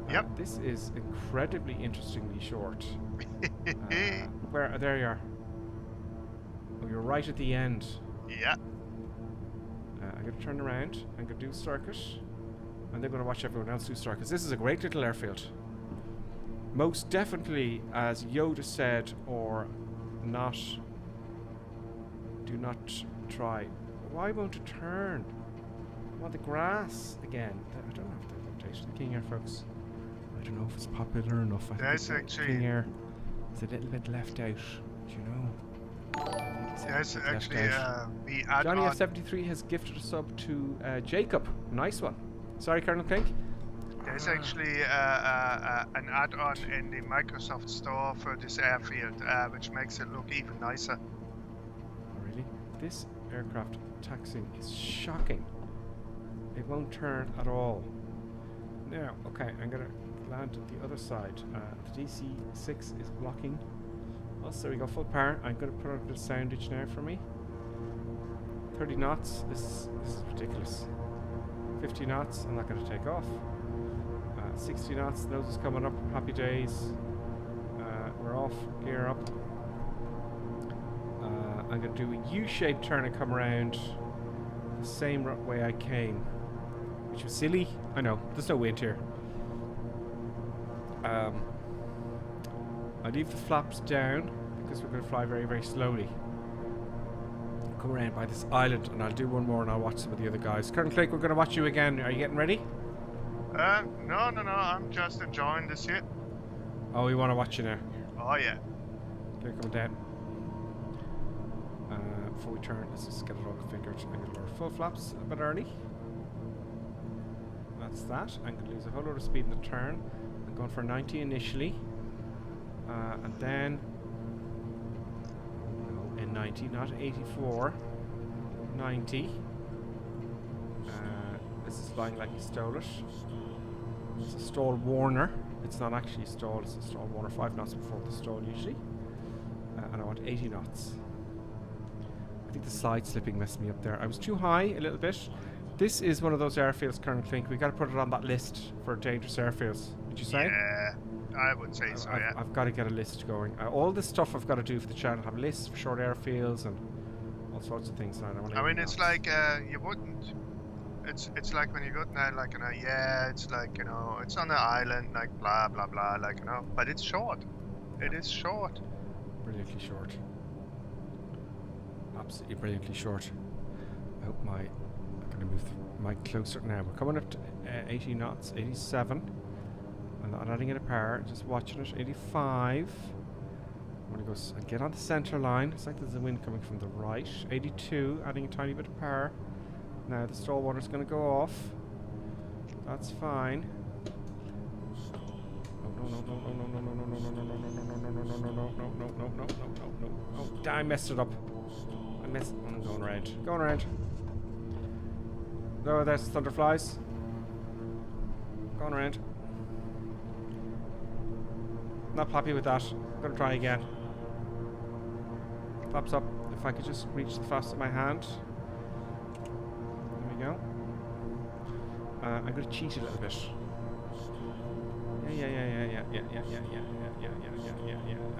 Yep. This is incredibly interestingly short. Where? There you are. Oh, you're right at the end. Yeah. I'm going to turn around. I'm going to do a circuit. and they're going to watch everyone else do start, because this is a great little airfield. Most definitely, as Yoda said, or not. Do not try. Why won't it turn? I want the grass again. I don't know if they've updated the Kingair, folks. I don't know if it's popular enough. I There's think actually Kingair is a little bit left out. Do you know? There's actually the add-on. Johnny F73 has gifted a sub to Jacob. Nice one. Sorry, Colonel Klink. There's actually an add-on in the Microsoft Store for this airfield, which makes it look even nicer. Oh, really? This aircraft taxiing is shocking. It won't turn at all. Now, okay, I'm gonna land the other side. The DC-6 is blocking. Oh, so we go full power. I'm gonna put on a bit of soundage now for me. 30 knots. This is ridiculous. 50 knots. I'm not gonna take off. 60 knots. Nose is coming up. Happy days. We're off. Gear up. I'm gonna do a U-shaped turn and come around the same way I came, which was silly. I know. There's no wind here. I leave the flaps down because we're going to fly very, very slowly. Come around by this island, and I'll do one more, and I'll watch some of the other guys. Colonel Clake, we're going to watch you again. Are you getting ready? No. I'm just enjoying this here. Oh, we want to watch you now. Oh yeah. Okay, coming down. Before we turn, let's just get it all configured. I'm going to lower full flaps a bit early. That's that. I'm going to lose a whole lot of speed in the turn. I'm going for 90 initially. And then in 90, not 84, 90. This is flying like he stole it. It's a stall warner. It's not actually a stall, it's a stall warner. 5 knots before the stall usually. And I want 80 knots. I think the side slipping messed me up there. I was too high a little bit. This is one of those airfields, Colonel Klink. We got to put it on that list for dangerous airfields. Would you say? Yeah, I would say so. Yeah. I've got to get a list going. All this stuff I've got to do for the channel. Have lists for short airfields and all sorts of things. I mean, it's like you wouldn't. It's like when you go there, like it's like it's on the island, like blah blah blah, like but it's short. It is short. Brilliantly short. Absolutely brilliantly short. I hope I'm gonna move the mic closer now. We're coming up to 80 knots, 87. I'm not adding it a power, just watching it. 85. I'm gonna go and get on the center line. It's like there's a wind coming from the right. 82, adding a tiny bit of power. Now the stall water's gonna go off. That's fine. Oh, I messed it up. I'm going around. Going around. Oh, there's thunderflies. Going around. Not happy with that. I'm gonna try again. Flaps up. If I could just reach the flaps of my hand. There we go. I'm gonna cheat a little bit. Yeah.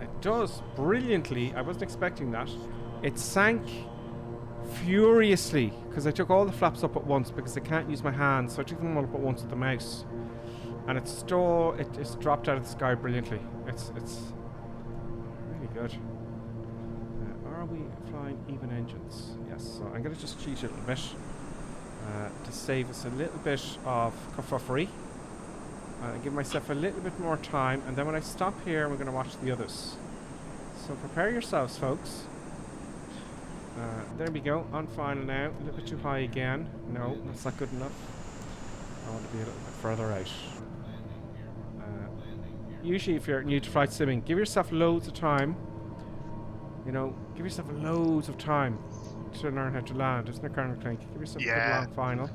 It does brilliantly. I wasn't expecting that. It sank furiously because I took all the flaps up at once because I can't use my hands, so I took them all up at once with the mouse, and it's dropped out of the sky brilliantly. It's really good. Are we flying even engines? Yes. So I'm going to just cheat a little bit to save us a little bit of kerfufflery. Give myself a little bit more time, and then when I stop here, we're going to watch the others. So prepare yourselves, folks. There we go, on final now. A little bit too high again. No, that's not good enough. I want to be a little bit further out. Usually if you're new to flight simming, give yourself loads of time. Give yourself loads of time to learn how to land, isn't it, Colonel Klink? Give yourself a good long final.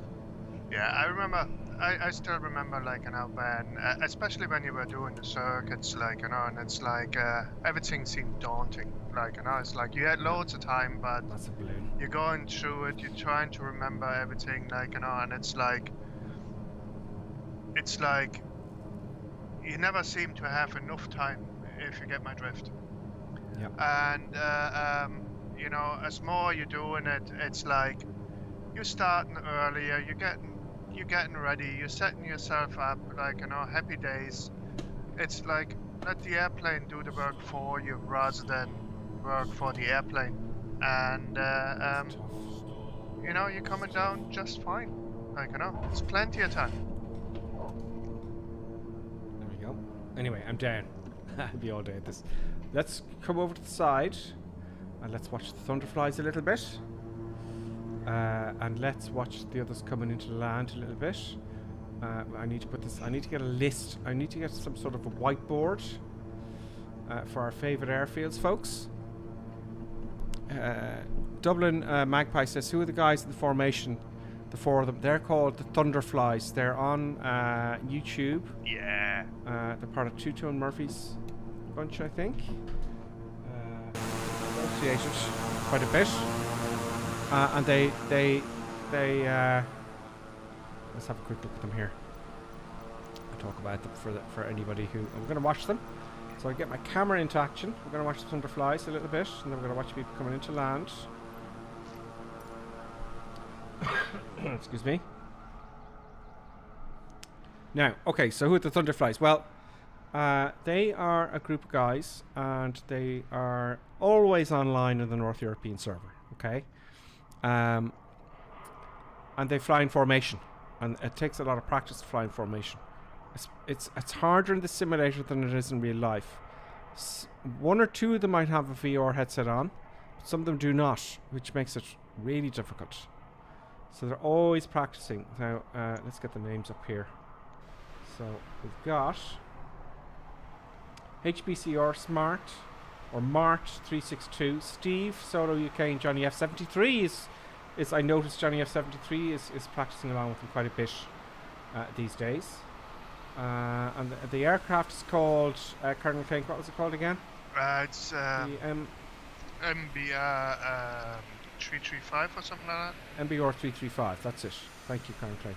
Yeah, I remember. I still remember, like, when, especially when you were doing the circuits, like, and it's like everything seemed daunting. Like, it's like you had loads of time, but that's a balloon. You're going through it, you're trying to remember everything, like, and it's like you never seem to have enough time, if you get my drift. Yeah. And as more you're doing it, it's like you're starting earlier, you're getting you're getting ready, you're setting yourself up, like, you know, happy days. It's like, let the airplane do the work for you rather than work for the airplane. And, you know, you're coming down just fine. Like, you know, it's plenty of time. There we go. Anyway, I'm down. I'll be all day at this. Let's come over to the side and let's watch the thunderflies a little bit. And let's watch the others coming into the land a little bit. I need to put this. I need to get a list. I need to get some sort of a whiteboard for our favourite airfields, folks. Dublin Magpie says, "Who are the guys in the formation? The four of them. They're called the Thunderflies. They're on YouTube. Yeah. They're part of Two Tone Murphy's bunch, I think. Associated quite a bit, and they let's have a quick look at them here. I'll talk about them for anybody who I'm going to watch them. So I get my camera into action. We're going to watch the Thunderflies a little bit, and then we're going to watch people coming into land. Excuse me. Now, okay, so who are the Thunderflies? Well, they are a group of guys, and they are always online in the North European server, okay? And they fly in formation, and it takes a lot of practice to fly in formation. It's harder in the simulator than it is in real life. One or two of them might have a VR headset on, but some of them do not, which makes it really difficult. So they're always practicing. Now, let's get the names up here. So we've got HBCR Smart, or Mart362, Steve, Solo UK, and Johnny F73 is I noticed Johnny F73 is practicing along with him quite a bit these days. And the aircraft is called, Colonel King, what was it called again? It's MBR 335 or something like that. MBR 335, that's it. Thank you, Colonel Craig.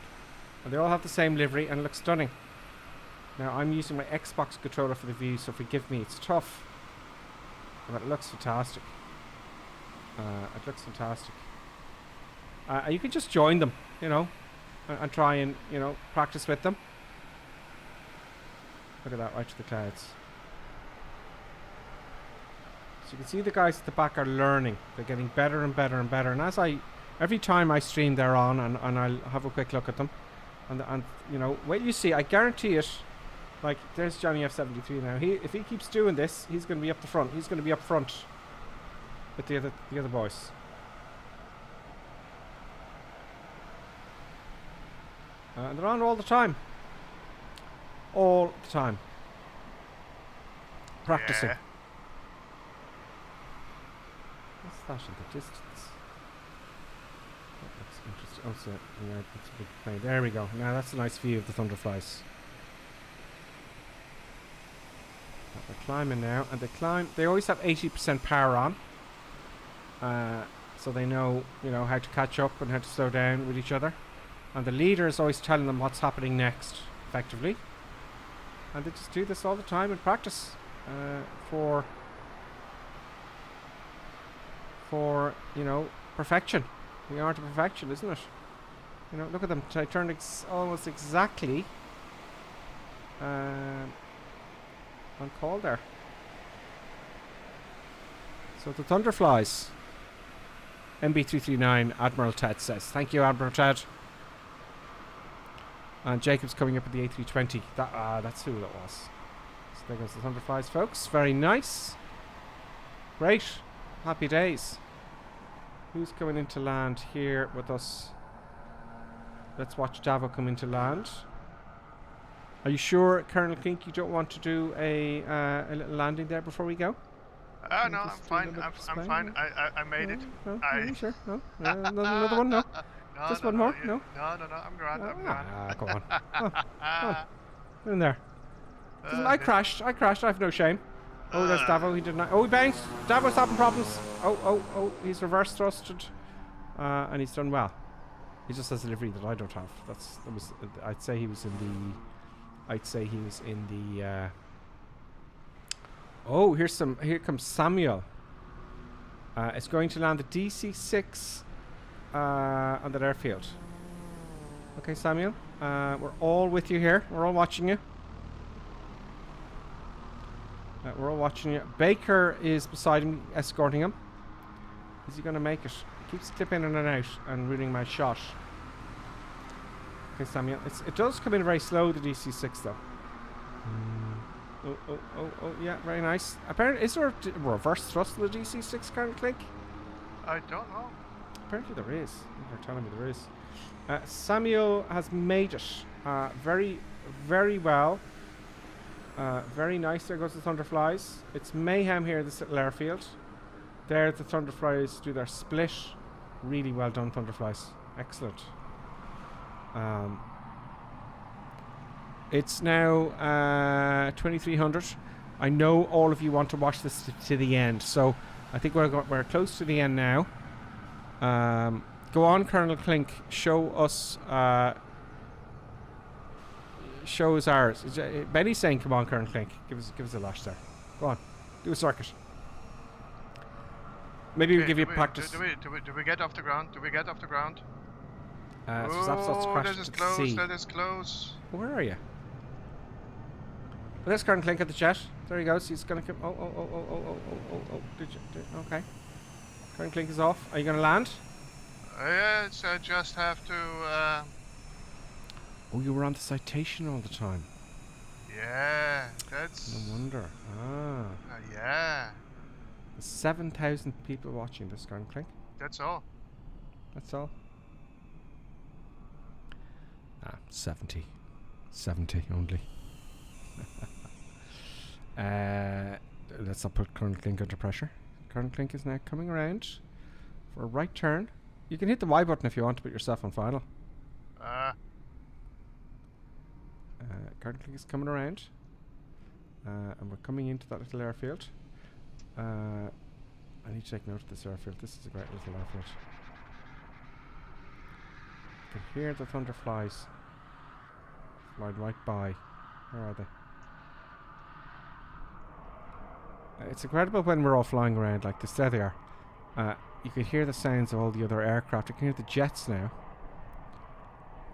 And they all have the same livery and look stunning. Now I'm using my Xbox controller for the view, so forgive me, it's tough. But it looks fantastic. It looks fantastic. You can just join them, you know, and try and, you know, practice with them. Look at that, right to the clouds. So you can see the guys at the back are learning. They're getting better and better and better. And every time I stream, they're on, and I'll have a quick look at them. And you know, wait, you see, I guarantee it. Like, there's Johnny F73 now. If he keeps doing this, he's going to be up the front. He's going to be up front with the other boys. And they're on all the time. All the time. Practicing. Yeah. What's that in the distance? That looks interesting. Oh, so, yeah, that's a big plane. There we go. Now that's a nice view of the Thunderflies. They're climbing now, and they climb. They always have 80% power on, so they know, you know, how to catch up and how to slow down with each other. And the leader is always telling them what's happening next, effectively. And they just do this all the time in practice for you know, perfection. The art of perfection, isn't it? You know, look at them. I turned almost exactly on call there. So the Thunderflies. MB339 Admiral Ted says. Thank you, Admiral Ted. And Jacob's coming up with the A320. That's who it was. So there goes the Thunderflies, folks. Very nice. Great. Happy days. Who's coming into land here with us? Let's watch Davo come into land. Are you sure, Colonel Kink, you don't want to do a little landing there before we go? No, I'm fine. I'm fine. I made it. No, you sure? No? Another one? No? No, Just no, one no, more? No? No, I'm grand. I'm grand. Come on. In there. I crashed. I have no shame. Oh, there's Davo. He did not. Oh, he banged. Davo's having problems. Oh. He's reverse thrusted. And he's done well. He just has a delivery that I don't have. I'd say he was in the. Oh, here comes Samuel. It's going to land the DC-6 on that airfield. Okay, Samuel. We're all with you here. We're all watching you. We're all watching you. Baker is beside him, escorting him. Is he going to make it? He keeps clipping in and out and ruining my shot. Okay, Samuel. It does come in very slow, the DC6, though. Oh, yeah, very nice. Apparently, is there a reverse thrust of the DC6, Karen Klink? I don't know. Apparently there is. They're telling me there is. Samuel has made it very, very well. Very nice. There goes the Thunderflies. It's mayhem here at this little airfield. There the Thunderflies do their split. Really well done, Thunderflies. Excellent. It's now 2300. I know all of you want to watch this to the end, so I think we're close to the end now. Go on, Colonel Klink. Show us ours. Benny's saying, "Come on, Colonel Klink. Give us a lash there. Go on, do a circuit. Maybe we'll give you practice." Do we get off the ground? Do we get off the ground? That is close. That is close. Where are you? Well, there's Colonel Klink at the jet. There he goes. He's gonna come. Oh. Okay. Colonel Klink is off. Are you gonna land? Yes, I just have to. Oh, you were on the citation all the time. Yeah, that's. No wonder. Yeah. There's 7,000 people watching this, Colonel Klink. That's all. That's all. 70. 70 only. Let's not put Colonel Klink under pressure. Colonel Klink is now coming around for a right turn. You can hit the Y button if you want to put yourself on final. Colonel Klink is coming around. And we're coming into that little airfield. I need to take note of this airfield. This is a great little airfield. You can hear the Thunderflies flying right by. Where are they? It's incredible when we're all flying around like this. There they are. You can hear the sounds of all the other aircraft. You can hear the jets now.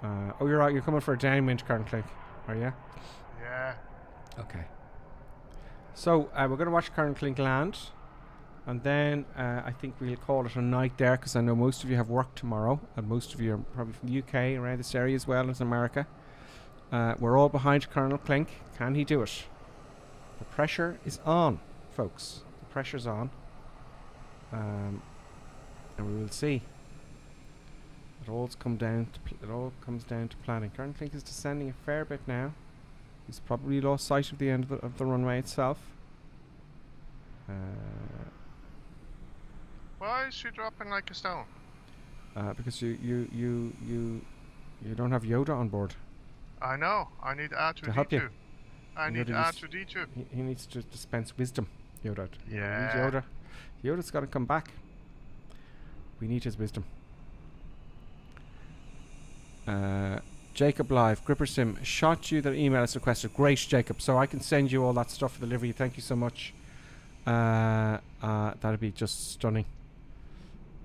Oh, you're right. You're coming for a downwind, Colonel Klink, are you? Yeah. Okay. So we're going to watch Colonel Klink land, and then I think we'll call it a night there, because I know most of you have work tomorrow, and most of you are probably from the UK, around this area as well as America. We're all behind Colonel Klink. Can he do it? The pressure is on, folks. The pressure's on. And we will see. It all comes down to planning. Colonel Klink is descending a fair bit now. He's probably lost sight of the end of the runway itself. Why is she dropping like a stone? Because you don't have Yoda on board. I know. I need R2D2. To help you. I need R2D2. He needs to dispense wisdom, Yoda. Yeah. We need Yoda. Yoda's got to come back. We need his wisdom. Jacob Live, Gripper Sim, shot you the email as requested. Great, Jacob. So I can send you all that stuff for delivery. Thank you so much. That'd be just stunning.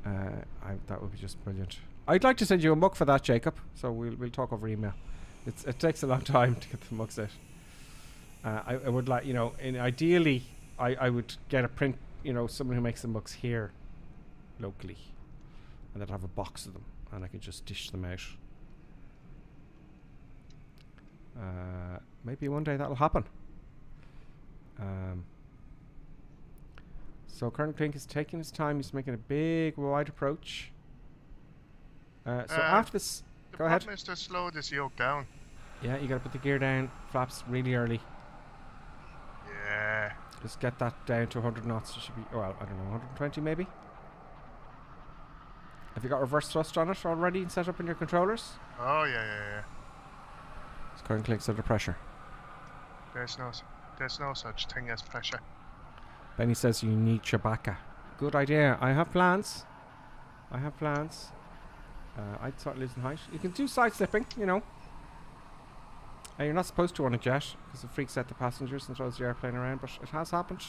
That would be just brilliant. I'd like to send you a mug for that, Jacob. So we'll talk over email. It takes a long time to get the mugs out. I would like, ideally, I would get a print, someone who makes the mugs here, locally, and then have a box of them, and I could just dish them out. Maybe one day that'll happen. So Colonel Klink is taking his time. He's making a big, wide approach. So after this, go ahead. The problem is to slow this yoke down. Yeah, you got to put the gear down, flaps really early. Yeah. Just get that down to 100 knots. It should be, well, I don't know, 120 maybe? Have you got reverse thrust on it already and set up in your controllers? Oh, yeah. It's Colonel Klink's under pressure. There's no such thing as pressure. Benny says you need Chewbacca. Good idea. I have plans. I'd start losing height. You can do side slipping, You're not supposed to on a jet because it freaks out the passengers and throws the airplane around, but it has happened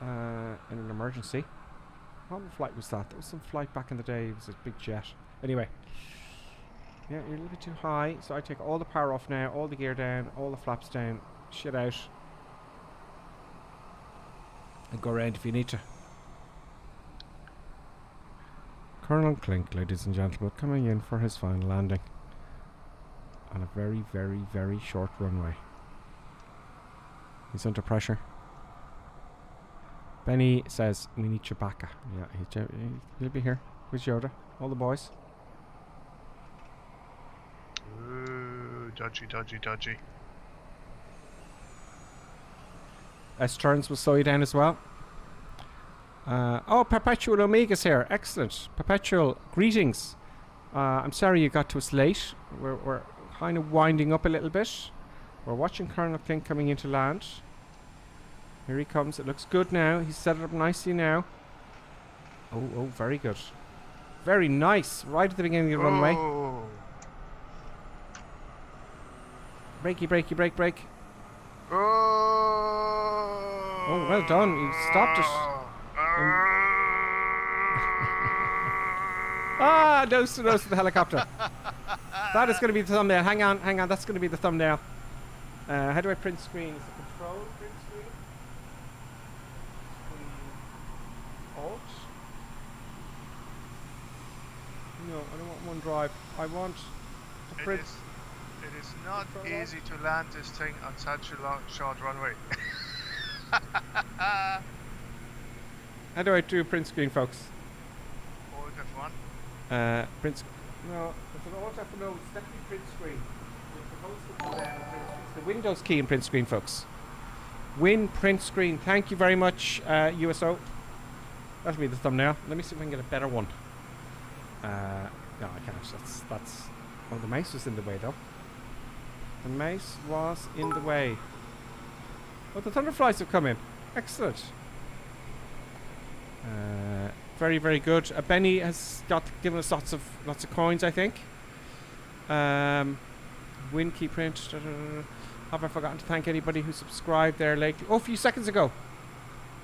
in an emergency. What flight was that? There was some flight back in the day. It was a big jet. Anyway, Yeah, you're a little bit too high. So I take all the power off now, all the gear down, all the flaps down, shit out. And go around if you need to. Colonel Klink, ladies and gentlemen, coming in for his final landing on a very, very, very short runway. He's under pressure. Benny says, we need Chewbacca. Yeah, he'll be here with Yoda. All the boys. Ooh, dodgy, dodgy, dodgy. S-turns will slow you down as well. Oh, Perpetual Omega's here. Excellent. Perpetual, greetings. I'm sorry you got to us late. We're kind of winding up a little bit. We're watching Colonel Klink coming into land. Here he comes. It looks good now. He's set it up nicely now. Oh, very good. Very nice. Right at the beginning of the runway. Brakey, brakey, brake, brake. Oh, well done. You stopped it. Nose to nose with the helicopter. That is going to be the thumbnail. Hang on. That's going to be the thumbnail. How do I print screen? Is it control print screen? Alt? No, I don't want OneDrive. I want to print. It is not easy to land this thing on such a short runway. How do I do print screen, folks? Alt F1. Print screen. No, it's an Alt F1. No, it's definitely print screen. It's the Windows key in print screen, folks. Win print screen. Thank you very much, USO. That'll be the thumbnail. Let me see if I can get a better one. No, I can't. That's. Oh, the mouse was in the way, though. The mouse was in the way. Oh, the Thunderflies have come in. Excellent. Very, very good. Benny has given us lots of coins, I think. Win key print. Have I forgotten to thank anybody who subscribed there lately? Oh, a few seconds ago.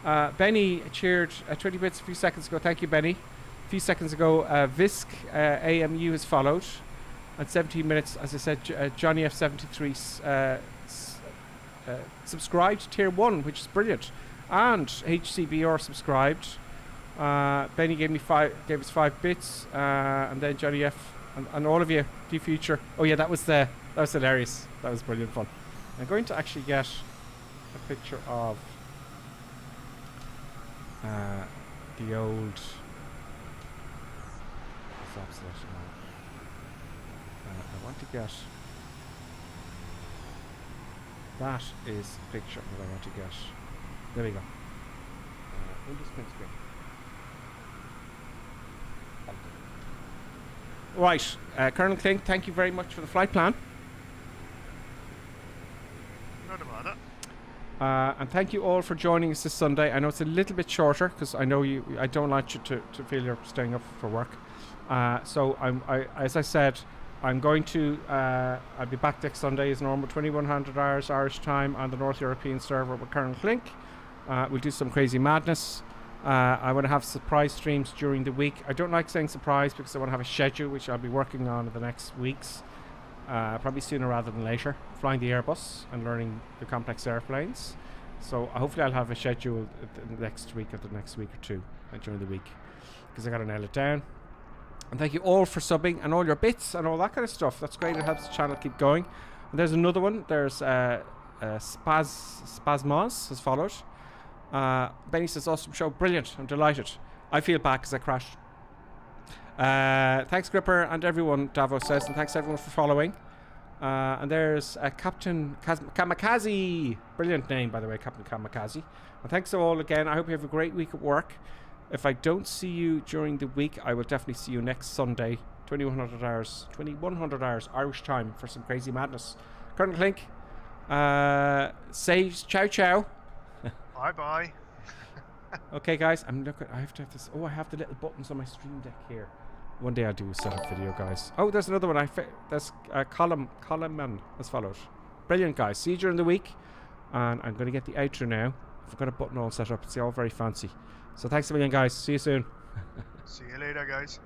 Benny cheered 20 bits a few seconds ago. Thank you, Benny. A few seconds ago, Visk AMU has followed. At 17 minutes, as I said, Johnny F73 subscribed tier 1, which is brilliant. And HCBR subscribed. Benny gave us 5 bits, and then Johnny F and all of you, D Future. Oh yeah, that was hilarious. That was brilliant fun. I'm going to actually get a picture of the old. It's obsolete now. I want to get. That is a picture that I want to get. There we go. Windows print screen. Right, Colonel Klink, thank you very much for the flight plan. Not about it. And thank you all for joining us this Sunday. I know it's a little bit shorter because I know I don't like you to feel you're staying up for work. So as I said, I'm going to. I'll be back next Sunday as normal, 2100 hours Irish time on the North European server with Colonel Klink. We'll do some crazy madness. I want to have surprise streams during the week. I don't like saying surprise because I want to have a schedule which I'll be working on in the next weeks. Probably sooner rather than later. Flying the Airbus and learning the complex airplanes. So hopefully I'll have a schedule the next week or the next week or two during the week. Because I got to nail it down. And thank you all for subbing and all your bits and all that kind of stuff. That's great. It helps the channel keep going. And there's another one. There's Spasmos has followed. Benny says, awesome show, brilliant, I'm delighted. I feel bad because I crashed. Thanks Gripper and everyone, Davos says, and thanks everyone for following. And there's Captain Kamikaze, brilliant name by the way, Captain Kamikaze. And thanks to all again. I hope you have a great week at work. If I don't see you during the week, I will definitely see you next Sunday, 2100 hours Irish time for some crazy madness. Colonel Klink, say ciao ciao. Bye bye. Okay, guys, I have to have this. Oh, I have the little buttons on my stream deck here. One day I'll do a setup video, guys. Oh, there's another one. There's Column has followed. Brilliant, guys. See you during the week. And I'm going to get the outro now. I've got a button all set up. It's all very fancy. So thanks a million, guys. See you soon. See you later, guys.